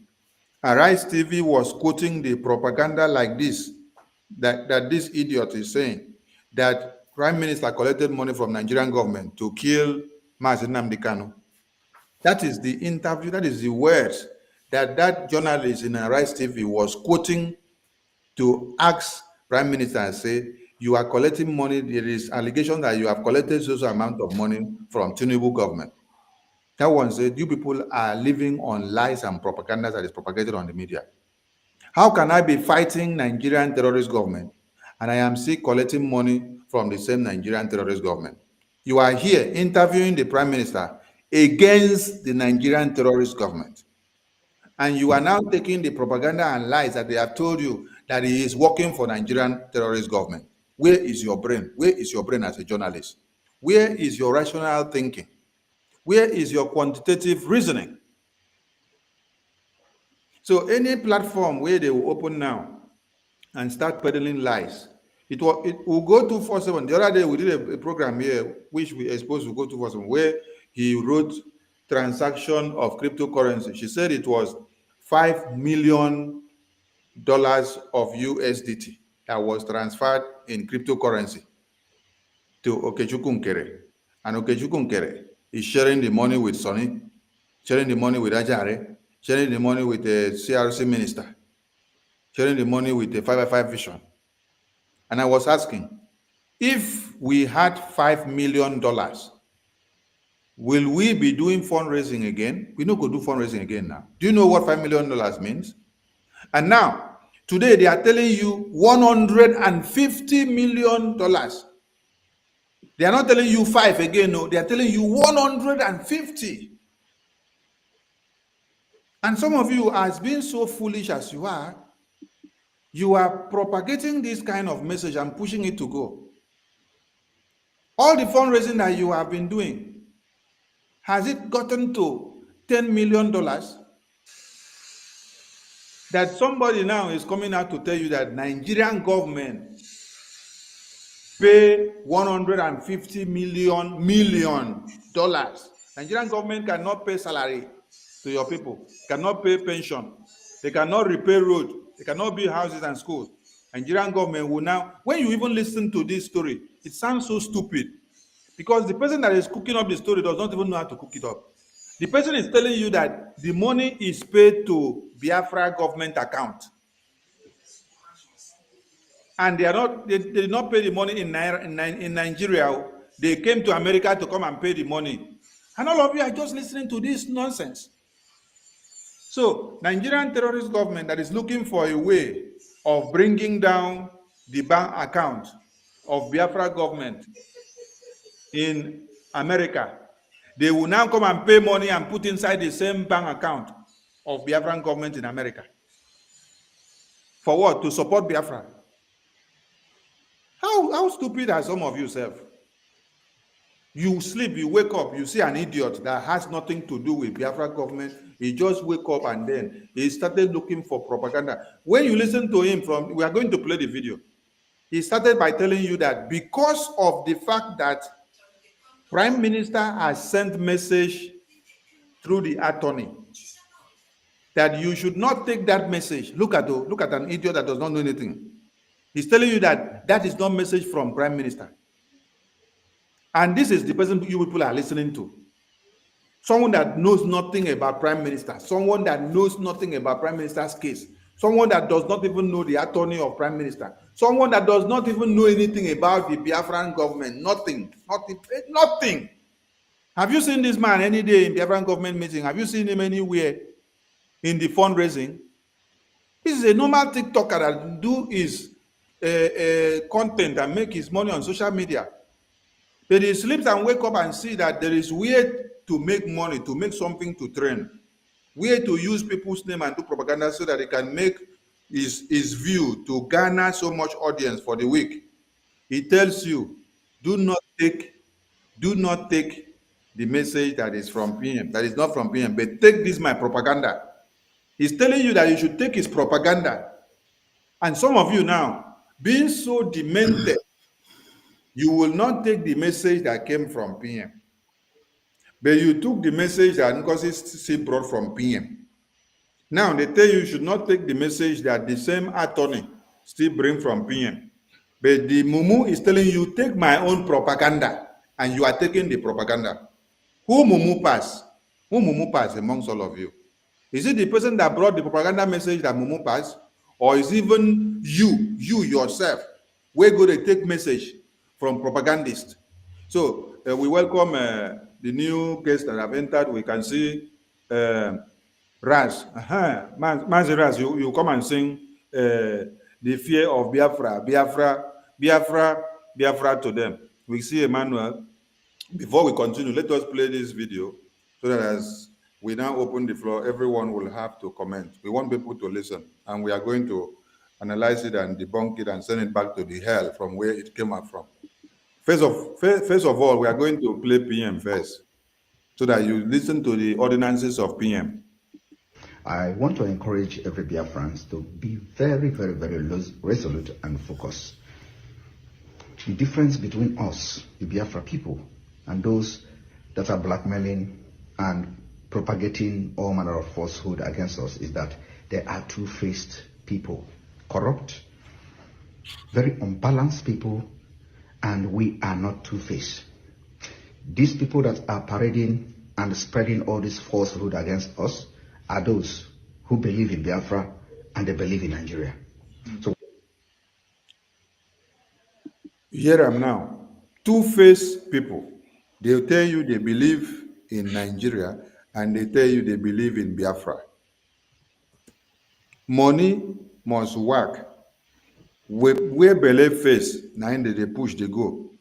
Arise TV was quoting the propaganda like this, that this idiot is saying, that Prime Minister collected money from Nigerian government to kill Mazi Nnamdi Kanu. That is the interview, that is the words that journalist in Arise TV was quoting to ask Prime Minister and say, you are collecting money, there is allegation that you have collected such amount of money from Tinubu government. That one said, you people are living on lies and propaganda that is propagated on the media. How can I be fighting Nigerian terrorist government and I am still collecting money from the same Nigerian terrorist government? You are here interviewing the Prime Minister against the Nigerian terrorist government. And you are now taking the propaganda and lies that they have told you that he is working for Nigerian terrorist government. Where is your brain? Where is your brain as a journalist? Where is your rational thinking? Where is your quantitative reasoning? So any platform where they will open now and start peddling lies, it will go 247. The other day we did a program here which we exposed to go 247 where he wrote transaction of cryptocurrency. She said it was $5 million of USDT that was transferred in cryptocurrency to Okechukwu Nkere. And Okechukwu Nkere is sharing the money with Sonny, sharing the money with Ajare, sharing the money with the CRC minister, sharing the money with the 555 Vision. And I was asking, if we had $5 million, will we be doing fundraising again? We not go do fundraising again now. Do you know what $5 million means? And now, today they are telling you $150 million. They are not telling you 5 again, no. They are telling you 150. And some of you, as being so foolish as you are, You are propagating this kind of message and pushing it to go. All the fundraising that you have been doing, has it gotten to $10 million? That somebody now is coming out to tell you that Nigerian government pay $150 million. Nigerian government cannot pay salary to your people, cannot pay pension, they cannot repair road, they cannot build houses and schools. Nigerian government will now, when you even listen to this story, it sounds so stupid because the person that is cooking up the story does not even know how to cook it up. The person is telling you that the money is paid to Biafra government account. And they did not pay the money in Nigeria. They came to America to come and pay the money. And all of you are just listening to this nonsense. So, Nigerian terrorist government that is looking for a way of bringing down the bank account of Biafra government in America, they will now come and pay money and put inside the same bank account of Biafran government in America. For what? To support Biafra. How stupid are some of yourself? You sleep, you wake up, you see an idiot that has nothing to do with Biafra government. He just wake up and then he started looking for propaganda. When you listen to him we are going to play the video. He started by telling you that because of the fact that Prime Minister has sent message through the attorney that you should not take that message. Look at an idiot that does not know anything. He's telling you that that is not message from Prime Minister. And this is the person you people are listening to. Someone that knows nothing about Prime Minister. Someone that knows nothing about Prime Minister's case. Someone that does not even know the attorney of Prime Minister. Someone that does not even know anything about the Biafran government. Nothing. Have you seen this man any day in Biafran government meeting? Have you seen him anywhere in the fundraising? This is a normal TikToker that do his content and make his money on social media. But he sleeps and wake up and see that there is way to make money, to make something to trend. Way to use people's name and do propaganda so that he can make his view to garner so much audience for the week. He tells you, do not take the message that is from PM, that is not from PM, but take this my propaganda. He's telling you that you should take his propaganda. And some of you now, being so demented, you will not take the message that came from PM. But you took the message that NGOZI still brought from PM. Now they tell you should not take the message that the same attorney still bring from PM. But the Mumu is telling you, take my own propaganda, and you are taking the propaganda. Who Mumu pass? Who Mumu pass amongst all of you? Is it the person that brought the propaganda message that Mumu pass? Or is even you yourself, we're going to take message from propagandists? So we welcome the new guests that have entered. We can see Raz. Mazi Raz, you come and sing the fear of Biafra, Biafra to them. We see Emmanuel. Before we continue, let us play this video so that as we now open the floor, everyone will have to comment. We want people to listen, and we are going to analyze it and debunk it and send it back to the hell from where it came out from. First of all, we are going to play PM first, so that you listen to the ordinances of PM. I want to encourage every Biafrans to be very, very, very resolute and focused. The difference between us, the Biafra people, and those that are blackmailing and propagating all manner of falsehood against us is that they are two-faced people, corrupt, very unbalanced people, and we are not two-faced. These people that are parading and spreading all this falsehood against us are those who believe in Biafra and they believe in Nigeria. So, hear them now. Two-faced people. They'll tell you they believe in Nigeria and they tell you they believe in Biafra. Money must work. Where Bele face, now they push, they go.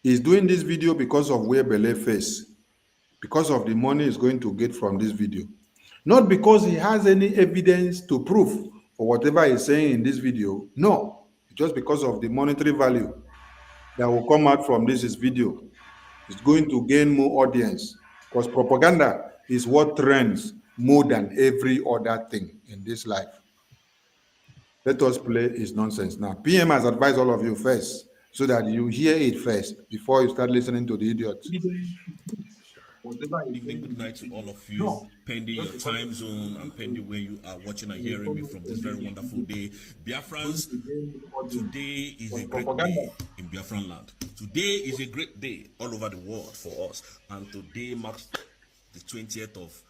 He's doing this video because of where Bele face, because of the money he's going to get from this video. Not because he has any evidence to prove or whatever he's saying in this video. No, just because of the monetary value that will come out from this video. It's going to gain more audience because propaganda is what trends more than every other thing in this life. Let us play his nonsense now. PM has advised all of you first so that you hear it first before you start listening to the idiot. Evening, good night to all of you, pending your time zone and pending where you are watching and hearing me from this very wonderful day. Biafrans, today is a great day in Biafran land. Today is a great day all over the world for us, and today marks the 20th of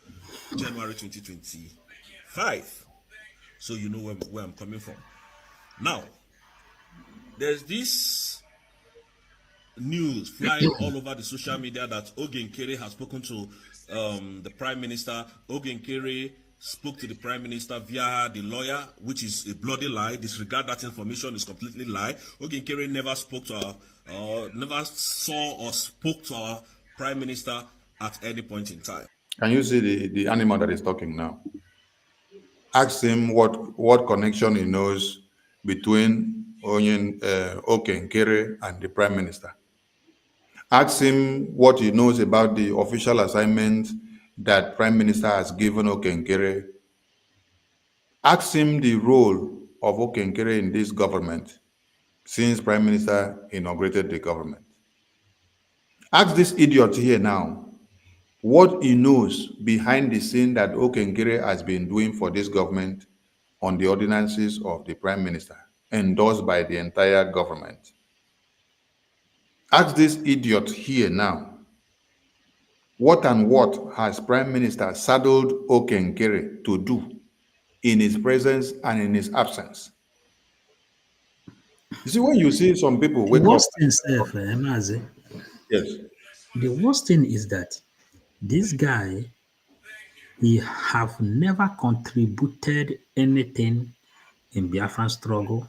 January 2025. So you know where I'm coming from. Now, there's this news flying all over the social media that Ogenkere has spoken to the Prime Minister. Ogenkere spoke to the Prime Minister via the lawyer, which is a bloody lie. Disregard that information, is completely lie. Ogenkere never spoke to never saw or spoke to our Prime Minister at any point in time. Can you see the animal that is talking now? Ask him what connection he knows between Ogenkere and the Prime Minister. Ask him what he knows about the official assignment that Prime Minister has given Ogenkere. Ask him the role of Ogenkere in this government since Prime Minister inaugurated the government. Ask this idiot here now what he knows behind the scene that Ogenkere has been doing for this government on the ordinances of the Prime Minister, endorsed by the entire government. Ask this idiot here now, what has Prime Minister saddled Ogenkere to do in his presence and in his absence? You see, when you see some people wake up... Yes. The worst thing is that this guy, he have never contributed anything in Biafran struggle.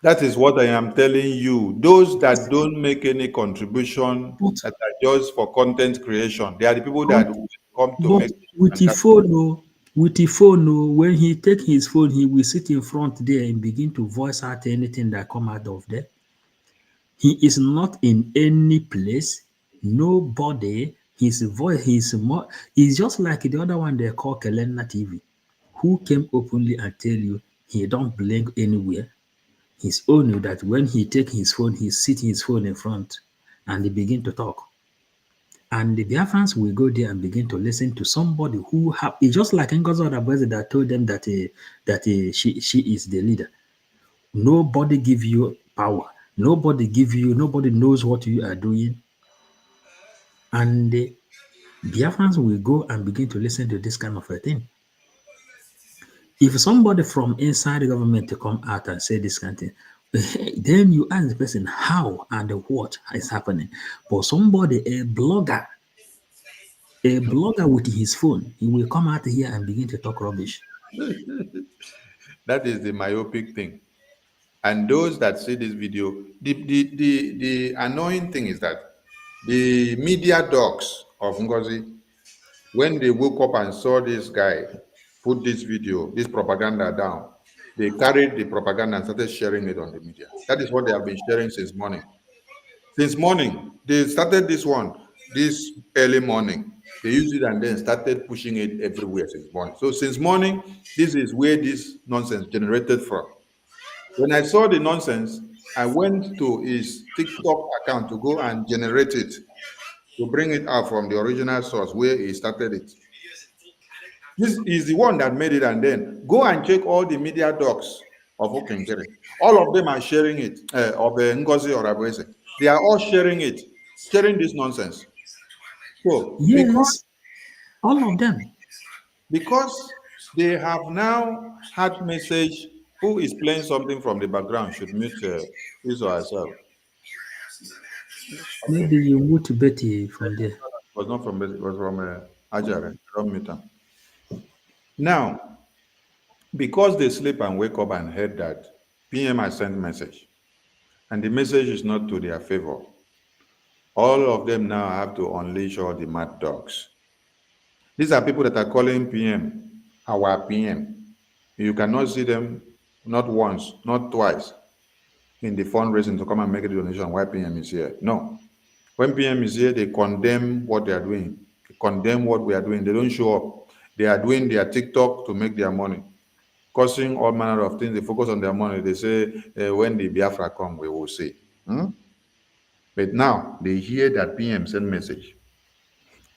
That is what I am telling you. Those that don't make any contribution, that are just for content creation, they are the people that will come to make... With the phone, when he take his phone, he will sit in front there and begin to voice out anything that come out of there. He is not in any place. Nobody. His voice, he's just like the other one they call Kelena TV, who came openly and tell you he don't blink anywhere. He's only that when he take his phone, he sit his phone in front and they begin to talk. And the Biafrans will go there and begin to listen to somebody who it's just like NGOZI that told them that she is the leader. Nobody give you power. Nobody knows what you are doing. And the Biafrans will go and begin to listen to this kind of a thing. If somebody from inside the government to come out and say this kind of thing, then you ask the person how and what is happening. But somebody, a blogger with his phone, he will come out here and begin to talk rubbish. That is the myopic thing. And those that see this video, the annoying thing is that the media dogs of NGOZI, when they woke up and saw this guy put this video, this propaganda down, they carried the propaganda and started sharing it on the media. That is what they have been sharing since morning. Since morning, they started this early morning. They used it and then started pushing it everywhere since morning. So since morning, this is where this nonsense generated from. When I saw the nonsense, I went to his TikTok account to go and generate it, to bring it out from the original source where he started it. This is the one that made it, and then go and check all the media docs of Ogenkere. All of them are sharing it, of NGOZI or Abuese. They are all sharing this nonsense. So, yes, all of them. Because they have now had message, who is playing something from the background should mute his or herself. Maybe you mute Betty from there. It was not from Betty, it was from Ajare. Don't mute them. Now, because they sleep and wake up and heard that PM has sent message, and the message is not to their favor, all of them now have to unleash all the mad dogs. These are people that are calling PM our PM. You cannot see them not once, not twice in the fundraising to come and make a donation while PM is here. No. When PM is here, they condemn what they are doing. They condemn what we are doing. They don't show up. They are doing their TikTok to make their money, causing all manner of things. They focus on their money. They say, when the Biafra come, we will see. But now they hear that PM send message,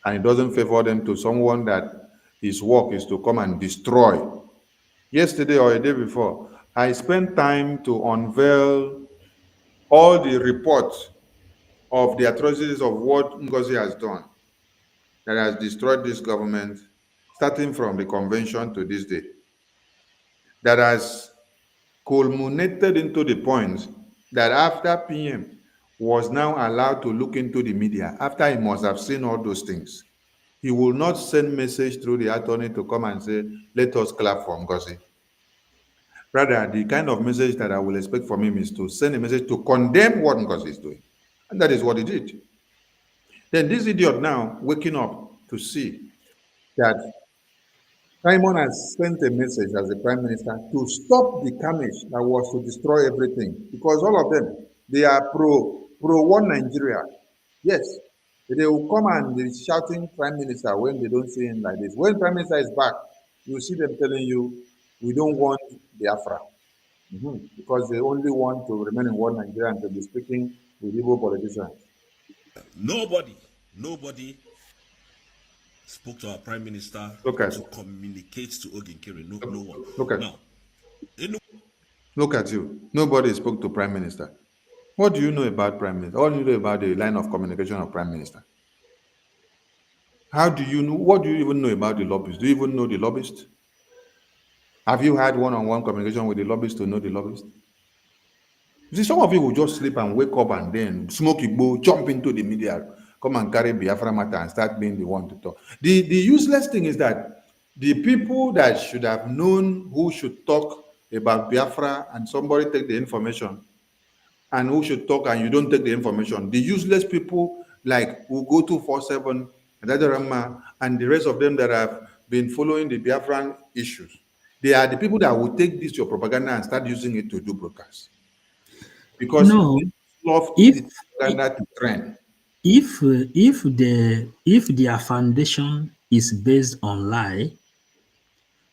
and it doesn't favor them to someone that his work is to come and destroy. Yesterday or a day before, I spent time to unveil all the reports of the atrocities of what NGOZI has done that has destroyed this government, starting from the convention to this day, that has culminated into the point that after PM was now allowed to look into the media, after he must have seen all those things, he will not send message through the attorney to come and say, let us clap for NGOZI. Rather, the kind of message that I will expect from him is to send a message to condemn what NGOZI is doing. And that is what he did. Then this idiot now waking up to see that Simon has sent a message as the Prime Minister to stop the carnage that was to destroy everything. Because all of them, they are pro one Nigeria. Yes, they will come and be shouting Prime Minister when they don't see him like this. When Prime Minister is back, you see them telling you, we don't want Biafra. Because they only want to remain in one Nigeria and to be speaking with Igbo politicians. Nobody spoke to our Prime Minister to communicate to Oginkiri. No one. Look at you. Nobody spoke to Prime Minister. What do you know about Prime Minister? All you know about the line of communication of Prime Minister. How do you know? What do you even know about the lobbyists? Do you even know the lobbyists? Have you had one-on-one communication with the lobbyists to know the lobbyists? You see, some of you will just sleep and wake up and then smoke Igbo, jump into the media, come and carry Biafra matter and start being the one to talk. The useless thing is that the people that should have known who should talk about Biafra and somebody take the information and who should talk and you don't take the information, the useless people like Ugo247, Dadarama, and the rest of them that have been following the Biafran issues, they are the people that will take this your propaganda and start using it to do broadcasts. Because no, they love the propaganda to trend. If their foundation is based on lie,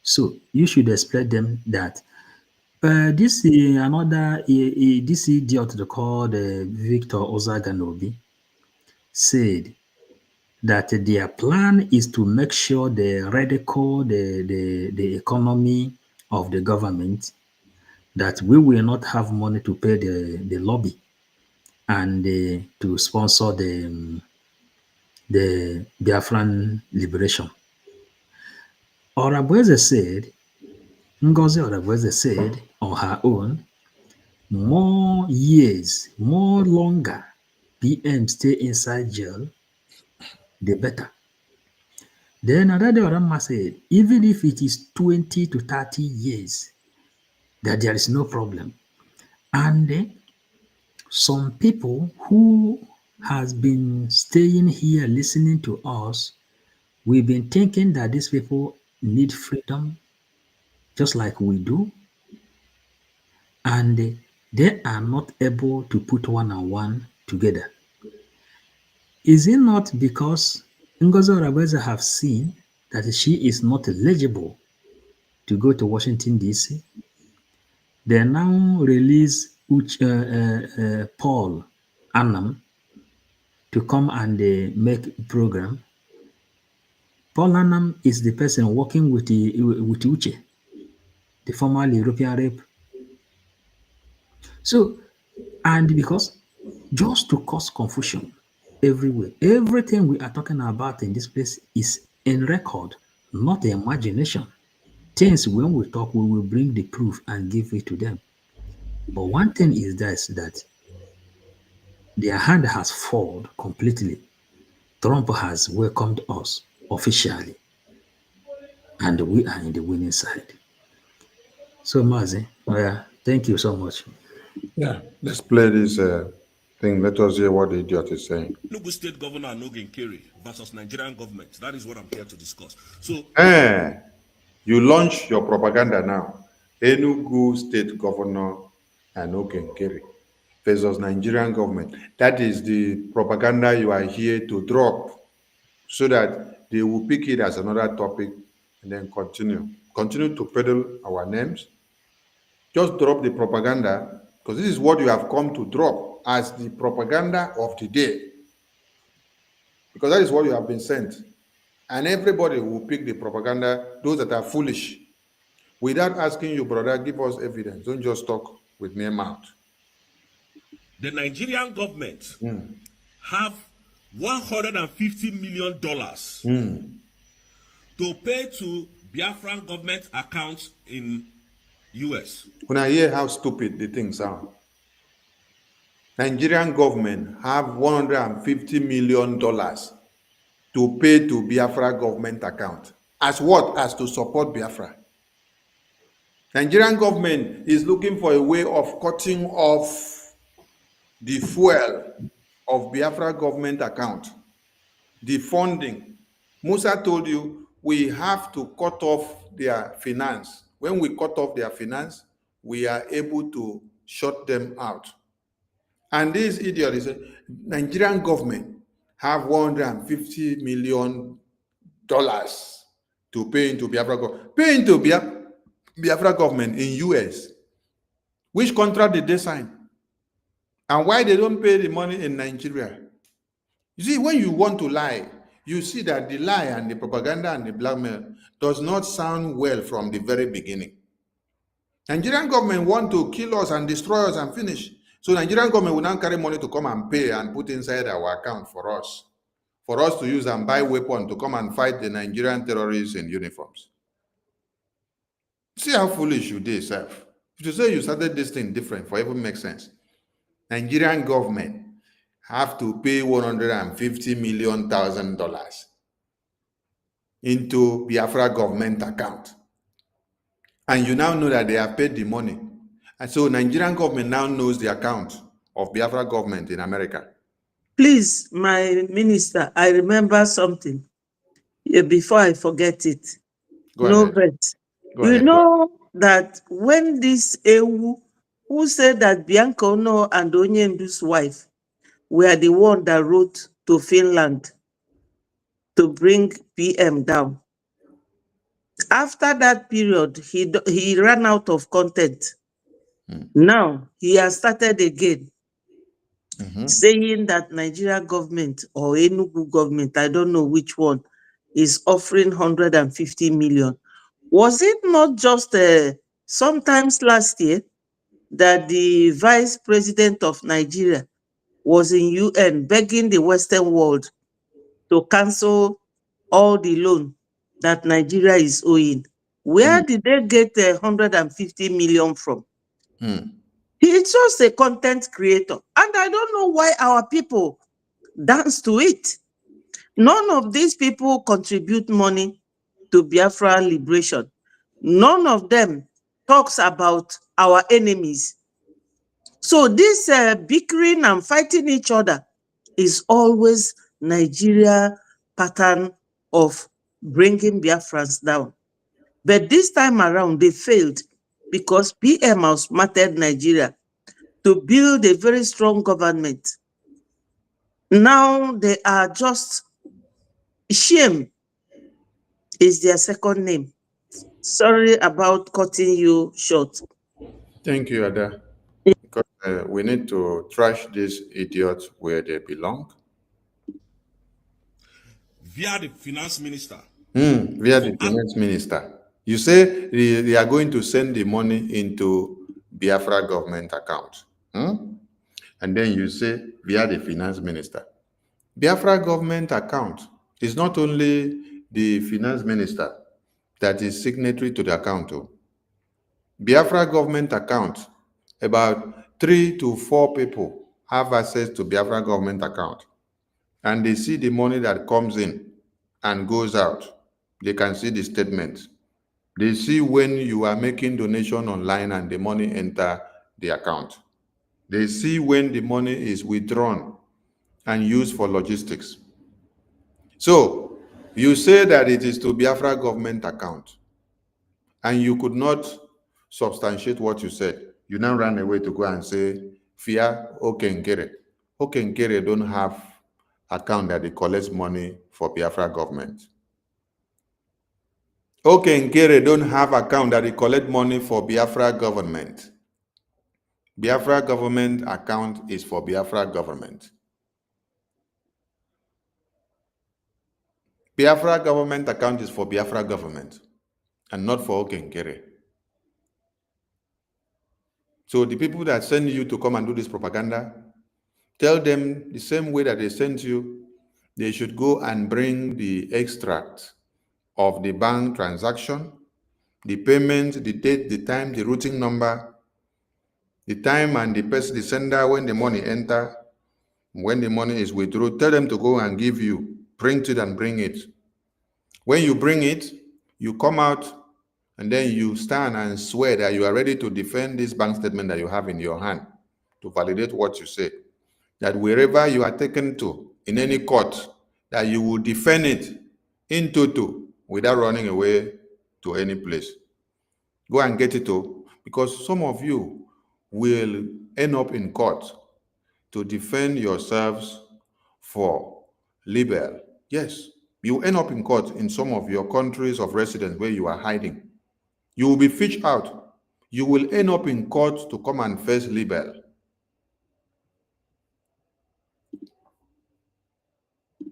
so you should explain them that this is another this idiot called Victor Ozaganobi said that their plan is to make sure they ridicule the economy of the government, that we will not have money to pay the lobby and to sponsor the Biafran liberation. Orabueze said, Ngozi Orabueze said on her own, more years, more longer PM stay inside jail, the better. Then Adade Orama said, even if it is 20 to 30 years, that there is no problem. And some people who has been staying here listening to us, we've been thinking that these people need freedom just like we do, and they are not able to put one on one together. Is it not because Ngozi Orabueze have seen that she is not eligible to go to Washington, D.C.? They now release Paul Annam to come and make a program. Paul Annam is the person working with Uche, the former European rep. So, and because just to cause confusion everywhere, everything we are talking about in this place is in record, not imagination. Things when we talk, we will bring the proof and give it to them. But one thing is this, that their hand has fallen completely. Trump has welcomed us officially, and we are in the winning side. So, Mazi, thank you so much. Yeah, let's play this thing. Let us hear what the idiot is saying. Enugu State Governor Oginkiri versus Nigerian government. That is what I'm here to discuss. So, You launch your propaganda now. Enugu State Governor and Okenkere versus Nigerian government. That is the propaganda you are here to drop so that they will pick it as another topic and then continue. Continue to peddle our names. Just drop the propaganda because this is what you have come to drop as the propaganda of the day. Because that is what you have been sent. And everybody will pick the propaganda, those that are foolish. Without asking you, brother, give us evidence. Don't just talk with mere mouth. The Nigerian government have $150 million to pay to Biafran government accounts in US. When I hear how stupid the things sound, Nigerian government have $150 million to pay to Biafra government account. As what? As to support Biafra. Nigerian government is looking for a way of cutting off the fuel of Biafra government account, the funding. Musa told you we have to cut off their finance. When we cut off their finance, we are able to shut them out. And this idiot is Nigerian government have $150 million to pay into Biafra government. Pay into Biafra government in US. Which contract did they sign? And why they don't pay the money in Nigeria? You see, when you want to lie, you see that the lie and the propaganda and the blackmail does not sound well from the very beginning. Nigerian government want to kill us and destroy us and finish. So Nigerian government will now carry money to come and pay and put inside our account for us to use and buy weapons to come and fight the Nigerian terrorists in uniforms. See how foolish you did, self. If you say you started this thing different for even make sense. Nigerian government have to pay $150 million into Biafra government account. And you now know that they have paid the money. And so Nigerian government now knows the account of Biafra government in America. Please, my minister, I remember something before I forget it. Go ahead. You know that when this Ewu, who said that Bianca Ono and Onyendu's wife were the one that wrote to Finland to bring PM down. After that period, he ran out of content. Now, he has started again, saying that Nigeria government or Enugu government, I don't know which one, is offering 150 million. Was it not just sometimes last year that the vice president of Nigeria was in UN begging the Western world to cancel all the loan that Nigeria is owing? Where did they get 150 million from? He's just a content creator. And I don't know why our people dance to it. None of these people contribute money to Biafra liberation. None of them talks about our enemies. So this bickering and fighting each other is always Nigeria pattern of bringing Biafrans down. But this time around, they failed because PM outsmarted Nigeria to build a very strong government. Now they are just, shame is their second name. Sorry about cutting you short. Thank you, Ada. Because we need to trash these idiots where they belong. Via the finance minister. Via the finance minister. You say they are going to send the money into Biafra government account. And then you say via the finance minister. Biafra government account is not only the finance minister that is signatory to the account. Biafra government account, about 3 to 4 people have access to Biafra government account. And they see the money that comes in and goes out. They can see the statement. They see when you are making donation online and the money enter the account. They see when the money is withdrawn and used for logistics. So you say that it is to Biafra government account. and you could not substantiate what you said. You now ran away to go and say, Fia Okenkere. Okenkere don't have account that they collect money for Biafra government. Okenkere don't have account that they collect money for Biafra government. Biafra government account is for Biafra government. Biafra government account is for Biafra government and not for Okenkere. So the people that send you to come and do this propaganda, tell them the same way that they sent you, they should go and bring the extract of the bank transaction, the payment, the date, the time, the routing number, the time and the person, the sender, when the money enter, when the money is withdrawn. Tell them to go and give you, print it and bring it. When you bring it, you come out and then you stand and swear that you are ready to defend this bank statement that you have in your hand to validate what you say. That wherever you are taken to, in any court, that you will defend it in toto without running away to any place. Go and get it to, because some of you will end up in court to defend yourselves for libel. Yes, you end up in court in some of your countries of residence where you are hiding. You will be fished out. You will end up in court to come and face libel.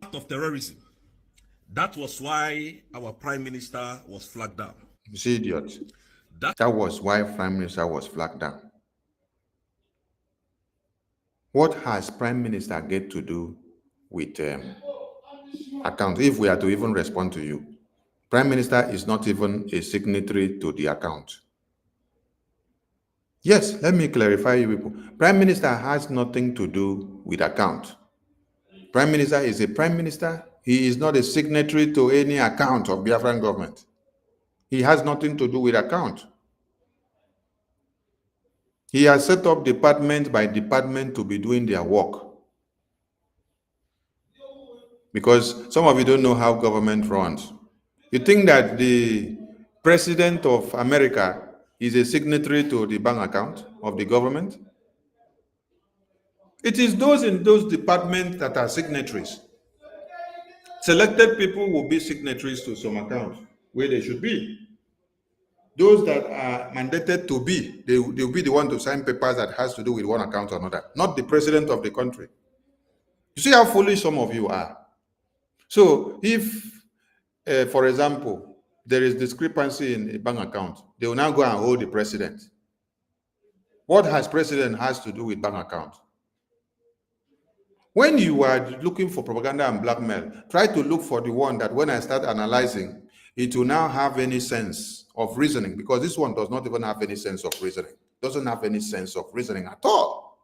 Act of terrorism. That was why our Prime Minister was flagged down. You see, idiot. That was why Prime Minister was flagged down. What has Prime Minister get to do with account? If we are to even respond to you, Prime Minister is not even a signatory to the account. Yes, let me clarify you people. Prime Minister has nothing to do with account. Prime Minister is a Prime Minister. He is not a signatory to any account of Biafran government. He has nothing to do with account. He has set up department by department to be doing their work. Because some of you don't know how government runs. You think that the President of America is a signatory to the bank account of the government? It is those in those departments that are signatories. Selected people will be signatories to some account where they should be. Those that are mandated to be, they will be the one to sign papers that has to do with one account or another, not the president of the country. You see how foolish some of you are. So if, for example, there is discrepancy in a bank account, they will now go and hold the president. What has president has to do with bank account? When you are looking for propaganda and blackmail, try to look for the one that when I start analyzing, it will now have any sense of reasoning, because this one does not even have any sense of reasoning. Doesn't have any sense of reasoning at all.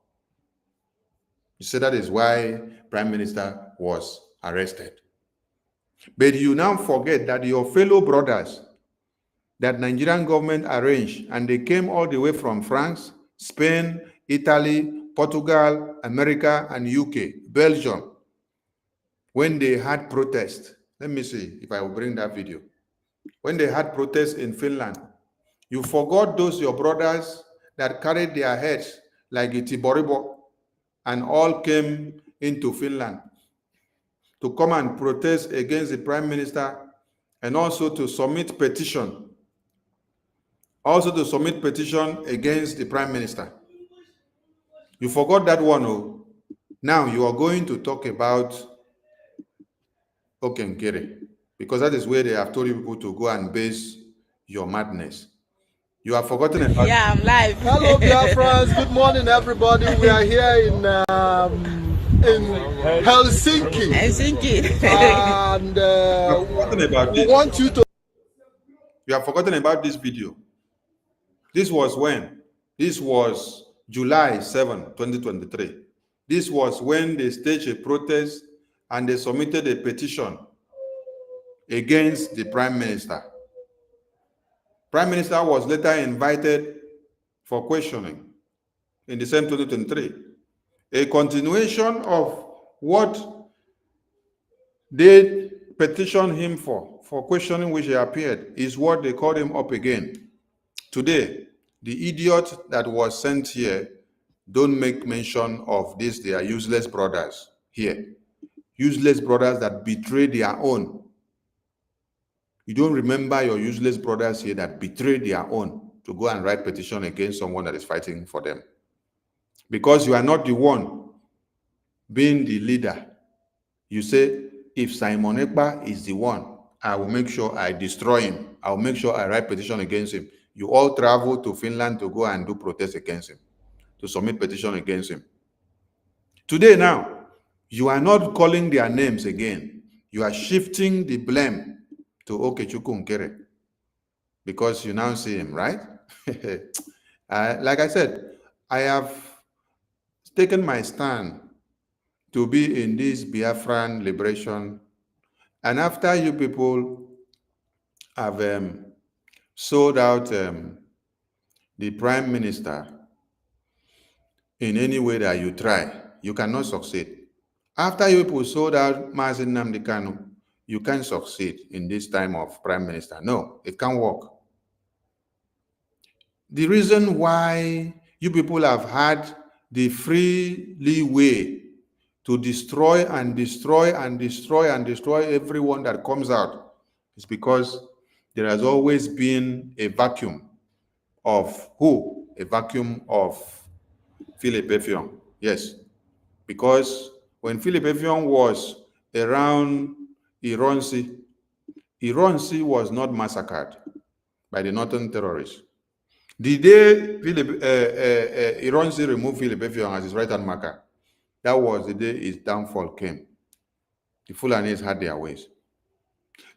You see, that is why Prime Minister was arrested. But you now forget that your fellow brothers that Nigerian government arranged, and they came all the way from France, Spain, Italy, Portugal, America, and UK, Belgium, when they had protests. Let me see if I will bring that video. When they had protests in Finland, you forgot those your brothers that carried their heads like Itiboribo and all came into Finland to come and protest against the Prime Minister, and also to submit petition. Against the Prime Minister. You forgot that one. Oh. Now you are going to talk about Okenkere, because that is where they have told you people to go and base your madness. You have forgotten about. Yeah, I'm live. Hello, BIAFRANS. Good morning, everybody. We are here in Helsinki. And we want you to. You have forgotten about this video. This was when? This was July 7, 2023. This was when they staged a protest and they submitted a petition against the Prime Minister. Prime Minister was later invited for questioning in the same 2023. A continuation of what they petitioned him for questioning which he appeared, is what they called him up again. Today, the idiot that was sent here don't make mention of this. They are useless brothers here. Useless brothers that betray their own. You don't remember your useless brothers here that betray their own to go and write petition against someone that is fighting for them. Because you are not the one being the leader. You say, if Simon Ekpa is the one, I will make sure I destroy him. I will make sure I write petition against him. You all travel to Finland to go and do protest against him, to submit petition against him. Today now, you are not calling their names again. You are shifting the blame to Okechukwu Nkere because you now see him, right? Like I said, I have taken my stand to be in this Biafran liberation. And after you people have sold out the Prime Minister in any way that you try, you cannot succeed. After you people sold out Mazi Nnamdi Kanu, you can't succeed in this time of Prime Minister. No, it can't work. The reason why you people have had the free leeway to destroy and destroy and destroy and destroy everyone that comes out is because there has always been a vacuum of who? A vacuum of Philip Effiong. Yes, because when Philip Effiong was around Ironsi, Ironsi was not massacred by the northern terrorists. The day Ironsi removed Philip Effiong as his right-hand marker, that was the day his downfall came. The Fulanis had their ways.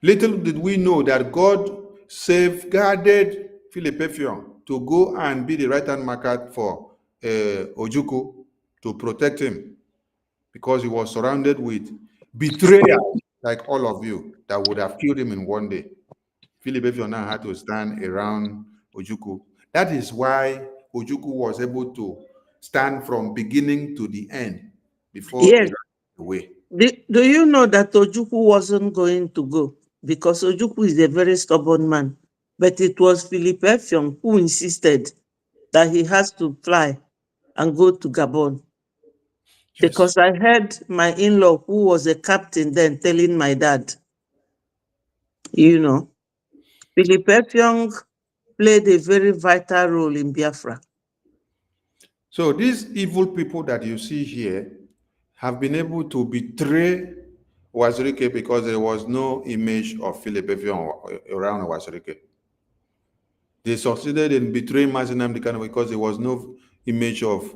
Little did we know that God safeguarded Philip Effiong to go and be the right-hand marker for Ojukwu to protect him, because he was surrounded with betrayers like all of you that would have killed him in one day. Philip Effiong now had to stand around Ojukwu. That is why Ojukwu was able to stand from beginning to the end before he ran away. Do you know that Ojukwu wasn't going to go? Because Ojukwu is a very stubborn man. But it was Philip Effiong who insisted that he has to fly and go to Gabon. Yes. Because I heard my in-law, who was a captain then, telling my dad, you know, Philip Effiong played a very vital role in Biafra. So these evil people that you see here have been able to betray Wazirike because there was no image of Philip Effiong around Wazirike. They succeeded in betraying Mazi Nnamdi Kanu because there was no image of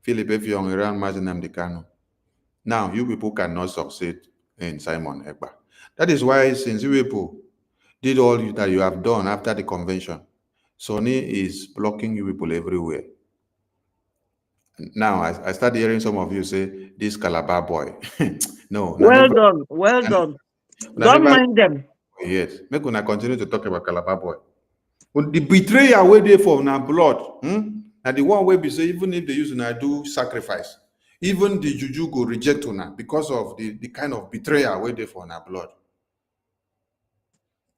Philip Effiong around Mazi Nnamdi Kanu. Now, you people cannot succeed in Simon Ekpa. That is why, since you people did all that you have done after the convention, Sonny is blocking you people everywhere. Now, I started hearing some of you say, this Calabar boy. No. Well done. Well done. Don't mind them. Yes. Make una continue to talk about Calabar boy. When the betrayer way there for now blood, and the one way be say, even if they use to do sacrifice, even the juju go reject una because of the kind of betrayer way there for now blood.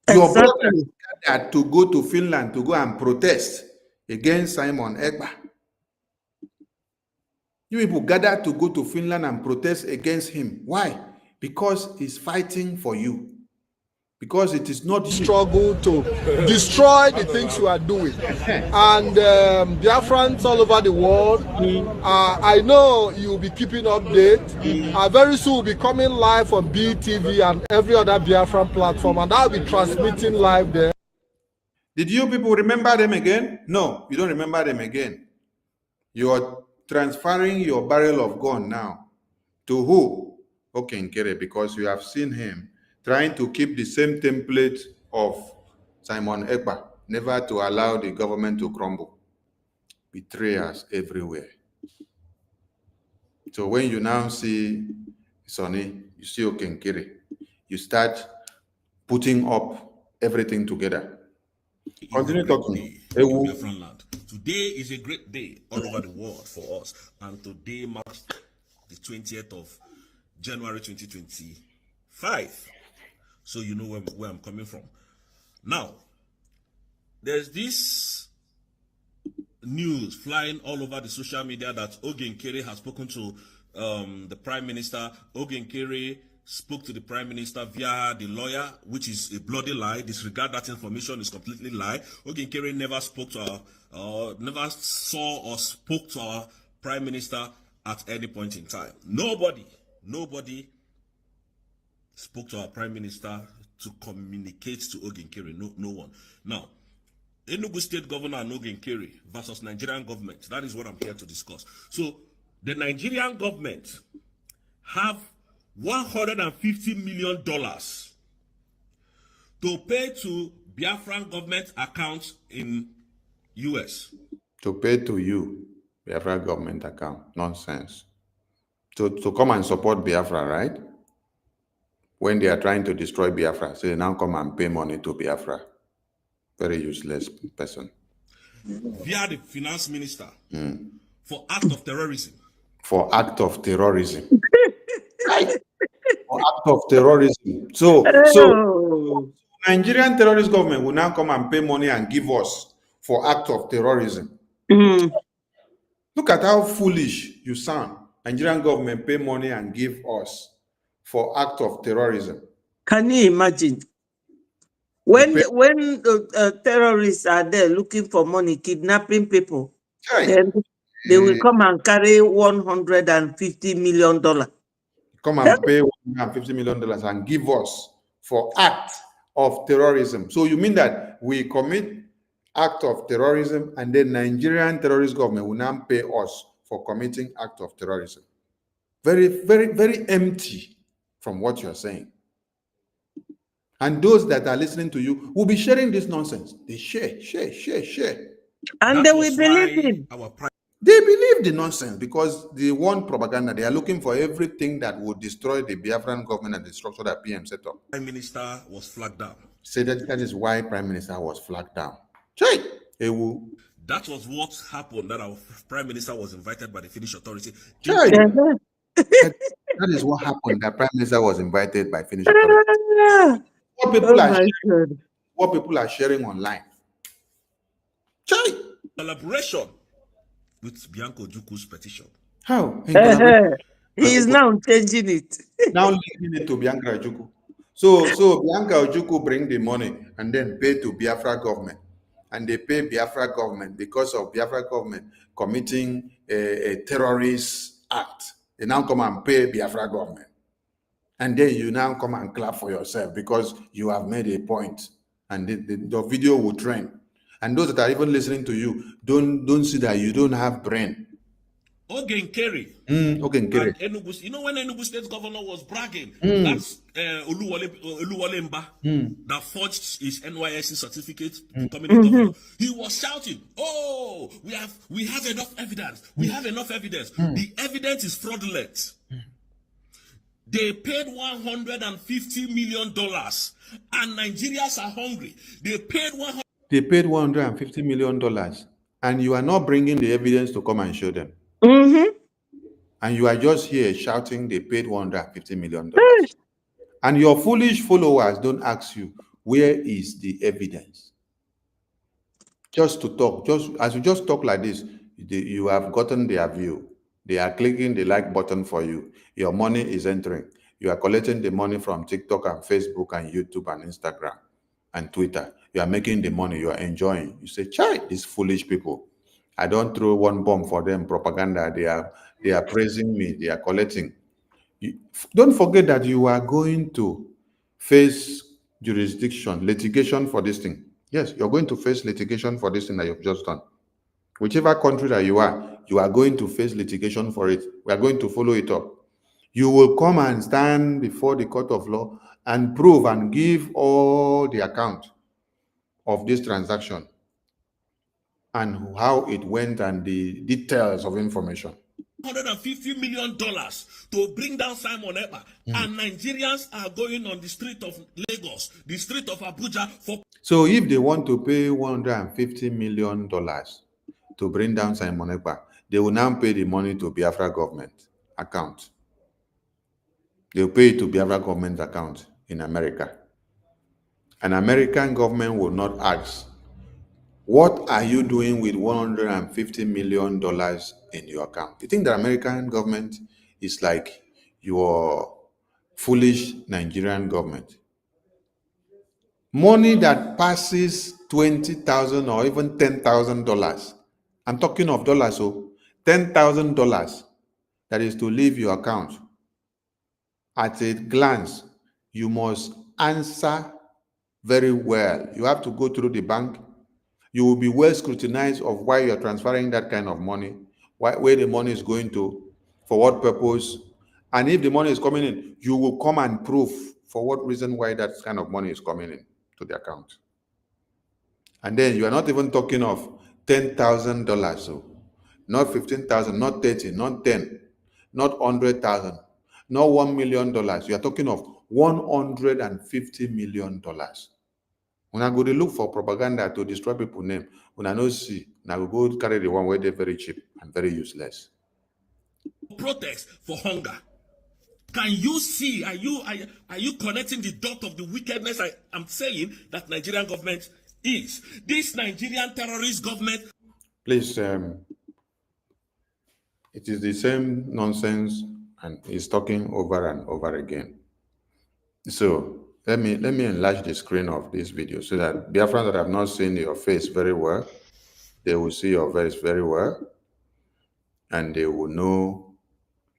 Your brothers gathered to go to Finland to go and protest against Simon Ekpa. You people gathered to go to Finland and protest against him. Why? Because he's fighting for you. Because it is not struggle to destroy the things you are doing. And Biafrans all over the world, I know you'll be keeping update. Very soon we'll be coming live on BTV and every other Biafran platform, and I'll be transmitting live there. Did you people remember them again? No, you don't remember them again. You are transferring your barrel of gun now to who? Okay, Nkere, because you have seen him trying to keep the same template of Simon Ekpa, never to allow the government to crumble. Betrayers everywhere. So when you now see Sonny, you see Okenkere, you start putting up everything together. Continue talking. Today is a great day all over the world for us, and today marks the 20th of January 2025. So you know where I'm coming from. Now, there's this news flying all over the social media that Ogenkere has spoken to the Prime Minister. Ogenkere spoke to the Prime Minister via the lawyer, which is a bloody lie. Disregard that information, is completely lie. Ogenkere never spoke to never saw or spoke to our Prime Minister at any point in time. Nobody spoke to our Prime Minister to communicate to Ogenkere. No one. Now, Enugu State Governor and Ogenkere versus Nigerian government. That is what I'm here to discuss. So, the Nigerian government have $150 million to pay to Biafran government accounts in US. To pay to you, Biafra government account. Nonsense. To come and support Biafra, right? When they are trying to destroy Biafra, so they now come and pay money to Biafra. Very useless person. Via the finance minister for act of terrorism. For act of terrorism. Right? For act of terrorism. So Nigerian terrorist government will now come and pay money and give us for act of terrorism. Look at how foolish you sound. Nigerian government pay money and give us for act of terrorism. Can you imagine? When terrorists are there looking for money, kidnapping people, then they will come and carry $150 million. Come and pay $150 million and give us for act of terrorism. So you mean that we commit act of terrorism and then Nigerian terrorist government will now pay us for committing act of terrorism? Very, very, very empty from what you're saying. And those that are listening to you will be sharing this nonsense. They share. And they will believe it. They believe the nonsense because they want propaganda. They are looking for everything that would destroy the Biafran government and the structure that PM set up. Prime Minister was flagged down. Say that is why Prime Minister was flagged down. That was what happened, that our Prime Minister was invited by the Finnish authority. That is what happened, that Prime Minister was invited by Finnish authority. What people are sharing online. Collaboration with Bianco Juku's petition. How? He is now changing it. Now linking it to Bianca Juku. So Bianca Juku bring the money and then pay to Biafra government. And they pay Biafra government because of Biafra government committing a terrorist act. They now come and pay Biafra government. And then you now come and clap for yourself because you have made a point. And the video will trend. And those that are even listening to you, don't see that you don't have brain. Ogenkere. Ogenkere. Enugu, you know when Enugu State Governor was bragging, that's Oluwole Mba that forged his NYSC certificate becoming a governor. He was shouting, "Oh, we have enough evidence. We have enough evidence. The evidence is fraudulent." They paid $150 million, and Nigerians are hungry. They paid $150 million, and you are not bringing the evidence to come and show them. And you are just here shouting they paid $150 million. And your foolish followers don't ask you, where is the evidence? Just to talk, as you just talk like this, you have gotten their view. They are clicking the like button for you. Your money is entering. You are collecting the money from TikTok and Facebook and YouTube and Instagram and Twitter. You are making the money. You are enjoying. You say, "Chai, these foolish people. I don't throw one bomb for them. Propaganda. They are praising me. They are collecting." Don't forget that you are going to face litigation for this thing. Yes, you're going to face litigation for this thing that you've just done. Whichever country that you are going to face litigation for it. We are going to follow it up. You will come and stand before the court of law and prove and give all the account of this transaction and how it went and the details of information. $150 million to bring down Simon Ekpa, and Nigerians are going on the street of Lagos, the street of Abuja for. So if they want to pay $150 million to bring down Simon Ekpa, they will now pay the money to Biafra government account. They'll pay it to Biafra government account in America. An American government will not ask, what are you doing with $150 million in your account? You think the American government is like your foolish Nigerian government? Money that passes $20,000 or even $10,000. I'm talking of dollars, so $10,000 that is to leave your account. At a glance, you must answer very well. You have to go through the bank. You will be well scrutinized of why you're transferring that kind of money, where the money is going to, for what purpose. And if the money is coming in, you will come and prove for what reason why that kind of money is coming in to the account. And then you are not even talking of $10,000, so not 15,000, not 30, not 10, not 100,000, not $1 million. You are talking of $150 million. When I go to look for propaganda to destroy people's name, when I know see, now we go carry the one where they're very cheap and very useless. Protest for hunger. Can you see? Are you connecting the dot of the wickedness I'm saying that Nigerian government is? This Nigerian terrorist government. Please, it is the same nonsense, and he's talking over and over again. So let me enlarge the screen of this video so that Biafrans that have not seen your face very well, they will see your face very well, and they will know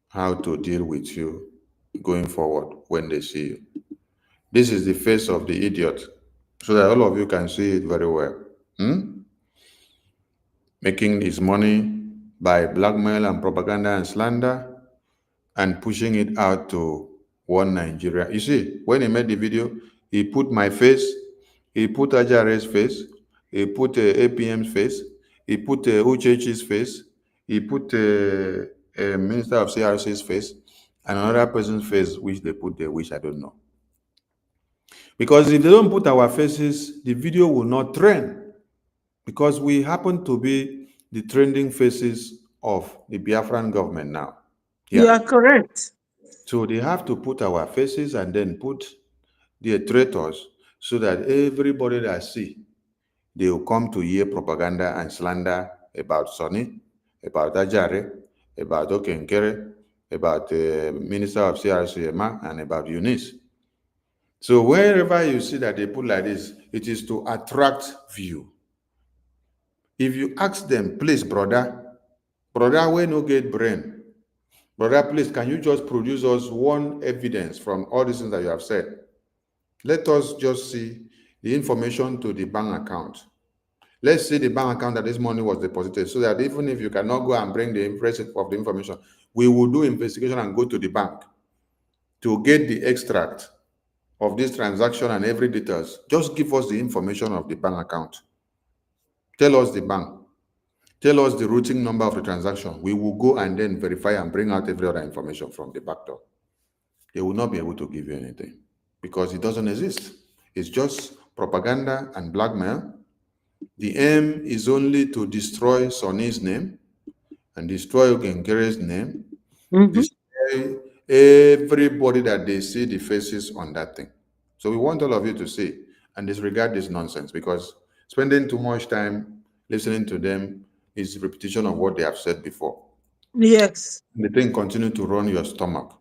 how to deal with you going forward when they see you. This is the face of the idiot, so that all of you can see it very well. Making his money by blackmail and propaganda and slander, and pushing it out to one Nigeria. You see, when he made the video, he put my face, he put Ajare's face, he put APM's face, he put Uchechi's face, he put Minister of CRC's face, and another person's face, which they put there, which I don't know. Because if they don't put our faces, the video will not trend. Because we happen to be the trending faces of the Biafran government now. Yeah. You are correct. So they have to put our faces and then put the traitors so that everybody that see, they will come to hear propaganda and slander about Sonny, about Ajare, about Okenkere, about the Minister of CRC, and about Eunice. So wherever you see that they put like this, it is to attract view. If you ask them, please, brother, we no get brain. Brother, please, can you just produce us one evidence from all these things that you have said? Let us just see the information to the bank account. Let's see the bank account that this money was deposited, so that even if you cannot go and bring the impressive of the information, we will do investigation and go to the bank to get the extract of this transaction and every details. Just give us the information of the bank account. Tell us the bank. Tell us the routing number of the transaction. We will go and then verify and bring out every other information from the back door. They will not be able to give you anything because it doesn't exist. It's just propaganda and blackmail. The aim is only to destroy Sonny's name and destroy Ogenkere's name, destroy everybody that they see the faces on that thing. So we want all of you to see and disregard this nonsense, because spending too much time listening to them is a repetition of what they have said before. Yes. The thing continue to run your stomach.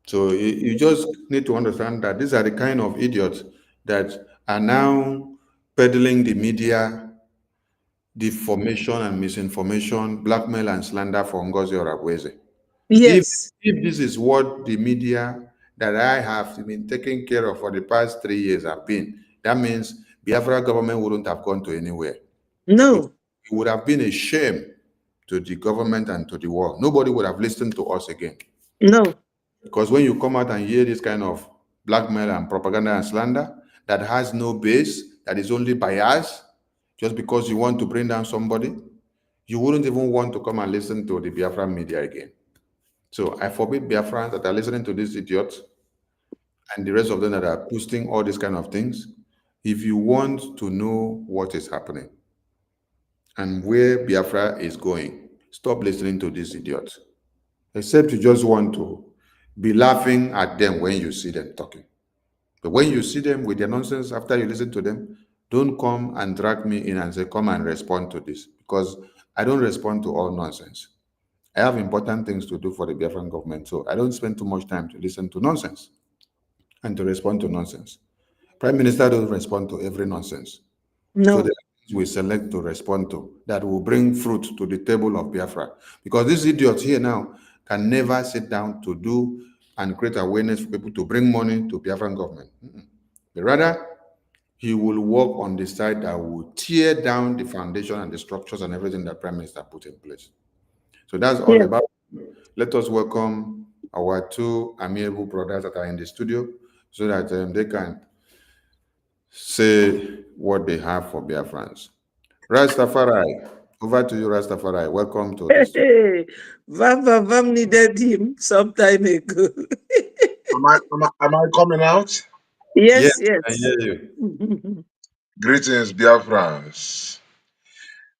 So you just need to understand that these are the kind of idiots that are now peddling the media, deformation and misinformation, blackmail and slander for NGOZI or Abweze. Yes. If this is what the media that I have been taking care of for the past 3 years have been, that means Biafra government wouldn't have gone to anywhere. No. It would have been a shame to the government and to the world. Nobody would have listened to us again. No. Because when you come out and hear this kind of blackmail and propaganda and slander that has no base, that is only bias, just because you want to bring down somebody, you wouldn't even want to come and listen to the Biafran media again. So I forbid Biafrans that are listening to these idiots and the rest of them that are posting all these kind of things. If you want to know what is happening and where Biafra is going, stop listening to these idiots. Except you just want to be laughing at them when you see them talking. But when you see them with their nonsense after you listen to them, don't come and drag me in and say, come and respond to this, because I don't respond to all nonsense. I have important things to do for the Biafran government, so I don't spend too much time to listen to nonsense and to respond to nonsense. Prime Minister doesn't respond to every nonsense. No. So the things we select to respond to that will bring fruit to the table of Biafra. Because these idiots here now can never sit down to do and create awareness for people to bring money to Biafran government. But rather, he will work on the side that will tear down the foundation and the structures and everything that Prime Minister put in place. So that's all about it. Let us welcome our two amiable brothers that are in the studio so that they can say what they have for Biafrans. Rastafari, over to you, Rastafari. Welcome to this. Hey, Vam needed him some time ago. Am I coming out? Yes, I hear you. Greetings, Biafrans.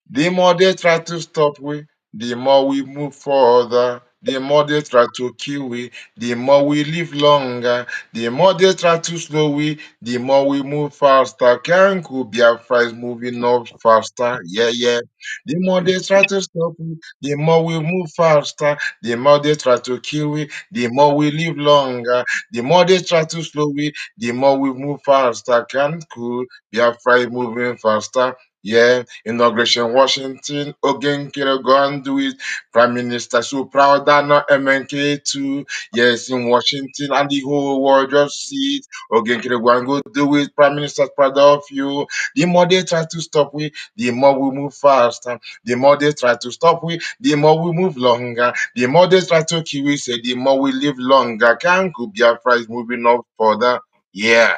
The more they try to stop we, the more we move further. The more they try to kill we, the more we live longer. The more they try to slow we, the more we move faster. Kanku Biafra is moving up faster. Yeah. The more they try to stop we, the more we move faster. The more they try to kill we, the more we live longer. The more they try to slow we, the more we move faster. Kanku Biafra is moving faster. Yeah, inauguration Washington, Ogenkere go and do it. Prime Minister so proud that not MNK too. Yes, in Washington and the whole world just see it. Ogenkere go and go do it. Prime Minister proud of you. The more they try to stop we, the more we move faster. The more they try to stop we, the more we move longer. The more they try to kill we, say the more we live longer. Kanku Biafra is moving up further. Yeah,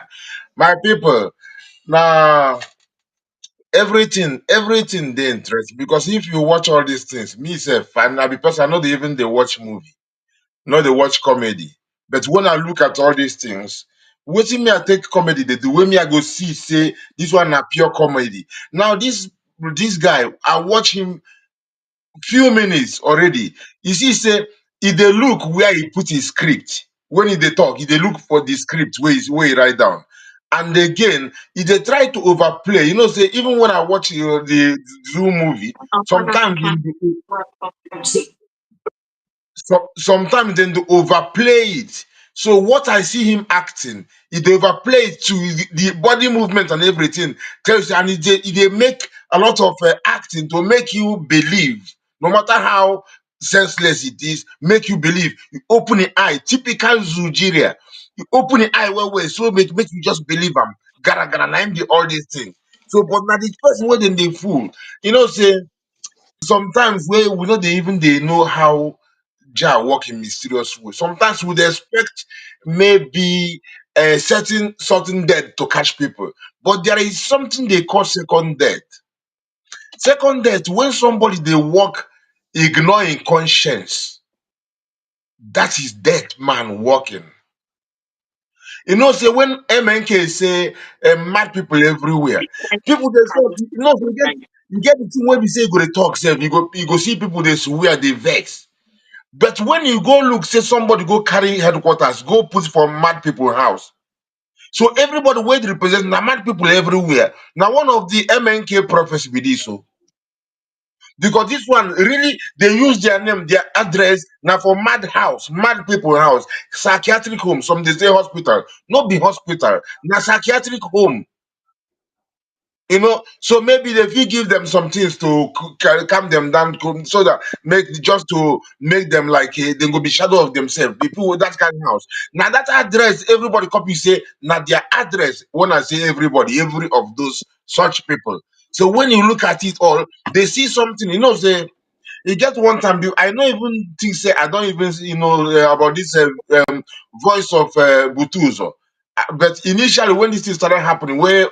my people. Now everything dey interesting because if you watch all these things, me sef and na because I know they even dey watch movie, no dey watch comedy, but when I look at all these things, wetin me I take comedy dey do, wey me I go see say this one na pure comedy. Now this guy, I watch him few minutes already. You see say e dey look where he put his script. When he dey talk, he dey look for the script wey he write down. And again, he dey try to overplay. You know, say even when I watch the Zoom movie, sometimes sometimes then they overplay it. So what I see him acting, he dey overplay it to the body movement and everything. Tells you, and he dey make a lot of acting to make you believe, no matter how senseless it is, make you believe. You open the eye, typical Zujiria. You open the eye well, so make you just believe am. Gara gara, na him dey all these things. So, but now the person wey dem dey fool, you know, say sometimes where we know they even they know how Jah work in mysterious way. Sometimes we'd expect maybe a certain death to catch people, but there is something they call second death. Second death, when somebody they walk ignoring conscience, that is dead man walking. You know, say when MNK say mad people everywhere, people they say, you know, you get the thing when we say you go to talk, say you go see people they swear they vex. But when you go look, say somebody go carry headquarters, go put for mad people house. So everybody where they represent na mad people everywhere. Now one of the MNK prophecy be this so. Because this one really they use their name, their address now for mad house, mad people house, psychiatric home. Some they say hospital, not be hospital, na psychiatric home. You know, so maybe if you give them some things to calm them down, so that just to make them like they go be shadow of themselves. People with that kind of house. Now that address, everybody copy say now their address. When I say everybody, every of those such people. So when you look at it all, they see something. You know, say you get one time. I don't even think say I don't even about this voice of Butuzo. But initially, when this thing started happening, where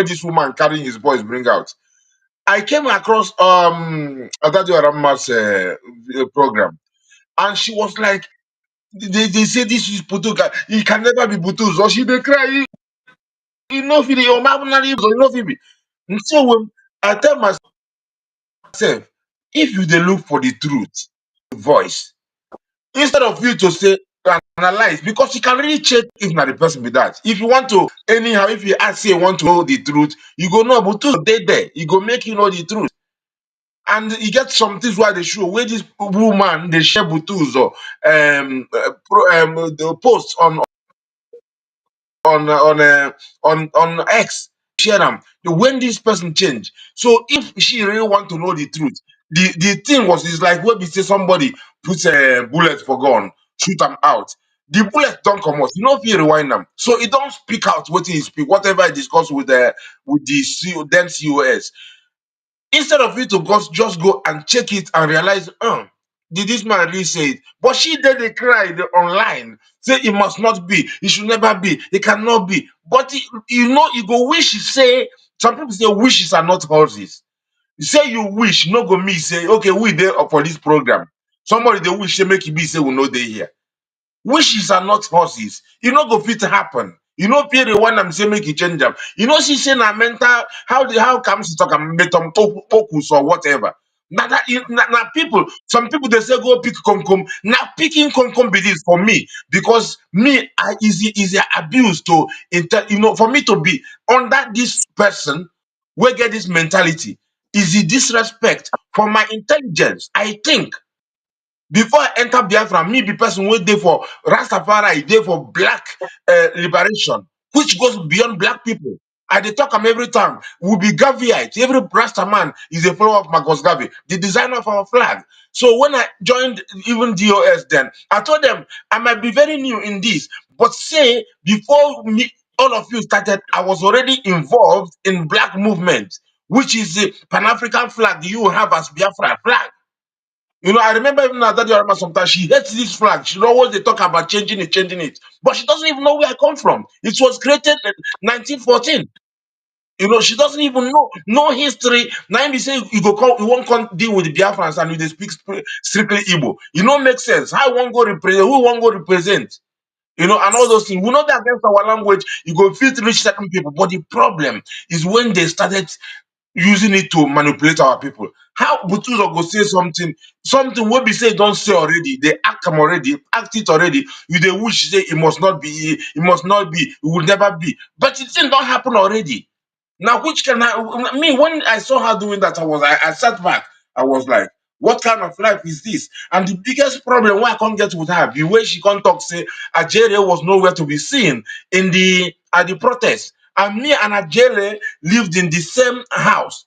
this woman carrying his boys bring out, I came across Adadi Arama's program, and she was like, they say this is Butuzo, he can never be Butuzo. She dey cry, you know, for your mom, you know, for me. And so when I tell myself, if you dey look for the truth, voice, instead of you to say analyze because you can really check if not the person be that. If you want to anyhow, if you ask say you want to know the truth, you go know but two they there. You go make you know the truth. And you get some things where they show where this woman they share butus or the posts on X share them when this person change. So if she really want to know the truth, the thing was is like when we say somebody puts a bullet for gun, shoot them out. The bullet don't come out. You know if you rewind them, so it don't speak out what he speak, whatever I discuss with the then COS. Instead of you to just go and check it and realize, did this man really say it? But she did they cried online, say it must not be, it should never be, it cannot be. But you know, you go wish say some people say wishes are not horses. You say you wish, no go me say, okay, we there for this program. Somebody they wish say make it be say we know they here. Wishes are not horses. You know go fit happen. You know fear the one I'm saying make you change them. You know she say na mental how comes to talk about metam focus or whatever. Now that now people, some people they say go pick come. Now picking come be this for me because me I easy abuse to for me to be under this person we get this mentality is the disrespect for my intelligence. I think before I enter Biafra, me be person wait there for Rastafari, there for black liberation, which goes beyond black people. I dey talk am every time. We be Gaviite. Every Rasta man is a follower of Marcus Garvey, the designer of our flag. So when I joined even DOS then, I told them I might be very new in this, but say before me, all of you started, I was already involved in black movement, which is the Pan-African flag you have as Biafra flag. You know, I remember even at that Yorama sometimes she hates this flag. She always they talk about changing it. But she doesn't even know where I come from. It was created in 1914. You know, she doesn't even know no history. Now you say you won't come deal with the Biafrans and you they speak strictly Igbo. You know, make sense. How won't go represent? Who won't go represent? You know, and all those things. We know that against our language, you go feel to reach certain people. But the problem is when they started using it to manipulate our people. How Butuzo go say something will be say don't say already. They act them already, act it already. You they wish say it must not be, it must not be, it will never be. But it didn't don't happen already. Now, which can I me when I saw her doing that, I sat back. I was like, what kind of life is this? And the biggest problem why I can't get with her, the way she can't talk, say Ajere was nowhere to be seen at the protest. And me and Ajere lived in the same house.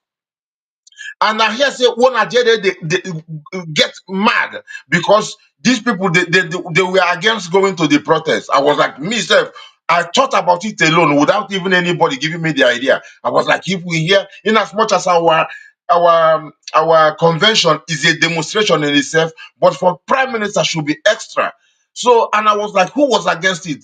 And I hear say when Ajere they get mad because these people they were against going to the protest. I was like, myself, I thought about it alone without even anybody giving me the idea. I was like, if we hear, in as much as our convention is a demonstration in itself, but for prime minister should be extra. So, and I was like, who was against it?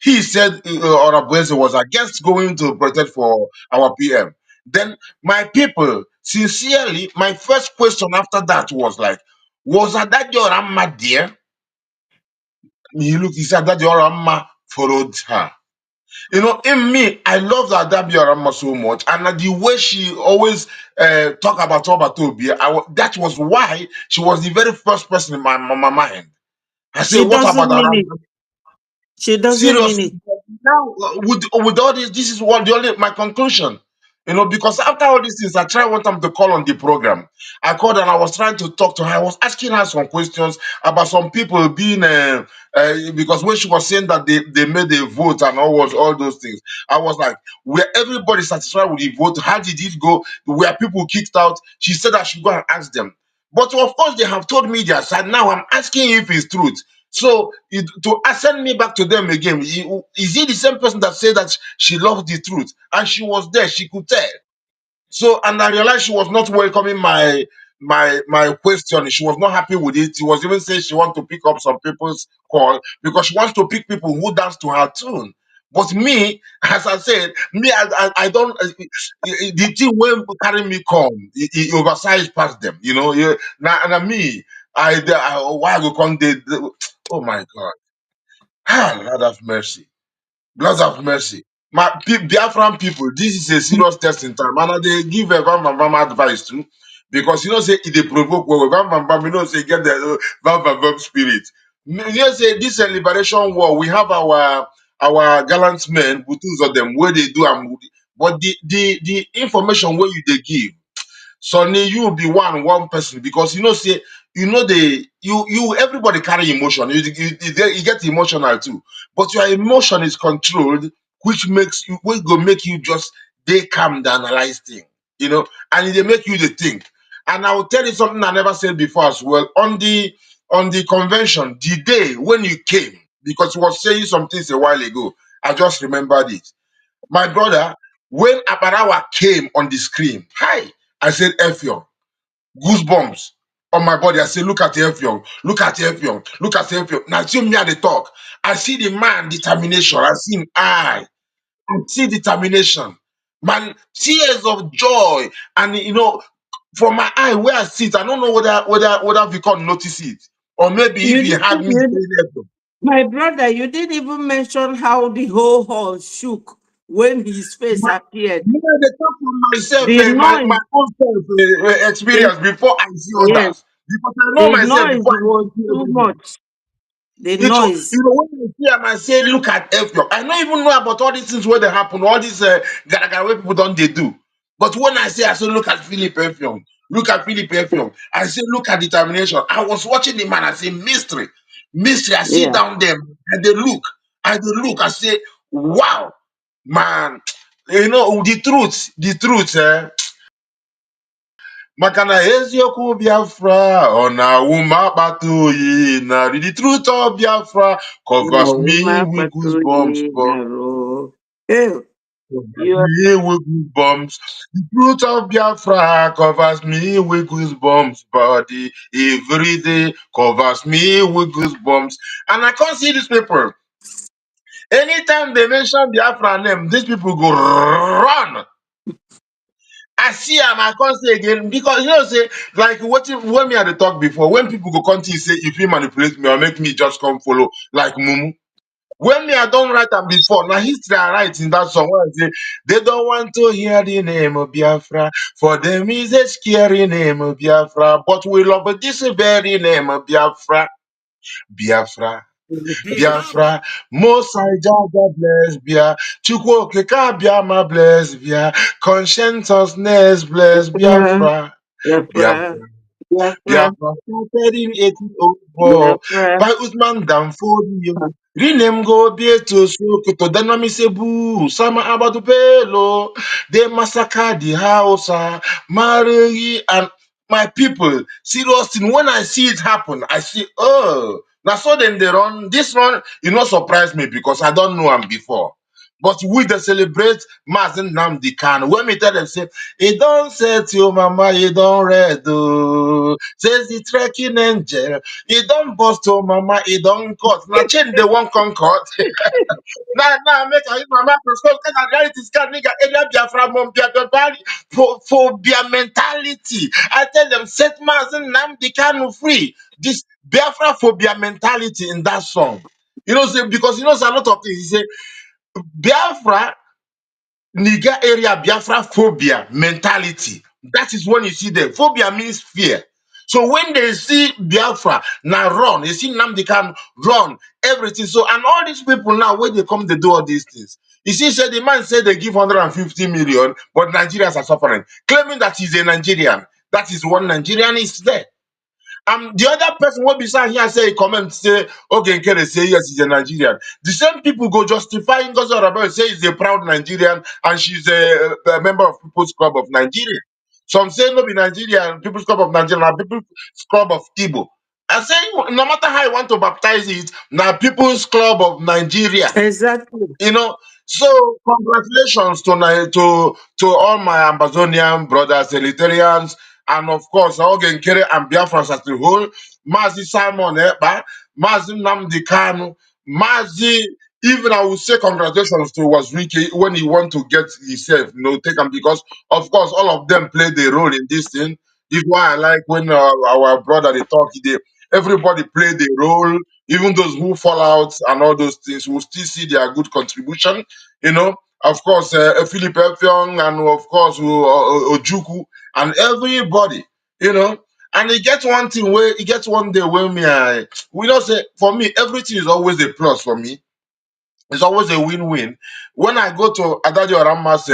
He said, Honorable was against going to protest for our PM. Then my people, sincerely, my first question after that was like, was that your Amma there? He said that your Amma followed her. You know, in me, I love that Adabiorama so much, and the way she always talk about Tobi, that was why she was the very first person in my mind. I say, She what doesn't about mean Aram? it. She doesn't mean Seriously, it. now with all this is what the only my conclusion. You know, because after all these things, I tried one time to call on the program. I called and I was trying to talk to her. I was asking her some questions about some people being because when she was saying that they made a vote and all those things, I was like, were everybody satisfied with the vote? How did it go? Were people kicked out? She said I should go and ask them. But of course, they have told me their side. Now I'm asking if it's truth. So to send me back to them again, is he the same person that said that she loves the truth and she was there, she could tell. So and I realized she was not welcoming my question. She was not happy with it. She was even saying she wants to pick up some people's call because she wants to pick people who dance to her tune. But me, as I said, me, I don't. The thing when carry me come, he oversized past them. You know, now me, why I go come? Oh my God. Ah, Lord have mercy. Lord have mercy. My Biafran people, this is a serious testing time. And they give a Van Van Van advice too. Because you know, say it they provoke well, Van Van Van, you know, say get the Van Van Van spirit. You say this liberation war, we have our gallant men, Butus of them, where they do but the information where you they give. Sonny, you will be one person because say you everybody carry emotion. You get emotional too, but your emotion is controlled, which go make you just they calm to analyze thing, and they make you the think. And I will tell you something I never said before as well on the convention, the day when you came, because you was saying some things a while ago. I just remembered it. My brother, when Aparawa came on the screen, hi, I said Effiong, goosebumps on my body. I said, look at Effiong, look at Effiong, look at Effiong. Now see me at the talk. I see the man determination. I see him I see determination. Man, tears of joy. And from my eye where I sit, I don't know whether we can notice it. Or maybe if You he had me didn't, saying Effiong. my brother, you didn't even mention how the whole hall shook when his face appeared. They talk from myself, The my noise, own self the, experience before I see yes, others. Because I know the myself noise before I was see too everybody. much. The It's noise. when you see him and say, look at Effiong. I don't even know about all these things where they happen, all these gara where people don't they do. But when I say, look at Philip Effiong, look at Philip Effiong, I say, look at determination. I was watching the man, I say, mystery, mystery. I sit Yeah. down there and they look, I say, wow, man, the truth, Makana eziokwu Biafra, ọ na-awụ m akpata oyi, na the truth of Biafra covers No, me my with goosebumps, patrolling, but narrow. Hey, covers you me with goosebumps. The truth of Biafra covers me with goosebumps, body every day covers me with goosebumps. And I can't see these people. Anytime they mention Biafra name, these people go run. I see am, I can't say again because say like when me had the talk before, when people go continue say if he manipulate me or make me just come follow like Mumu. When me I don't write them before, now history I write in that song where I say they don't want to hear the name of Biafra. For them is a scary name of Biafra, but we love this very name of Biafra. Biafra. Biafra, Most High Jah bless Bia, Chukwu Okike Biama bless Bia, conscientiousness bless Biafra, Biafra, Biafra, Biafra, Biafra, Biafra started in 1804 Biafra. by Usman Danfodio. Rename go be to Sokoto, Danamisebu, Sama Abadu Bello. They massacre the Hausa, Mari, and my people. Seriously, when I see it happen, I see, oh, now so then they run. This one, surprise me because I don't know him before. But we they celebrate Mazen Namdi Khan. When me tell them, say, it don't say to your mama, you don't read. Oh. Says the trekking angel. It don't bust to mama, it don't cut. Now change the one concord. Now make a my microscope because I reality scan nigga area Biafra mom Biafra for their mentality. I tell them set Mazen Namdi Khan free. This Biafra phobia mentality in that song. Say because say a lot of things. He say Biafra Niger area Biafra phobia mentality. That is when you see them. Phobia means fear. So when they see Biafra, now run. They see Nnamdi can run, everything. So, and all these people now, when they come, they do all these things. You see, said the man said they give 150 million, but Nigerians are suffering, claiming that he's a Nigerian. That is one Nigerian is there. The other person will be saying here say comment say okay Nkele say yes he's a Nigerian. The same people go justifying Ngozi Orebel say he's a proud Nigerian and she's a member of People's Club of Nigeria. Some say no be Nigerian, People's Club of Nigeria, and People's Club of Igbo. I say no matter how you want to baptize it, now People's Club of Nigeria. Exactly. So congratulations to all my Amazonian brothers, Elitarians, and of course Ogenkere and Biafrans as a whole. Mazi Simon Ekpa, Mazi Nnamdi Kanu, Mazi. Even I would say congratulations to Wazwiki when he want to get himself, take him because of course all of them played a role in this thing. This is why I like when our brother they talk. Everybody played a role. Even those who fall out and all those things will still see their good contribution. Of course, Philip Effiong and of course Ojuku and everybody. And it gets one thing where it gets one day when we don't say for me, everything is always a plus for me. It's always a win-win. When I go to Adadio Rama's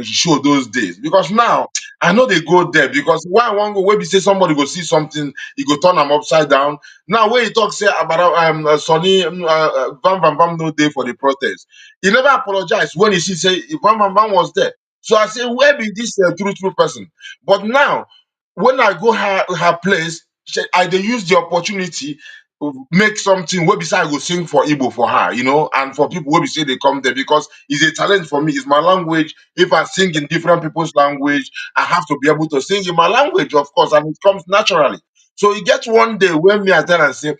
show those days, because now I know they go there because why I want go where we say somebody go see something, he go turn them upside down. Now when he talk say about Sonny Bam Bam Bam no day for the protest, he never apologized when he see say Bam Bam Bam was there. So I say where be this true person? But now when I go her place, I they use the opportunity make something where beside I go sing for Igbo for her, and for people where we say they come there because it's a challenge for me. It's my language. If I sing in different people's language, I have to be able to sing in my language, of course, and it comes naturally. So it gets one day when me I tell and say,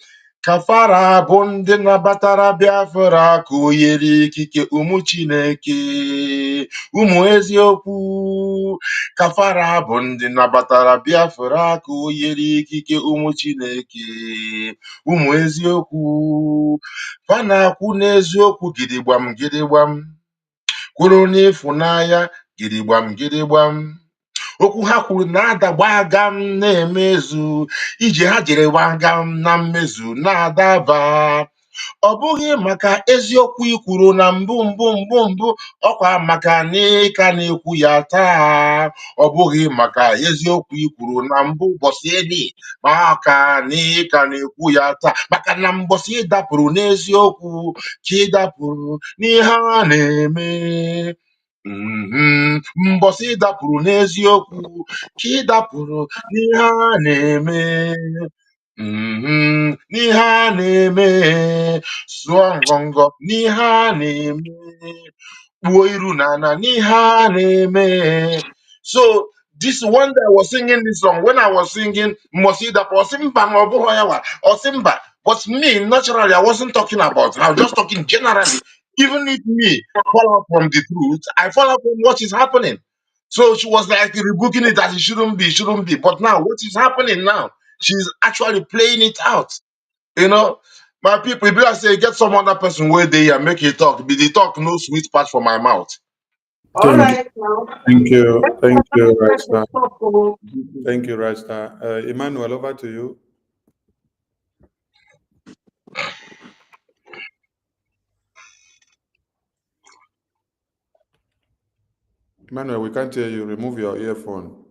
Kafara bonde na batara Biafra kuyeri kike umu Chineke umu eziokwu. Kafara bonde na batara Biafra kuyeri kike umu Chineke ụmụ eziokwu fa na-akwụ n'eziokwu gidigbam gidigbam kwụrụ n'ịfụnanya gidigbam gidigbam okwu ha kwuru na-ada gbagam na-emezu ije ha jere gbagam na mmezu na-adaba ọ bụghị maka eziokwu ikwuru na mbụ ọkwa maka na ịka na-ekwu ya taa ọ bụghị maka eziokwu ikwuru na mbụ ụbọchị edi maka na ịka na-ekwu ya taa maka na mbọsị ịdapụrụ n'eziokwu ka ịdapụrụ n'ihe a na-eme mbọsị ịdapụrụ n'eziokwu ka ịdapụrụ n'ihe a na-eme n'ihe a na-eme sụọ ngọngọ n'ihe a na-eme kpuo iru n'ala n'ihe a na-eme. So this one day I was singing this song. When I was singing Mosida Osimba Mobuhoyawa Osimba, but me naturally I wasn't talking about it. I was just talking generally. Even if me fall out from the truth, I fall out from what is happening. So she was like rebuking it that it shouldn't be. But now what is happening now? She's actually playing it out. My people, if I say get some other person where they here, make it talk. Be the talk no sweet part for my mouth. All right, now. Thank you, Right Star. Thank you, Right Star. Emmanuel, over to you. Emmanuel, we can't hear you. Remove your earphone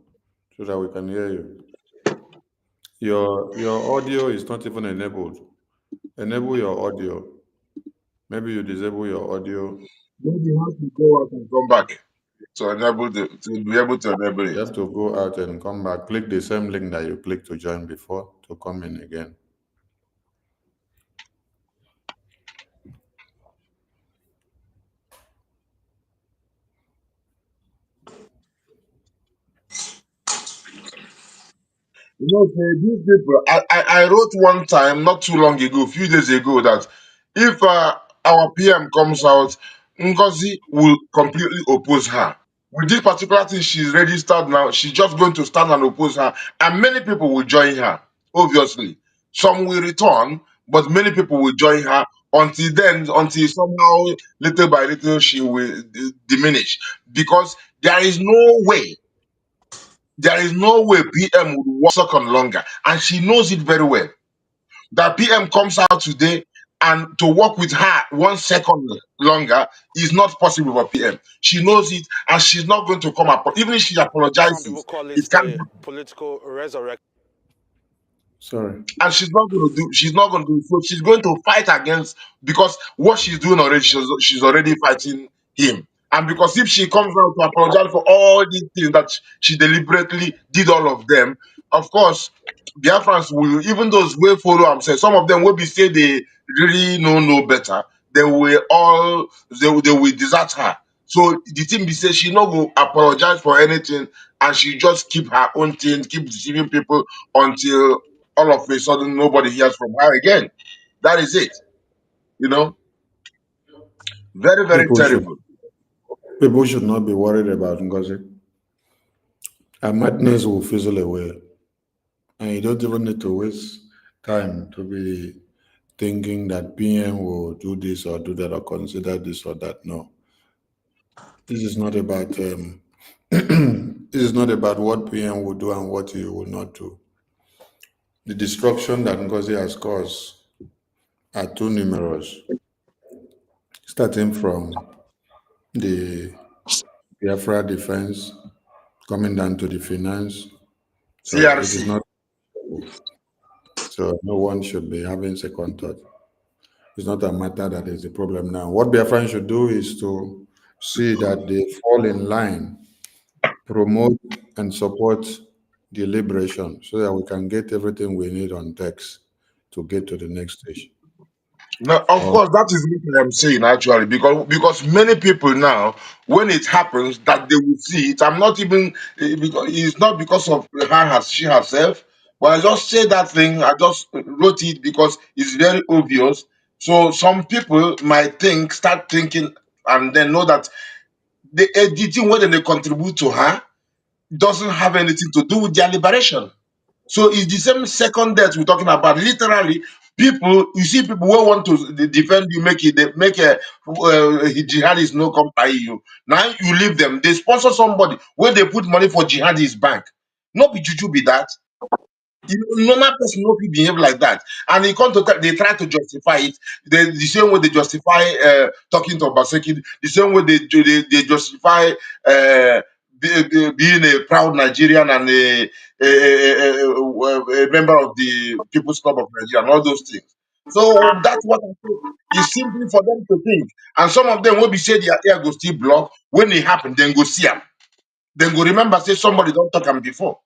so that we can hear you. Your audio is not even enabled. Enable your audio. Maybe you disable your audio. Maybe you have to go out and come back to be able to enable it. You have to go out and come back. Click the same link that you clicked to join before to come in again. These people, I wrote one time, not too long ago, a few days ago, that if our PM comes out, NGOZI will completely oppose her. With this particular thing she's registered now, she's just going to stand and oppose her, and many people will join her, obviously. Some will return, but many people will join her until somehow, little by little, she will diminish. Because there is no way PM would work a second longer. And she knows it very well. That PM comes out today and to work with her 1 second longer is not possible for PM. She knows it and she's not going to come up. Even if she apologizes, Some people call it it can't the happen. political resurrection. Sorry. And she's not going to do so. She's going to fight against, because what she's doing already, she's already fighting him. And because if she comes out to apologize for all these things that she deliberately did, all of them, of course, Biafrans will, even those will follow am, say some of them will be say they really know better. They will desert her. So the thing be say she not go apologize for anything, and she just keep her own thing, keep deceiving people until all of a sudden nobody hears from her again. That is it. Very, very terrible. People should not be worried about NGOZI. Her madness will fizzle away. And you don't even need to waste time to be thinking that PM will do this or do that or consider this or that. No. This is not about This is not about what PM will do and what he will not do. The destruction that NGOZI has caused are too numerous, starting from the Biafra defense, coming down to the finance. So it is CRC. not, so no one should be having second thought. It's not a matter that is the problem now. What Biafran should do is to see that they fall in line, promote and support the liberation so that we can get everything we need on text to get to the next stage. No, of course, that is what I'm saying actually, because many people now, when it happens, that they will see it. I'm not even because it's not because of she herself, but I just say that thing. I just wrote it because it's very obvious. So some people might start thinking, and then know that the editing when they contribute to her doesn't have anything to do with their liberation. So it's the same second death we're talking about. Literally, people, you see people who want to defend you, make a jihadis no come by you. Now you leave them. They sponsor somebody when they put money for jihadis bank. No be juju be that. Normal person no fit behave like that, and they try to justify it. The same way they justify talking to Obaseki, the same way they justify being a proud Nigerian and a member of the People's Club of Nigeria and all those things. So that's what I think. It's simply for them to think, and some of them will be say their ear go still block when it happen. Then go see them. Then go remember say somebody don't talk them before.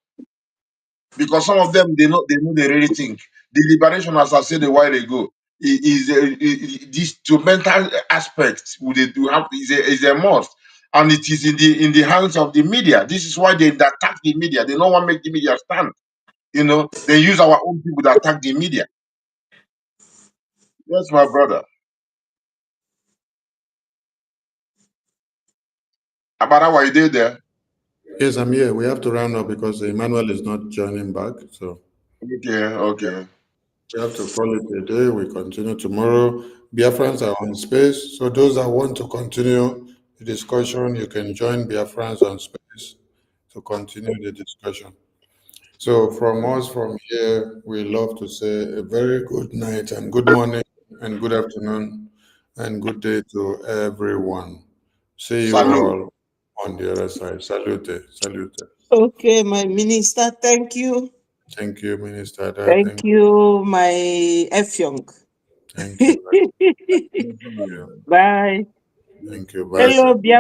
Because some of them they really think the liberation, as I said a while ago, this to mental aspect do have is a must, and it is in the hands of the media. This is why they attack the media. They don't want to make the media stand. They use our own people to attack the media. Yes, my brother. Abara, why you there? Yes, I'm here. We have to round up because Emmanuel is not joining back. So Okay. We have to call it a day. We continue tomorrow. Biafrans are on space. So those that want to continue the discussion, you can join Biafrans on space to continue the discussion. So from us from here, we love to say a very good night and good morning and good afternoon and good day to everyone. See you Salute. all on the other side. Salute. Salute. Okay, my minister, thank you. Thank you, Minister. Thank you, my Efyong. Thank you. Bye. Thank you. Bye. Hello, Biafra.